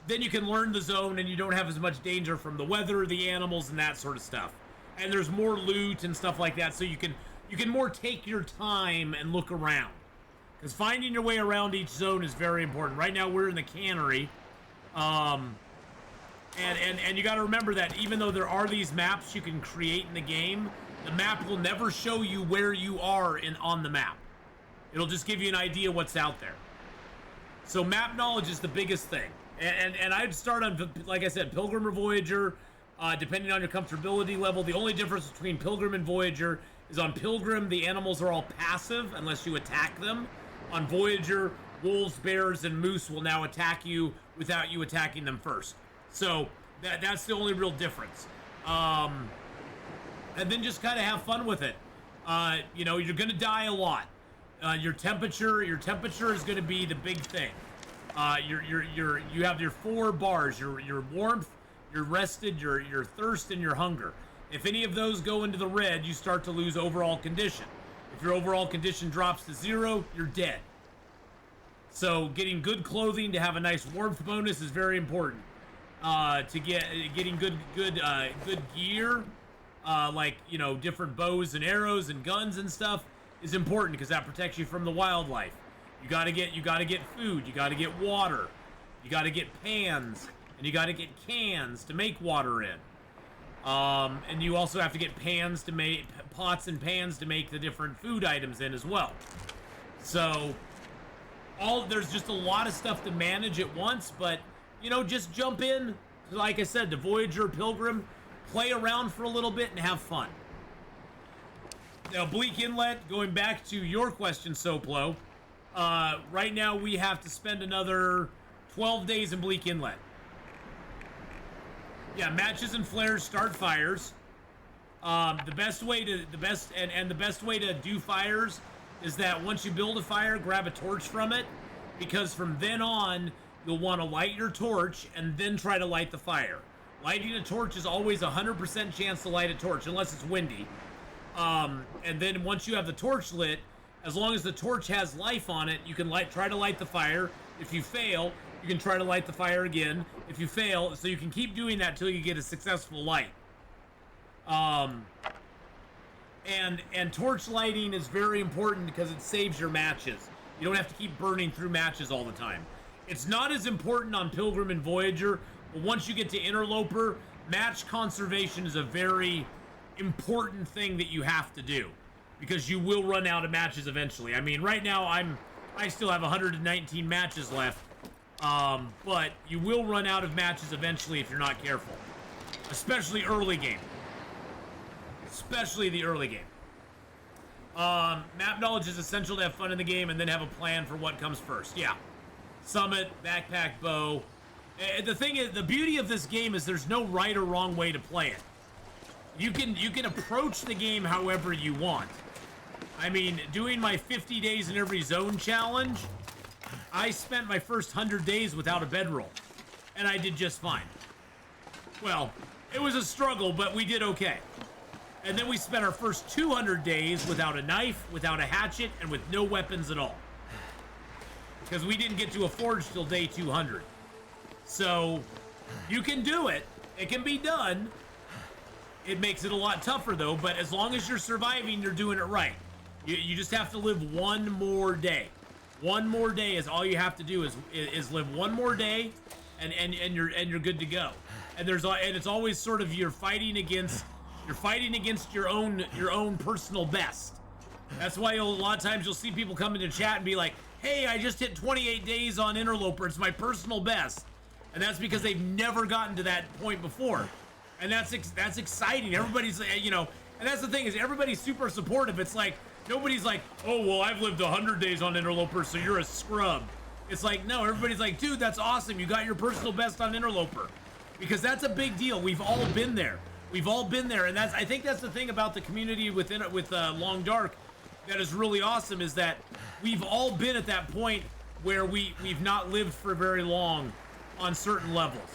S1: then you can learn the zone and you don't have as much danger from the weather, the animals, and that sort of stuff. And there's more loot and stuff like that, so you can more take your time and look around. Because finding your way around each zone is very important. Right now we're in the Cannery. And you got to remember that even though there are these maps you can create in the game, the map will never show you where you are on the map. It'll just give you an idea what's out there. So map knowledge is the biggest thing. And I'd start on, like I said, Pilgrim or Voyager, depending on your comfortability level. The only difference between Pilgrim and Voyager is on Pilgrim, the animals are all passive unless you attack them. On Voyager, wolves, bears, and moose will now attack you without you attacking them first. So that's the only real difference. And then just kind of have fun with it. You know, you're going to die a lot. Your temperature is going to be the big thing. You have your 4 bars, your warmth, your rested, your thirst, and your hunger. If any of those go into the red, you start to lose overall condition. If your overall condition drops to 0, you're dead. So getting good clothing to have a nice warmth bonus is very important. Getting good gear, like, you know, different bows and arrows and guns and stuff is important because that protects you from the wildlife. You gotta get food, you gotta get water, you gotta get pans, and you gotta get cans to make water in. And you also have to get pots and pans to make the different food items in as well. So there's just a lot of stuff to manage at once, but you know, just jump in, like I said, the Voyager, Pilgrim, play around for a little bit and have fun. Now, Bleak Inlet, going back to your question, Soplo, right now we have to spend another 12 days in Bleak Inlet. Yeah, matches and flares start fires. The best way to do fires is that once you build a fire, grab a torch from it, because from then on, you'll want to light your torch and then try to light the fire. Lighting a torch is always a 100% chance to light a torch, unless it's windy. And then once you have the torch lit, as long as the torch has life on it, you can try to light the fire. If you fail, you can try to light the fire again. If you fail, so you can keep doing that till you get a successful light. And torch lighting is very important because it saves your matches. You don't have to keep burning through matches all the time. It's not as important on Pilgrim and Voyager, but once you get to Interloper, match conservation is a very important thing that you have to do, because you will run out of matches eventually. I mean, right now I still have 119 matches left, but you will run out of matches eventually if you're not careful, especially early game. Especially the early game. Map knowledge is essential to have fun in the game and then have a plan for what comes first. Yeah. Summit, backpack, bow. The thing is, the beauty of this game is there's no right or wrong way to play it. You can approach the game however you want. I mean, doing my 50 days in every zone challenge, I spent my first 100 days without a bedroll, and I did just fine. Well, it was a struggle, but we did okay. And then we spent our first 200 days without a knife, without a hatchet, and with no weapons at all. Because we didn't get to a forge till day 200. So, you can do it. It can be done. It makes it a lot tougher, though, but as long as you're surviving, you're doing it right. You just have to live one more day. One more day is all you have to do is live one more day, and you're good to go. And it's always sort of you're fighting against your own personal best. That's why a lot of times you'll see people come into chat and be like, "Hey, I just hit 28 days on Interloper. It's my personal best," and that's because they've never gotten to that point before. And that's exciting. Everybody's, you know, and that's the thing is everybody's super supportive. It's like nobody's like, "Oh, well, I've lived 100 days on Interloper, so you're a scrub." It's like, no, everybody's like, "Dude, that's awesome. You got your personal best on Interloper," because that's a big deal. We've all been there. We've all been there, and I think that's the thing about the community with Long Dark that is really awesome, is that we've all been at that point where we've not lived for very long on certain levels.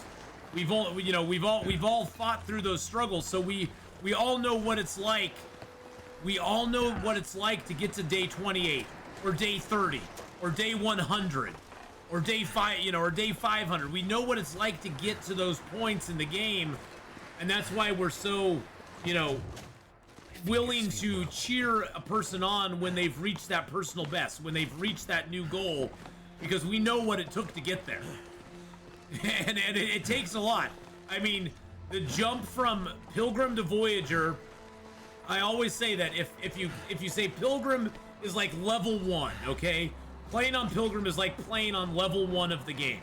S1: We've all fought through those struggles, so we all know what it's like. We all know what it's like to get to day 28 or day 30 or day 100 or day 500. We know what it's like to get to those points in the game, and that's why we're so, willing to cheer a person on when they've reached that personal best, when they've reached that new goal, because we know what it took to get there. And it takes a lot. I mean, the jump from Pilgrim to Voyager, I always say that if you say Pilgrim is like level 1, okay? Playing on Pilgrim is like playing on level 1 of the game.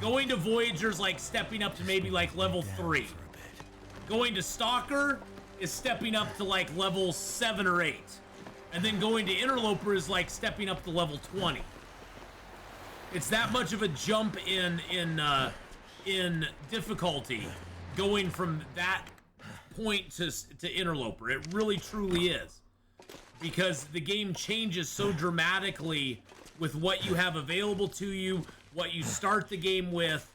S1: Going to Voyager is like stepping up to maybe like level 3. Going to Stalker is stepping up to like level 7 or 8. And then going to Interloper is like stepping up to level 20. It's that much of a jump in difficulty going from that point to Interloper. It really truly is. Because the game changes so dramatically with what you have available to you, what you start the game with.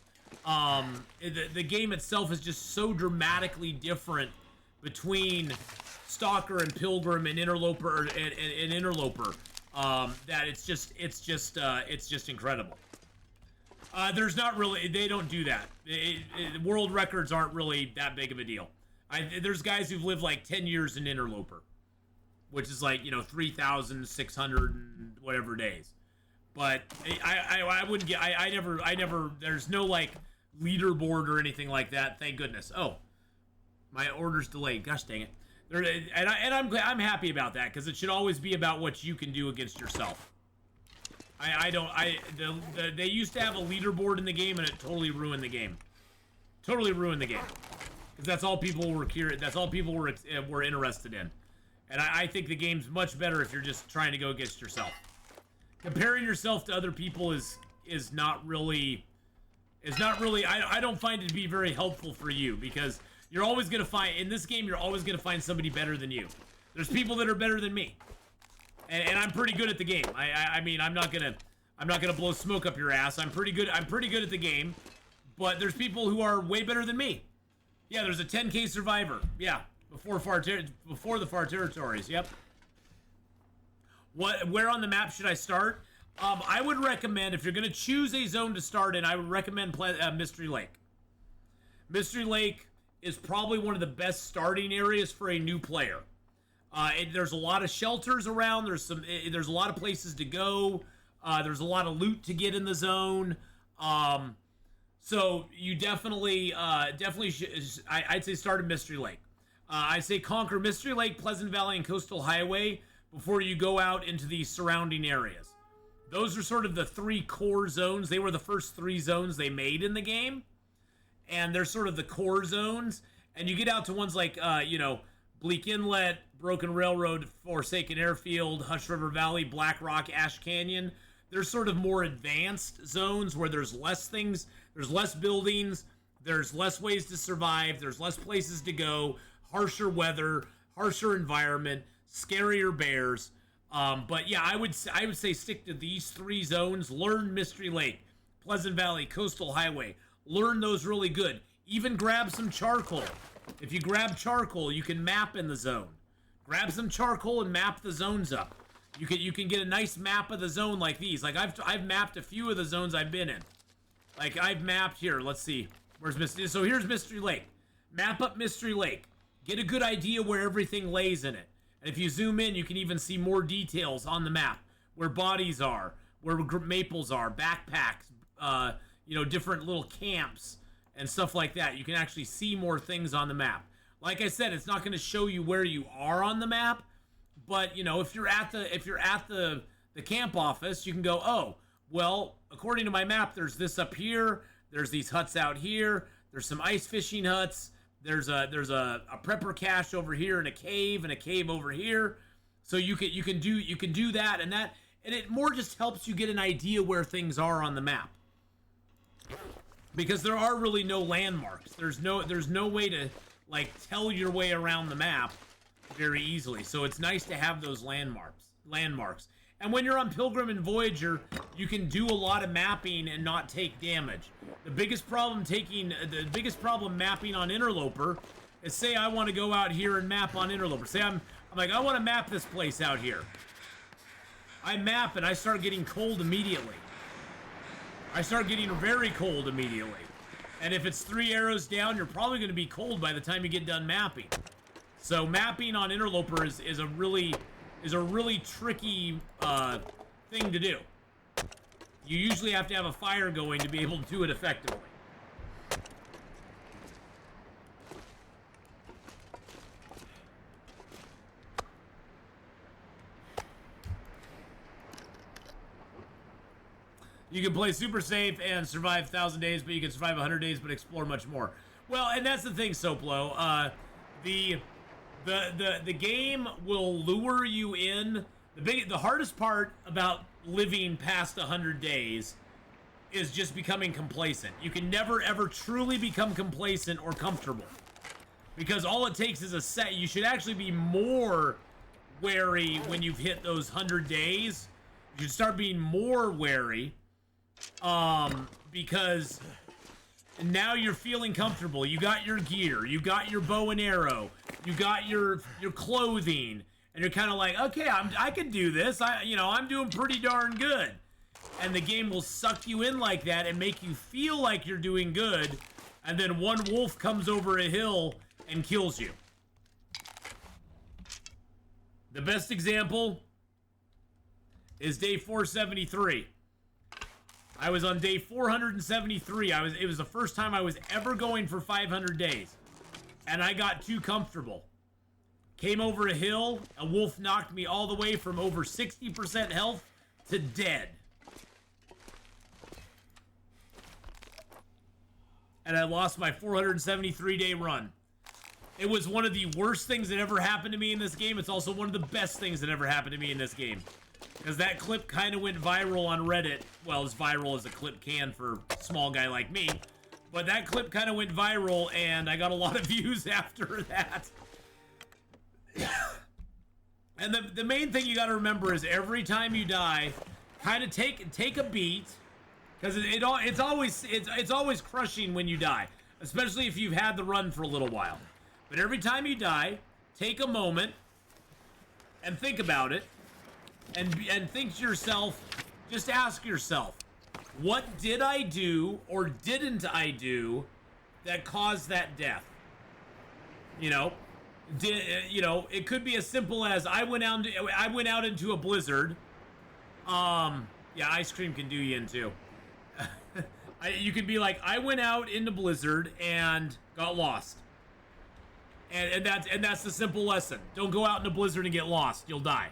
S1: The game itself is just so dramatically different between Stalker and Pilgrim and Interloper and Interloper that it's just incredible. There's not really, they don't do that. World records aren't really that big of a deal. There's guys who've lived like 10 years in Interloper, which is like, 3,600 and whatever days. But I wouldn't get, I never, there's no like leaderboard or anything like that. Thank goodness. Oh, my order's delayed. Gosh dang it. I'm happy about that, because it should always be about what you can do against yourself. They used to have a leaderboard in the game, and it totally ruined the game. Totally ruined the game. Because that's all people were curious, that's all people were interested in. And I think the game's much better if you're just trying to go against yourself. Comparing yourself to other people is not really, I don't find it to be very helpful for you, because you're always going to find, in this game, you're always going to find somebody better than you. There's people that are better than me. And I'm pretty good at the game. I mean, I'm not gonna blow smoke up your ass. I'm pretty good at the game. But there's people who are way better than me. Yeah, there's a 10K survivor. Yeah, before the far territories. Yep. Where on the map should I start? I would recommend, if you're gonna choose a zone to start in, I would recommend Mystery Lake. Mystery Lake is probably one of the best starting areas for a new player. There's a lot of shelters around. There's a lot of places to go. There's a lot of loot to get in the zone. So you definitely should, I'd say start at Mystery Lake. I'd say conquer Mystery Lake, Pleasant Valley, and Coastal Highway before you go out into the surrounding areas. Those are sort of the 3 core zones. They were the first 3 zones they made in the game. And they're sort of the core zones. And you get out to ones like, Bleak Inlet, Broken Railroad, Forsaken Airfield, Hush River Valley, Black Rock, Ash Canyon. They're sort of more advanced zones where there's less things, there's less buildings, there's less ways to survive, there's less places to go, harsher weather, harsher environment, scarier bears. But yeah, I would say stick to these 3 zones. Learn Mystery Lake, Pleasant Valley, Coastal Highway. Learn those really good. Even grab some charcoal. If you grab charcoal, you can map in the zone. Grab some charcoal and map the zones up. You can get a nice map of the zone like these. Like I've mapped a few of the zones I've been in. Like I've mapped here. Let's see. Where's Mystery? So here's Mystery Lake. Map up Mystery Lake. Get a good idea where everything lays in it. And if you zoom in, you can even see more details on the map. Where bodies are, where maples are, backpacks, different little camps and stuff like that. You can actually see more things on the map. Like I said, it's not going to show you where you are on the map, but if you're at the camp office, you can go, oh, well, according to my map, there's this up here, there's these huts out here, there's some ice fishing huts, there's a prepper cache over here and a cave over here. So you can do that, and it more just helps you get an idea where things are on the map. Because there are really no landmarks. There's no way to like tell your way around the map very easily. So it's nice to have those landmarks. And when you're on Pilgrim and Voyager, you can do a lot of mapping and not take damage. The biggest problem mapping on Interloper is, say I want to go out here and map on Interloper. Say I'm like, I want to map this place out here. I map and I start getting cold immediately. I start getting very cold immediately. And if it's 3 arrows down, you're probably going to be cold by the time you get done mapping. So mapping on Interloper is a really tricky thing to do. You usually have to have a fire going to be able to do it effectively. You can play super safe and survive 1,000 days, but you can survive 100 days but explore much more. Well, and that's the thing, Soplo. The game will lure you in. The hardest part about living past 100 days is just becoming complacent. You can never ever truly become complacent or comfortable, because all it takes is a set. You should actually be more wary when you've hit those 100 days. You should start being more wary, because now you're feeling comfortable. You got your gear, you got your bow and arrow, you got your clothing, and you're kind of like, okay, I can do this. I'm doing pretty darn good. And the game will suck you in like that and make you feel like you're doing good, and then one wolf comes over a hill and kills you. The best example is day 473. I was on day 473. It was the first time I was ever going for 500 days. And I got too comfortable. Came over a hill, a wolf knocked me all the way from over 60% health to dead. And I lost my 473-day run. It was one of the worst things that ever happened to me in this game. It's also one of the best things that ever happened to me in this game. Because that clip kind of went viral on Reddit. Well, as viral as a clip can for a small guy like me. But that clip kind of went viral, and I got a lot of views after that. And the main thing you got to remember is every time you die, kind of take a beat, because it's always crushing when you die, especially if you've had the run for a little while. But every time you die, take a moment and think about it. And think to yourself, just ask yourself, what did I do or didn't I do that caused that death? It could be as simple as I went out into a blizzard. Yeah, ice cream can do you in too. You could be like, I went out into blizzard and got lost. And that's the simple lesson. Don't go out in a blizzard and get lost. You'll die.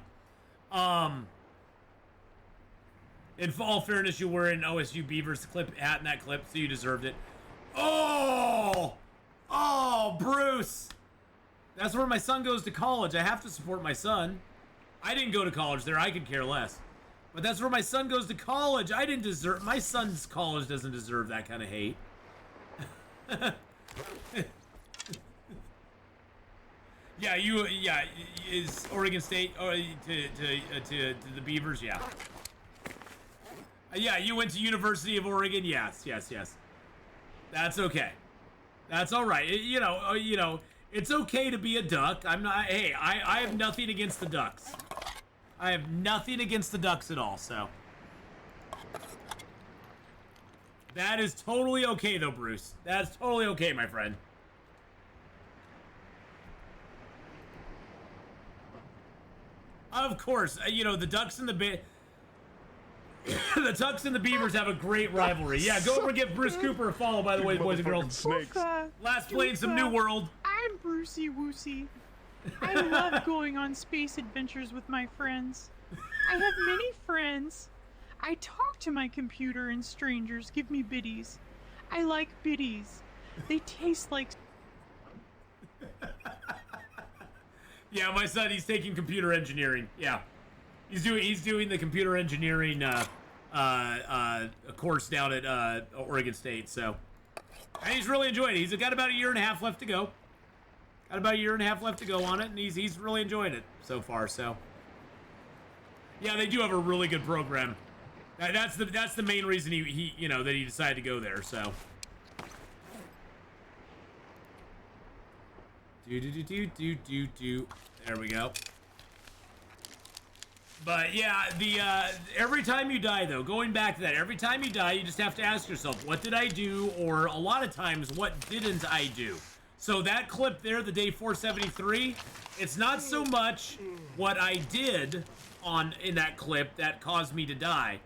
S1: In all fairness, you were in OSU Beavers clip hat in that clip, so you deserved it. Oh, Bruce. That's where my son goes to college. I have to support my son. I didn't go to college there. I could care less. But that's where my son goes to college. I didn't deserve. My son's college doesn't deserve that kind of hate. Yeah, is Oregon State to the Beavers? Yeah. Yeah, you went to University of Oregon. Yes. That's okay. That's all right. It's okay to be a duck. I'm not. Hey, I have nothing against the Ducks. I have nothing against the Ducks at all. So that is totally okay, though, Bruce. That's totally okay, my friend. Of course, the Ducks and the the Ducks and the Beavers have a great rivalry. Yeah, go over and give Bruce Cooper a follow, by the way, boys and girls.
S7: Snakes.
S1: Last playing some New World.
S8: I'm Brucey Woosey. I love going on space adventures with my friends. I have many friends. I talk to my computer and strangers give me biddies. I like biddies. They taste like...
S1: Yeah, my son, he's taking computer engineering. Yeah. He's doing the computer engineering course down at Oregon State, so. And he's really enjoying it. He's got about a year and a half left to go. Got about a year and a half left to go on it, and he's really enjoying it so far, so. Yeah, they do have a really good program. That's the main reason he that he decided to go there, so. There we go. But yeah, every time you die, though, going back to that, every time you die, you just have to ask yourself, what did I do? Or a lot of times, what didn't I do? So that clip there, the day 473, it's not so much what I did in that clip that caused me to die.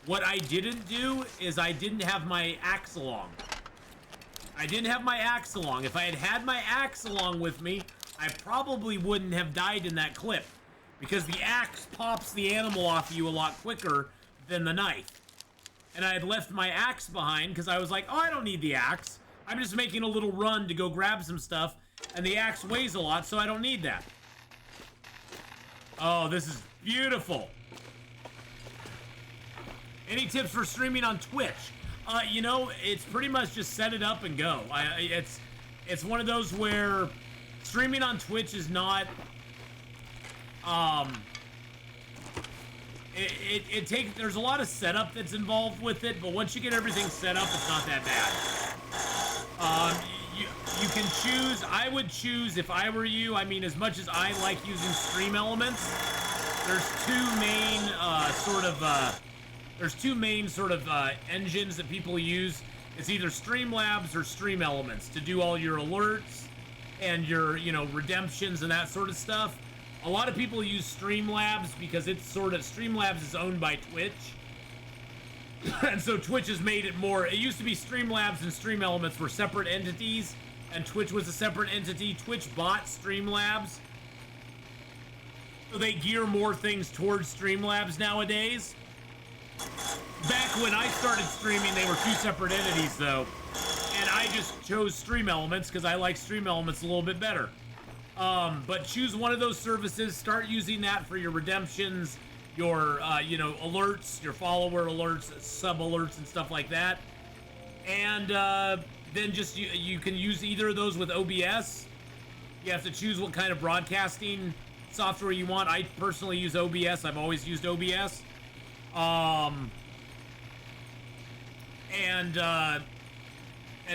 S1: What I didn't do is I didn't have my axe along. I didn't have my axe along. If I had had my axe along with me, I probably wouldn't have died in that clip, because the axe pops the animal off you a lot quicker than the knife. And I had left my axe behind because I was like, oh, I don't need the axe. I'm just making a little run to go grab some stuff, and the axe weighs a lot, so I don't need that. Oh, this is beautiful. Any tips for streaming on Twitch? You know, it's pretty much just set it up and go. It's one of those where streaming on Twitch is not, there's a lot of setup that's involved with it, but once you get everything set up, it's not that bad. You can choose, I would choose, if I were you, I mean, as much as I like using stream elements, there's two main sort of engines that people use. It's either Streamlabs or Stream Elements to do all your alerts and your, you know, redemptions and that sort of stuff. A lot of people use Streamlabs because it's Streamlabs is owned by Twitch. And so Twitch has made it more, it used to be Streamlabs and Stream Elements were separate entities, and Twitch was a separate entity. Twitch bought Streamlabs, so they gear more things towards Streamlabs nowadays. Back when I started streaming, they were two separate entities though, and I just chose Stream Elements because I like Stream Elements a little bit better. But choose one of those services, start using that for your redemptions, your, you know, alerts, your follower alerts, sub alerts and stuff like that. And, then just, you can use either of those with OBS. You have to choose what kind of broadcasting software you want. I personally use OBS. I've always used OBS. And then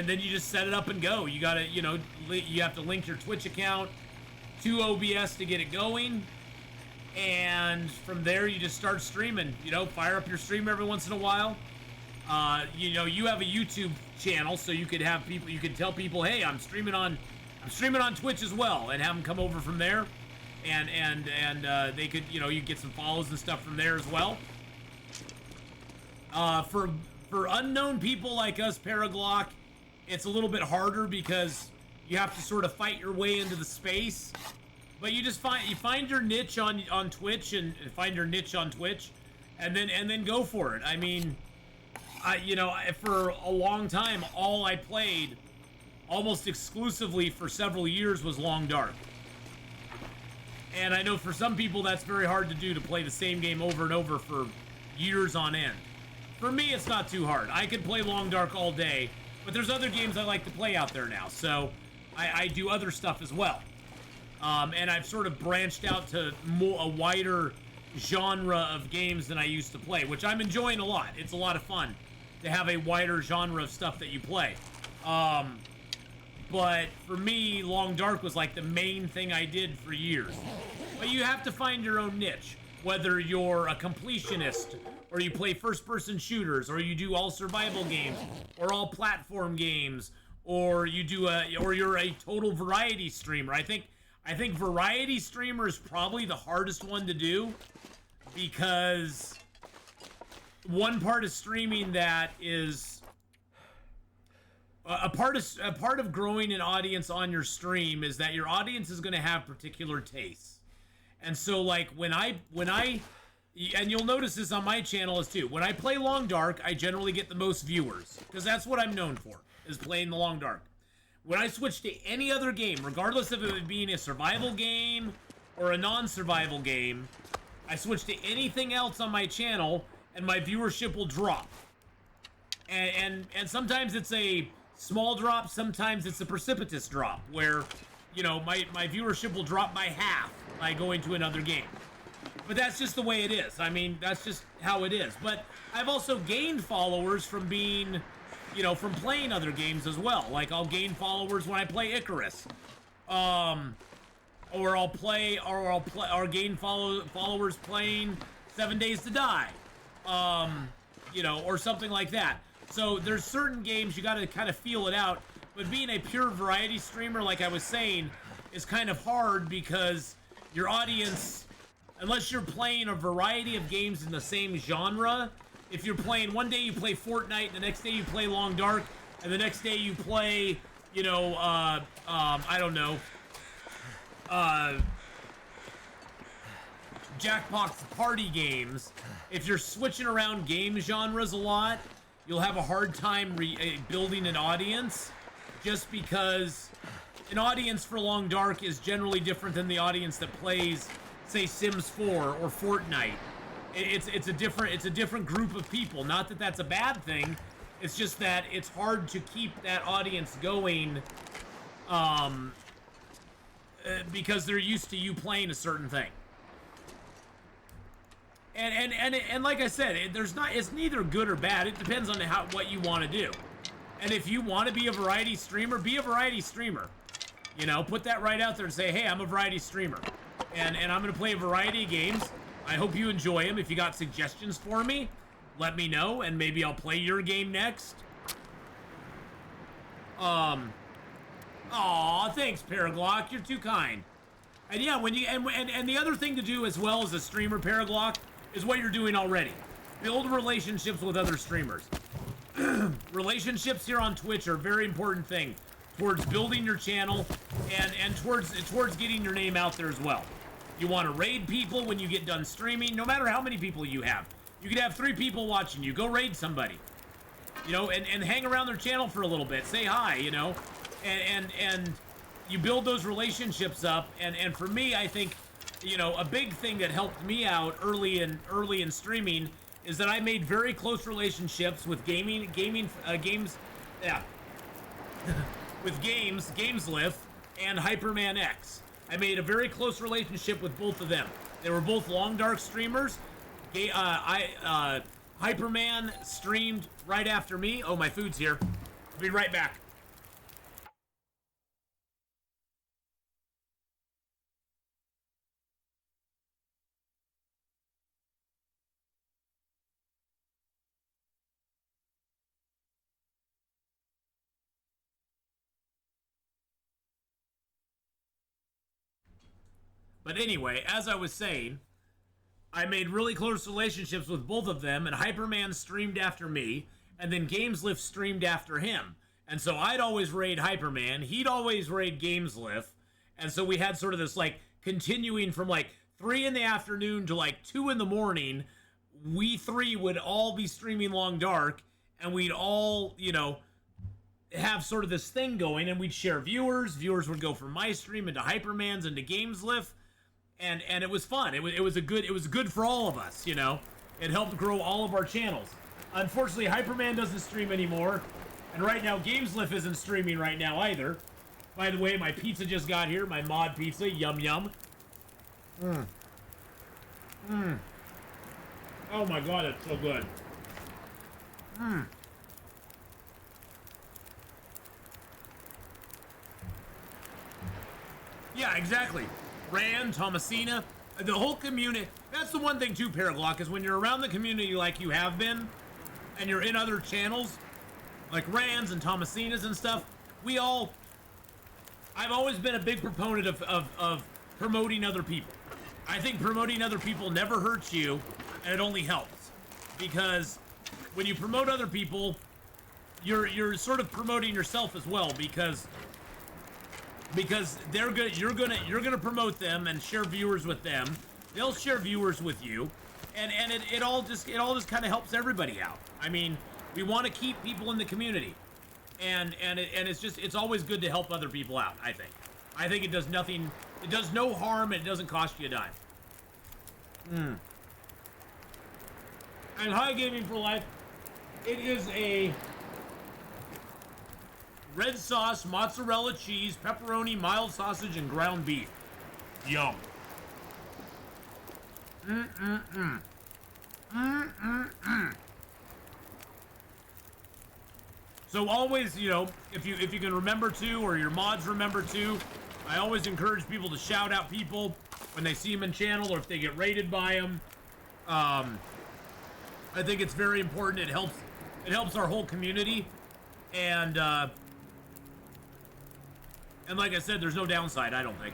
S1: you just set it up and go. You gotta, you know, you have to link your Twitch account to OBS to get it going. And from there, you just start streaming. You know, fire up your stream every once in a while. You know, you have a YouTube channel, so you could have people, you could tell people, hey, I'm streaming on Twitch as well, and have them come over from there. And they could, you know, you get some follows and stuff from there as well. For unknown people like us, Paraglock, it's a little bit harder because you have to sort of fight your way into the space. But you just find your niche on Twitch and find your niche on Twitch, and then go for it. I mean, you know, for a long time, all I played, almost exclusively for several years, was Long Dark. And I know for some people that's very hard to do, to play the same game over and over for years on end. For me, it's not too hard. I could play Long Dark all day, but there's other games I like to play out there now, so I do other stuff as well. And I've sort of branched out to a wider genre of games than I used to play, which I'm enjoying a lot. It's a lot of fun to have a wider genre of stuff that you play. But for me, Long Dark was like the main thing I did for years. But you have to find your own niche, whether you're a completionist, or you play first-person shooters, or you do all survival games, or all platform games, or you're a total variety streamer. I think variety streamer is probably the hardest one to do, because one part of streaming that is a part of growing an audience on your stream is that your audience is going to have particular tastes. And so, like, when I and you'll notice this on my channel as too, when I play Long Dark, I generally get the most viewers, because that's what I'm known for, is playing the Long Dark. When I switch to any other game, regardless of it being a survival game or a non-survival game, I switch to anything else on my channel, and my viewership will drop. And sometimes it's a small drop, sometimes it's a precipitous drop, where, you know, my viewership will drop by half by going to another game. But that's just the way it is. I mean, that's just how it is. But I've also gained followers from being, you know, from playing other games as well. Like, I'll gain followers when I play Icarus. Or I'll gain followers playing 7 Days to Die. You know, or something like that. So there's certain games you got to kind of feel it out. But being a pure variety streamer, like I was saying, is kind of hard because your audience, unless you're playing a variety of games in the same genre, if you're playing, one day you play Fortnite, the next day you play Long Dark, and the next day you play, you know, I don't know, Jackbox party games. If you're switching around game genres a lot, you'll have a hard time building an audience, just because an audience for Long Dark is generally different than the audience that plays, say, Sims 4 or Fortnite. It's a different group of people. Not that that's a bad thing. It's just that it's hard to keep that audience going, because they're used to you playing a certain thing. And like I said, it's neither good or bad. It depends on what you want to do. And if you want to be a variety streamer, be a variety streamer. You know, put that right out there and say, hey, I'm a variety streamer. And I'm going to play a variety of games. I hope you enjoy them. If you got suggestions for me, let me know, and maybe I'll play your game next. Aw, thanks, Paraglock. You're too kind. And yeah, when you and the other thing to do as well as a streamer, Paraglock, is what you're doing already. Build relationships with other streamers. Relationships here on Twitch are a very important thing towards building your channel and towards getting your name out there as well. You want to raid people when you get done streaming, no matter how many people you have. You could have 3 people watching you. Go raid somebody. You know, and hang around their channel for a little bit. Say hi, you know. And you build those relationships up. And for me, I think, you know, a big thing that helped me out early in streaming is that I made very close relationships with games, yeah, with Gameslift and Hyperman X. I made a very close relationship with both of them. They were both Long Dark streamers. Hyperman streamed right after me. Oh, my food's here. I'll be right back. But anyway, as I was saying, I made really close relationships with both of them, and Hyperman streamed after me, and then Gameslift streamed after him. And so I'd always raid Hyperman, he'd always raid Gameslift, and so we had sort of this, like, continuing from, like, 3 in the afternoon to, like, 2 in the morning. We 3 would all be streaming Long Dark, and we'd all, you know, have sort of this thing going, and we'd share viewers. Viewers would go from my stream into Hyperman's into Gameslift. And it was fun. It was good for all of us, you know. It helped grow all of our channels. Unfortunately, Hyperman doesn't stream anymore, and right now Gameslift isn't streaming right now either. By the way, my pizza just got here, my mod pizza, yum yum. Oh my god, it's so good. Yeah, exactly. Rand, Thomasina, the whole community. That's the one thing too, Paraglock, is when you're around the community like you have been, and you're in other channels, like Rand's and Thomasina's and stuff, I've always been a big proponent of promoting other people. I think promoting other people never hurts you, and it only helps. Because when you promote other people, you're sort of promoting yourself as well, because they're good. You're gonna promote them and share viewers with them. They'll share viewers with you, and it all just kind of helps everybody out. I mean, we want to keep people in the community, and it's always good to help other people out. I think it does nothing. It does no harm, and it doesn't cost you a dime. And Hi Gaming for Life. It is a red sauce, mozzarella cheese, pepperoni, mild sausage, and ground beef. Yum. So always, you know, if you can remember to, or your mods remember to, I always encourage people to shout out people when they see them in channel, or if they get rated by them. I think it's very important. It helps our whole community, and And like I said, there's no downside, I don't think.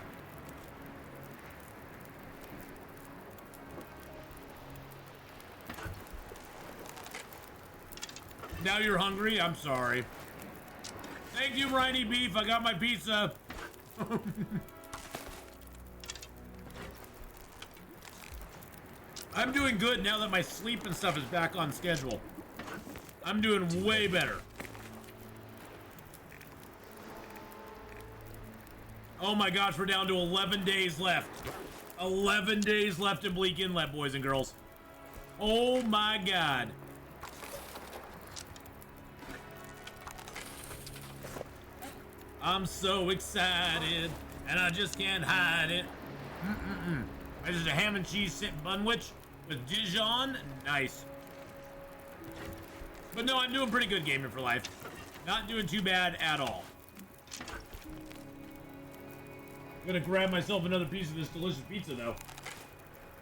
S1: Now you're hungry? I'm sorry. Thank you, Briny Beef. I got my pizza. I'm doing good now that my sleep and stuff is back on schedule. I'm doing way better. Oh my gosh, we're down to 11 days left. 11 days left in Bleak Inlet, boys and girls. Oh my god. I'm so excited, and I just can't hide it. This is a ham and cheese bunwich with Dijon. Nice. But no, I'm doing pretty good gaming for life. Not doing too bad at all. I'm gonna grab myself another piece of this delicious pizza, though.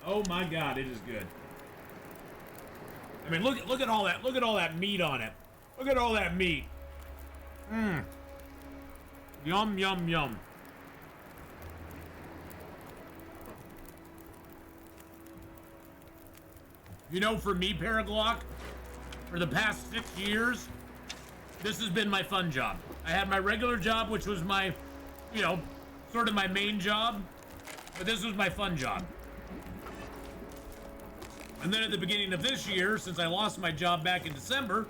S1: Oh my god, it is good. I mean, look at all that. Look at all that meat on it. Look at all that meat. Mmm. Yum, yum, yum. You know, for me, Paraglock, for the past 6 years, this has been my fun job. I had my regular job, which was my, you know, sort of my main job, but this was my fun job. And then at the beginning of this year, since I lost my job back in December,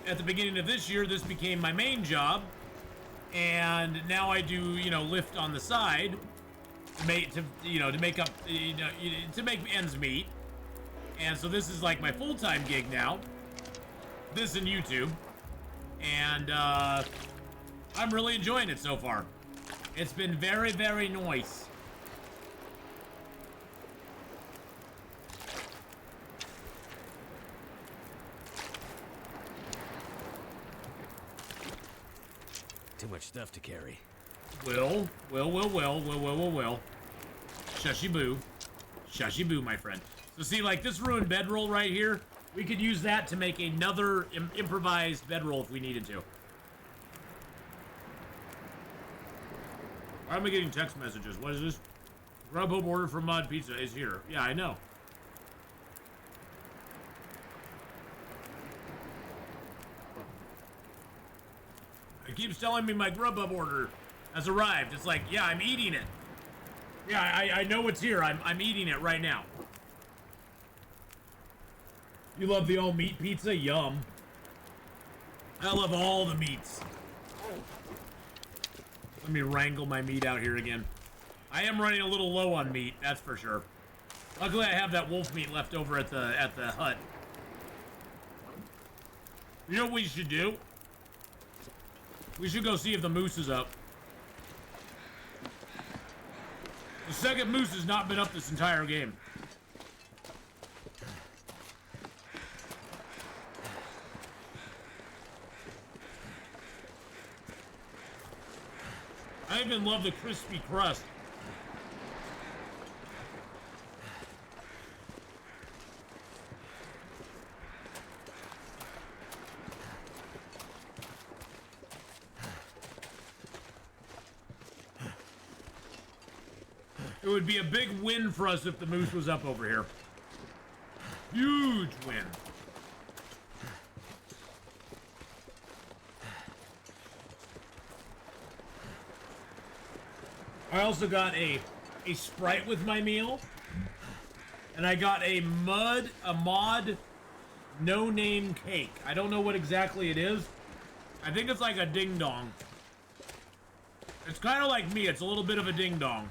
S1: at the beginning of this year, this became my main job. And now I do, you know, lift on the side to make ends meet. And so this is like my full-time gig now. This and YouTube. And I'm really enjoying it so far. It's been very, very nice.
S6: Too much stuff to carry.
S1: Will. Shushy boo. Shushy boo, my friend. So see, like this ruined bedroll right here, we could use that to make another improvised bedroll if we needed to. Why am I getting text messages? What is this? Grubhub order for Mod Pizza is here. Yeah, I know. It keeps telling me my Grubhub order has arrived. It's like, yeah, I'm eating it. Yeah, I know it's here. I'm eating it right now. You love the all-meat pizza? Yum. I love all the meats. Let me wrangle my meat out here again. I am running a little low on meat, that's for sure. Luckily, I have that wolf meat left over at the hut. You know what we should do? We should go see if the moose is up. The second moose has not been up this entire game. I even love the crispy crust. It would be a big win for us if the moose was up over here. Huge win. I also got a Sprite with my meal. And I got a mod no-name cake. I don't know what exactly it is. I think it's like a ding-dong. It's kind of like me. It's a little bit of a ding-dong.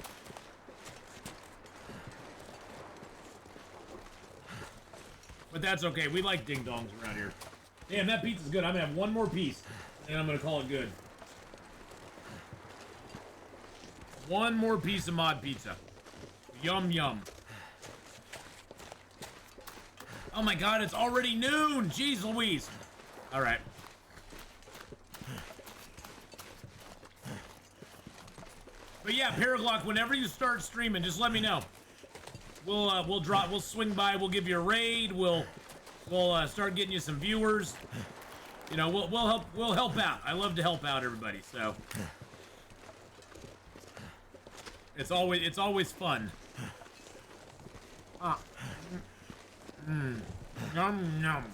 S1: But that's okay. We like ding-dongs around here. Damn, that pizza's good. I'm gonna have one more piece, and I'm gonna call it good. One more piece of mod pizza. Yum, yum. Oh my god, it's already noon! Jeez Louise. Alright. But yeah, Paraglock, whenever you start streaming, just let me know. We'll swing by, we'll give you a raid, we'll start getting you some viewers. You know, we'll help out. I love to help out everybody, so. It's always fun. Ah. Yum yum.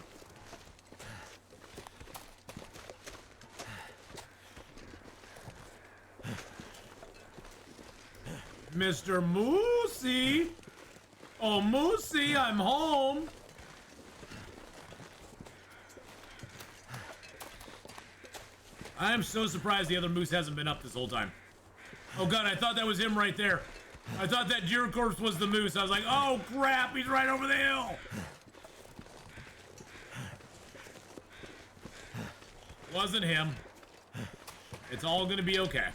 S1: Mr. Moosey! Oh, Moosey, I'm home! I am so surprised the other moose hasn't been up this whole time. Oh god, I thought that was him right there. I thought that deer corpse was the moose. I was like, oh crap, he's right over the hill! Wasn't him. It's all gonna be okay.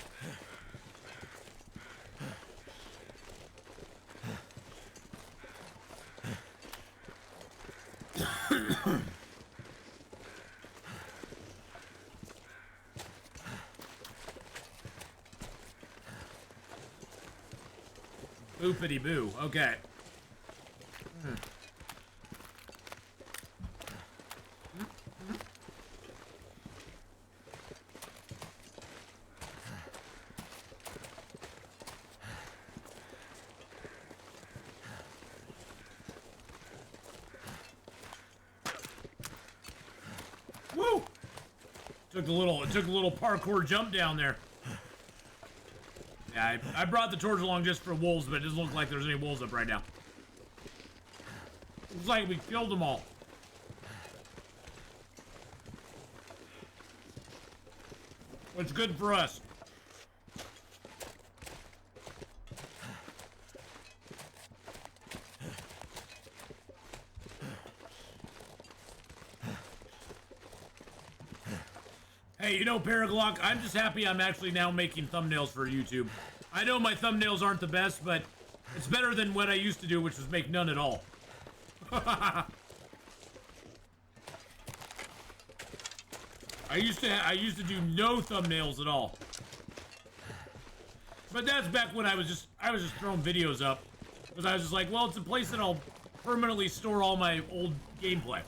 S1: Boopity boo. Okay. Woo! Took a little parkour jump down there. Yeah, I brought the torch along just for wolves, but it doesn't look like there's any wolves up right now. Looks like we killed them all. What's good for us? Hey, you know, Paraglock, I'm just happy I'm actually now making thumbnails for YouTube. I know my thumbnails aren't the best, but it's better than what I used to do, which was make none at all. I used to do no thumbnails at all. But that's back when I was just throwing videos up, because I was just like, well, it's a place that I'll permanently store all my old gameplay.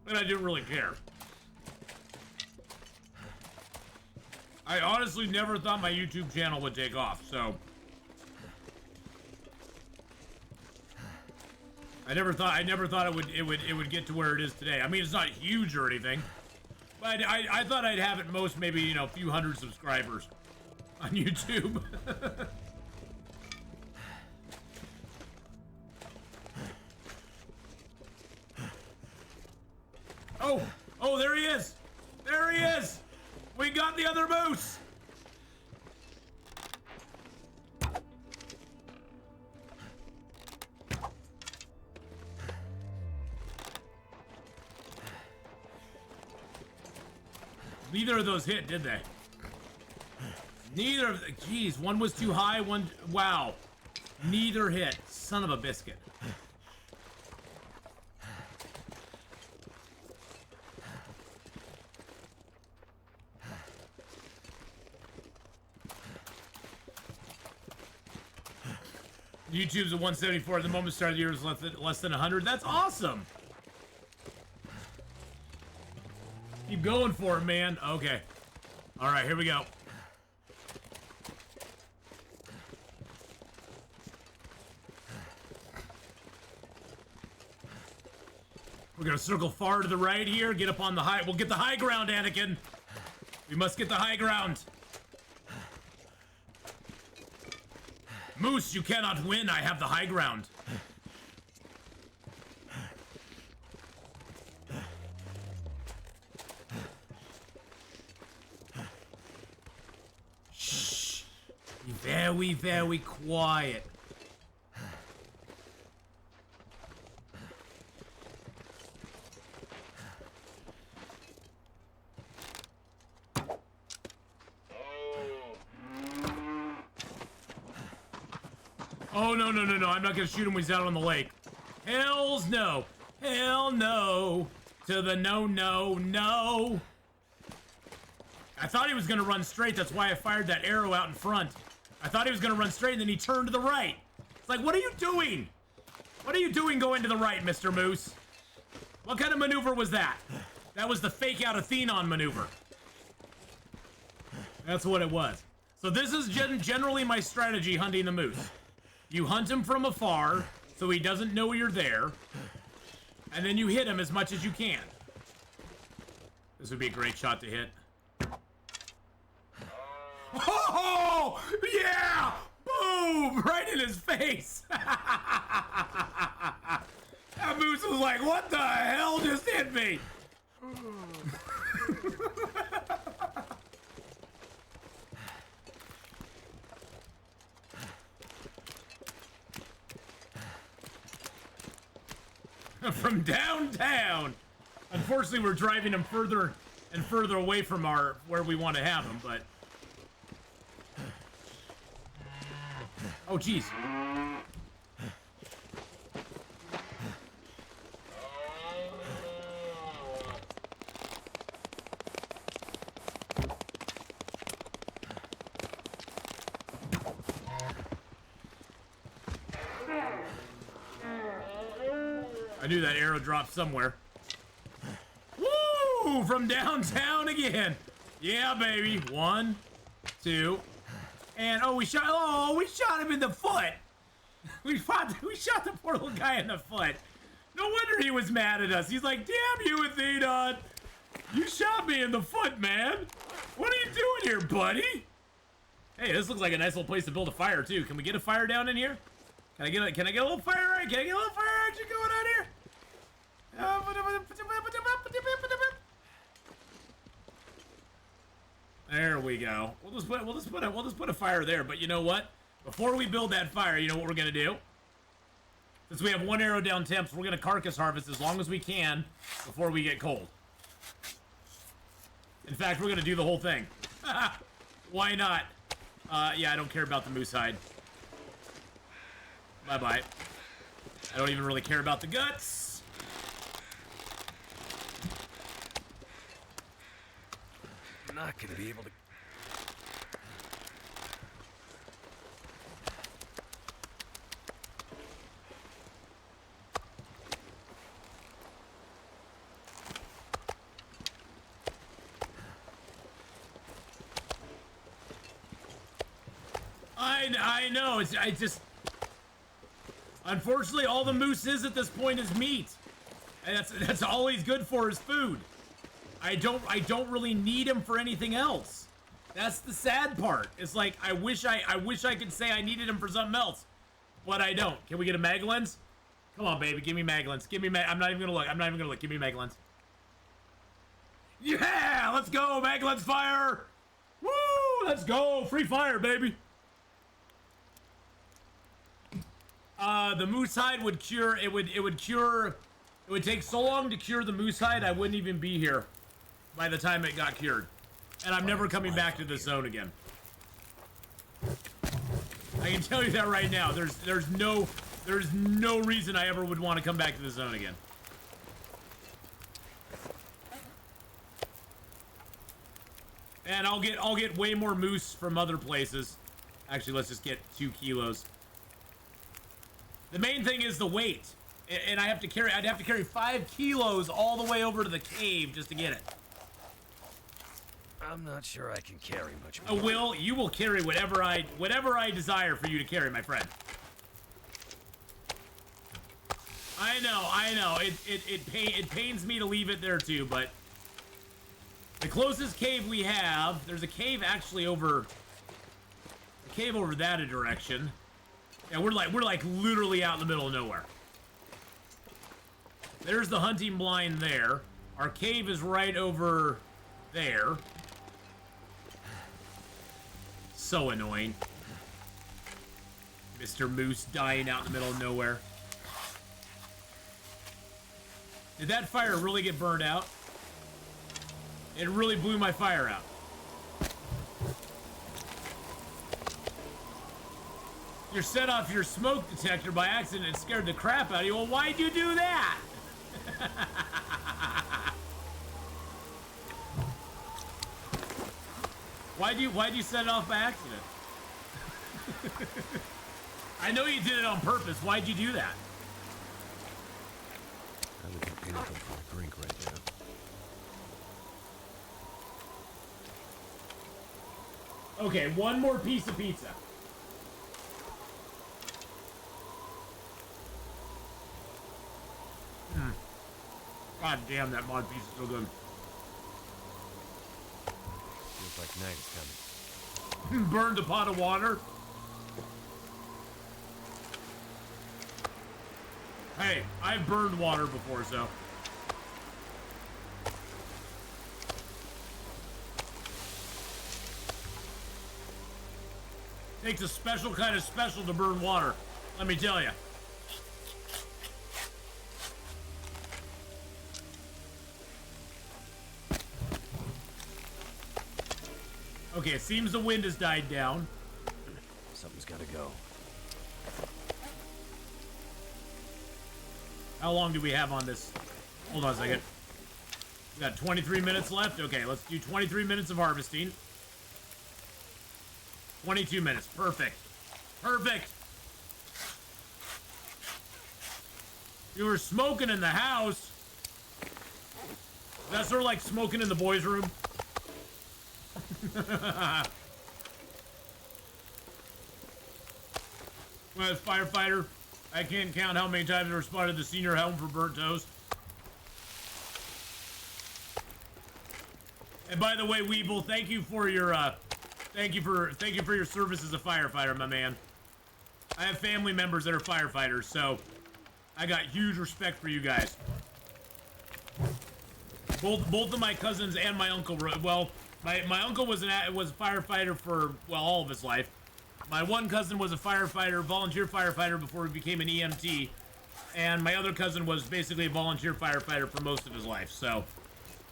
S1: And I didn't really care. I honestly never thought my YouTube channel would take off, so I never thought it would get to where it is today. I mean, it's not huge or anything, but I thought I'd have at most maybe, you know, a few hundred subscribers on YouTube. Oh, there he is! There he is! We got the other moose! Neither of those hit, did they? Neither of the... Jeez, one was too high, one... Wow. Neither hit. Son of a biscuit. YouTube's at 174 at the moment. Start of the year is less than 100. That's awesome. Keep going for it, man. Okay. All right, here we go. We're gonna circle far to the right here. Get up on the high. We'll get the high ground, Anakin. We must get the high ground. Moose, you cannot win. I have the high ground. Shh. Be very, very quiet. Oh, no, no, no, no. I'm not going to shoot him when he's out on the lake. Hells no. Hell no. To the no, no, no. I thought he was going to run straight. That's why I fired that arrow out in front. I thought he was going to run straight, and then he turned to the right. It's like, what are you doing? What are you doing going to the right, Mr. Moose? What kind of maneuver was that? That was the fake out Atheenon maneuver. That's what it was. So this is generally my strategy hunting the moose. You hunt him from afar, so he doesn't know you're there, and then you hit him as much as you can. This would be a great shot to hit. Oh, yeah! Boom! Right in his face! That moose was like, what the hell just hit me? From downtown. Unfortunately, we're driving him further and further away from where we want to have him, but... Oh, jeez. I knew that arrow dropped somewhere. Woo! From downtown again. Yeah, baby. 1, 2, and we shot him in the foot. We shot the poor little guy in the foot. No wonder he was mad at us. He's like, damn you, Atheenon. You shot me in the foot, man. What are you doing here, buddy? Hey, this looks like a nice little place to build a fire, too. Can we get a fire down in here? Can I get a little fire? Can I get a little fire action going on here? There we go. We'll just put a fire there. But you know what? Before we build that fire, you know what we're gonna do? Since we have 1 arrow down temps, we're gonna carcass harvest as long as we can before we get cold. In fact, we're gonna do the whole thing. Why not? Yeah, I don't care about the moose hide. Bye-bye. I don't even really care about the guts.
S6: I'm not gonna be able to.
S1: I know. I just. Unfortunately, all the moose is at this point is meat, and that's all he's good for is food. I don't really need him for anything else. That's the sad part. It's like I wish I could say I needed him for something else, but I don't. Can we get a mag lens? Come on, baby, give me mag lens. Give me mag. I'm not even gonna look. I'm not even gonna look. Give me mag lens. Yeah, let's go, mag lens fire. Woo, let's go, free fire, baby. The moose hide would cure. It would cure. It would take so long to cure the moose hide. I wouldn't even be here by the time it got cured, and I'm never coming back to this zone again. I can tell you that right now. There's no reason I ever would want to come back to the zone again. And I'll get way more moose from other places. Actually, let's just get 2 kilos. The main thing is the weight, and I'd have to carry 5 kilos all the way over to the cave just to get it.
S6: I'm not sure I can carry much more.
S1: Will, you will carry whatever I desire for you to carry, my friend. I know. It pains me to leave it there too, but the closest cave we have, there's a cave actually over that direction. Yeah, we're like literally out in the middle of nowhere. There's the hunting blind there. Our cave is right over there. So annoying. Mr. Moose dying out in the middle of nowhere. Did that fire really get burned out? It really blew my fire out. You set off your smoke detector by accident and scared the crap out of you. Well, why'd you do that? Why'd you set it off by accident? I know you did it on purpose. Why'd you do that?
S6: I would do anything for a drink right now.
S1: Okay, one more piece of pizza. God damn, that mod piece is so good.
S6: Feels like night is coming.
S1: Burned a pot of water. Hey, I've burned water before, so. Takes a special kind of special to burn water, let me tell you. Okay, it seems the wind has died down.
S6: Something's gotta go.
S1: How long do we have on this? Hold on a second. We got 23 minutes left. Okay, let's do 23 minutes of harvesting. 22 minutes. Perfect. Perfect. You were smoking in the house. That's sort of like smoking in the boys' room. Well, as firefighter, I can't count how many times I responded to the senior home for burnt toast. And by the way, Weeble, thank you for your thank you for your service as a firefighter, my man. I have family members that are firefighters, so I got huge respect for you guys. Both of my cousins and my uncle were, well, my uncle was a firefighter for, well, all of his life. My one cousin was a firefighter, volunteer firefighter before he became an EMT, and my other cousin was basically a volunteer firefighter for most of his life. So,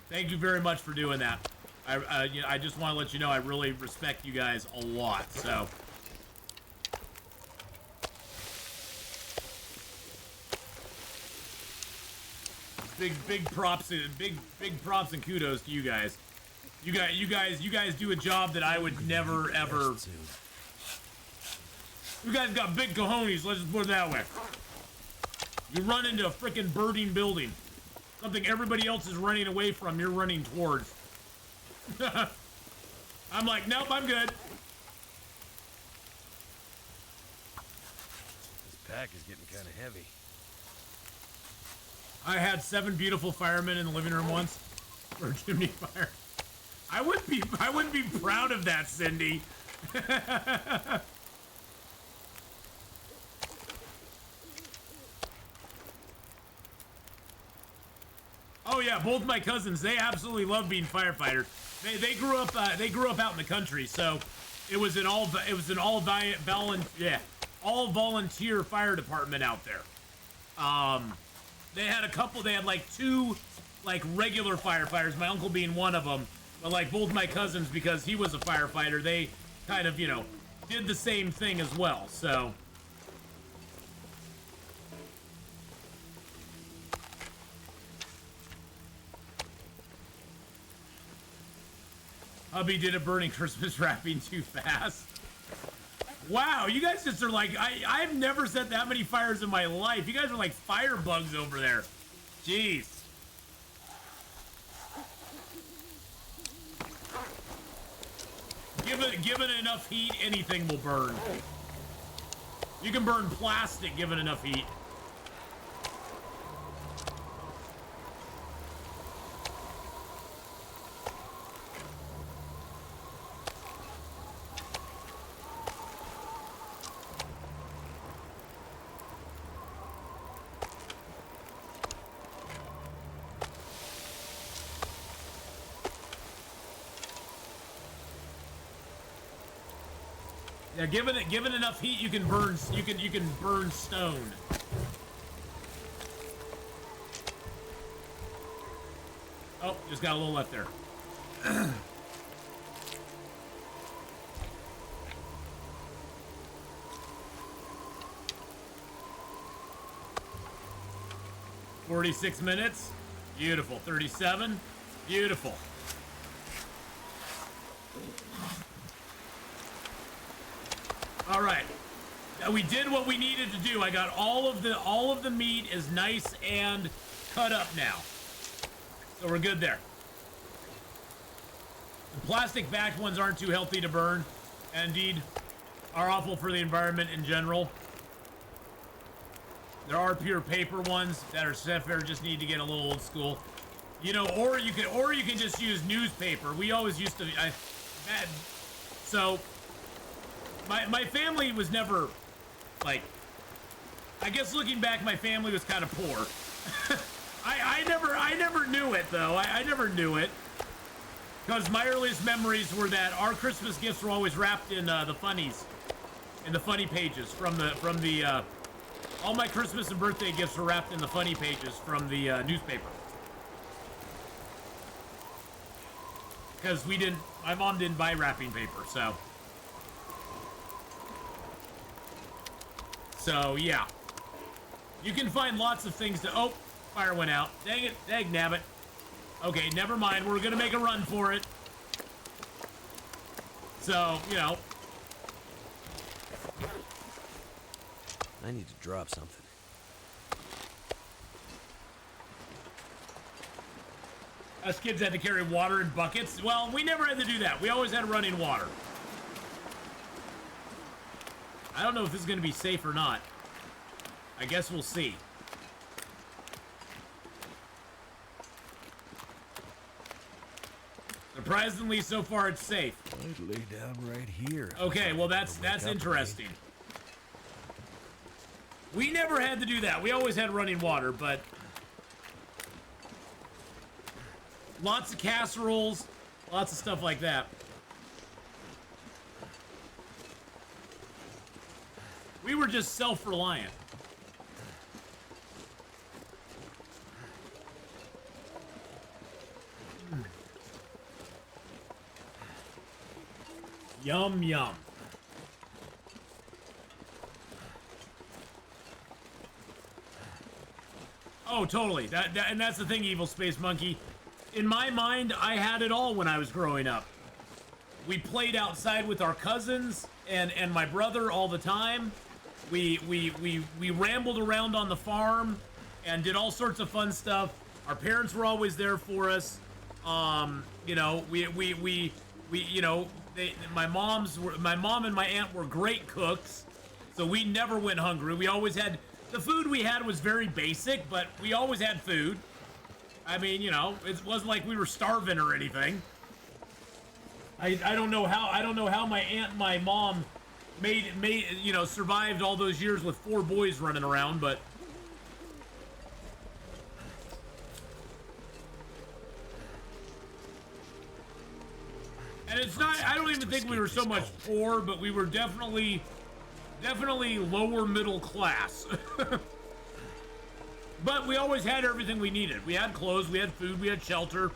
S1: thank you very much for doing that. I just want to let you know I really respect you guys a lot. So, big props and kudos to you guys. You guys do a job that I would never ever. You guys got big cojones, let's just put it that way. You run into a freaking burning building. Something everybody else is running away from, you're running towards. I'm like, nope, I'm good.
S6: This pack is getting kind of heavy.
S1: I had 7 beautiful firemen in the living room once for a chimney fire. I wouldn't be proud of that, Cindy. Oh yeah, both my cousins, they absolutely love being firefighters. They grew up out in the country, so it was an all volunteer fire department out there. They had like 2 like regular firefighters, my uncle being one of them, but like both my cousins, because he was a firefighter, they kind of, you know, did the same thing as well, so. Hubby did a burning Christmas wrapping too fast. Wow, you guys just are like, I've never set that many fires in my life. You guys are like fire bugs over there. Jeez. Given enough heat, anything will burn. You can burn plastic given enough heat. Yeah, given enough heat, you can burn stone. Oh, just got a little left there. $46 minutes. Beautiful. 37. Beautiful. All right. Now we did what we needed to do. I got all of the meat is nice and cut up now. So we're good there. The plastic backed ones aren't too healthy to burn. and indeed are awful for the environment in general. There are pure paper ones that are safer, just need to get a little old school. You know, or you can just use newspaper. We always used to. So my family was never like. I guess looking back, my family was kind of poor. I never knew it though. I never knew it because my earliest memories were that our Christmas gifts were always wrapped in the funnies, in the funny pages from the. All my Christmas and birthday gifts were wrapped in the funny pages from the newspaper. Because my mom didn't buy wrapping paper, so. So, yeah. You can find lots of things to, oh, fire went out. Dang it, dang nabbit. Okay, never mind, we're gonna make a run for it. So, you know.
S6: I need to drop something.
S1: Us kids had to carry water in buckets. Well, we never had to do that. We always had running water. I don't know if this is going to be safe or not. I guess we'll see. Surprisingly, so far it's safe.
S6: I'd lay down right here.
S1: Okay, well that's interesting. We never had to do that. We always had running water, but lots of casseroles, lots of stuff like that. We were just self-reliant. Yum, yum. Oh, totally. And that's the thing, Evil Space Monkey. In my mind, I had it all when I was growing up. We played outside with our cousins and my brother all the time. We rambled around on the farm and did all sorts of fun stuff. Our parents were always there for us. You know, you know, my mom and my aunt were great cooks, so we never went hungry. We always had. The food we had was very basic, but we always had food. I mean, you know, it wasn't like we were starving or anything. I don't know how my aunt and my mom made you know, survived all those years with 4 boys running around, but and it's not, I don't even think we were so much poor, but we were definitely lower middle class. But we always had everything we needed. We had clothes, we had food, we had shelter.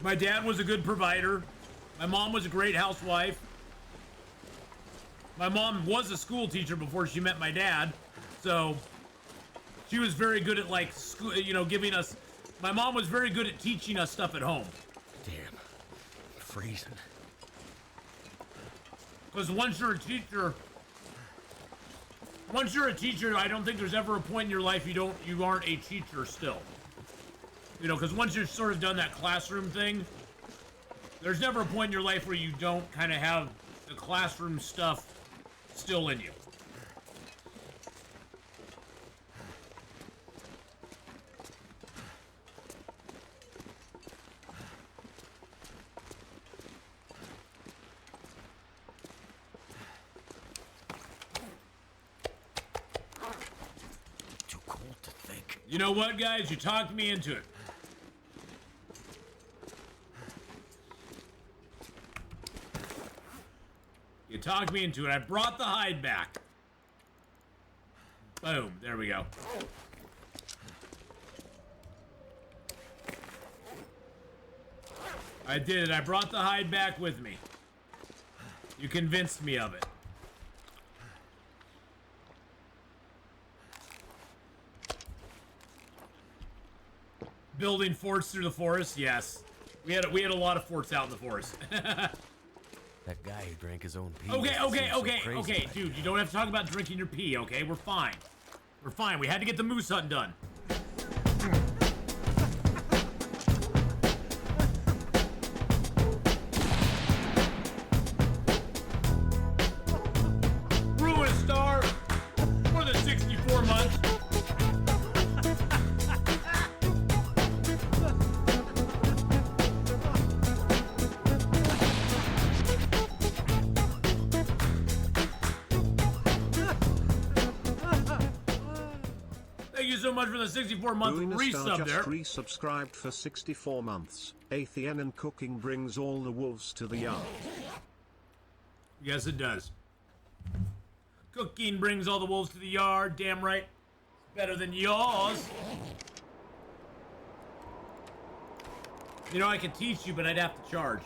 S1: My dad was a good provider. My mom was a great housewife. My mom was a school teacher before she met my dad, so she was very good at, like, school, you know, giving us. My mom was very good at teaching us stuff at home.
S6: Damn. Freezing.
S1: Because once you're a teacher, I don't think there's ever a point in your life you aren't a teacher still. You know, because once you've sort of done that classroom thing, there's never a point in your life where you don't kind of have the classroom stuff still in you.
S6: Too cold to think.
S1: You know what, guys? You talked me into it. You talked me into it. I brought the hide back. Boom. There we go. I did it. I brought the hide back with me. You convinced me of it. Building forts through the forest? Yes. We had a lot of forts out in the forest.
S6: That guy who drank his own pee.
S1: Okay, dude, you don't have to talk about drinking your pee, okay? We're fine. We're fine. We had to get the moose hunt done. much for the 64-month resub there.
S3: Just resubscribed for 64 months. Atheenon cooking brings all the wolves to the yard.
S1: Yes, it does. Cooking brings all the wolves to the yard. Damn right. It's better than yours. You know, I could teach you, but I'd have to charge.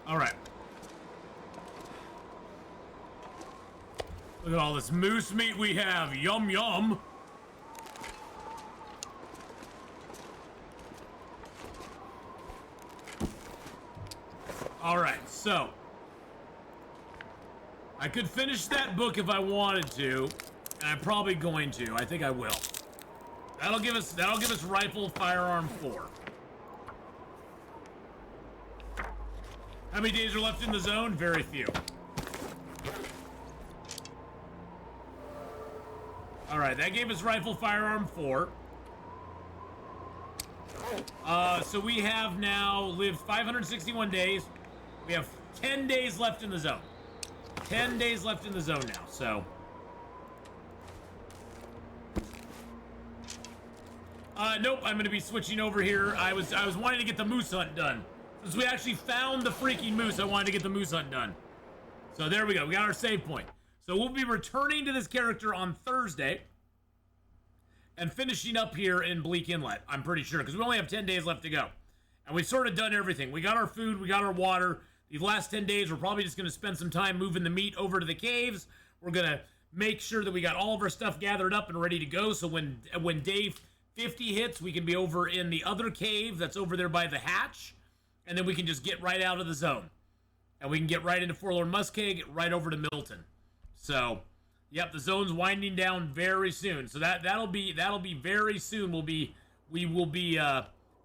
S1: All right. Look at all this moose meat we have. Yum, yum. All right, so I could finish that book if I wanted to, and I'm probably going to. I think I will. That'll give us rifle firearm 4. How many days are left in the zone? Very few. All right, that gave us rifle firearm 4. So we have now lived 561 days. We have 10 days left in the zone. 10 days left in the zone now, so. Nope, I'm gonna be switching over here. I was wanting to get the moose hunt done. Since we actually found the freaking moose, I wanted to get the moose hunt done. So there we go, we got our save point. So we'll be returning to this character on Thursday and finishing up here in Bleak Inlet, I'm pretty sure, because we only have 10 days left to go. And we've sort of done everything. We got our food, we got our water. These last 10 days, we're probably just going to spend some time moving the meat over to the caves. We're going to make sure that we got all of our stuff gathered up and ready to go, so when day 50 hits, we can be over in the other cave that's over there by the hatch, and then we can just get right out of the zone. And we can get right into Forlorn Muskeg, right over to Milton. So, yep, the zone's winding down very soon. So that'll be very soon. We will be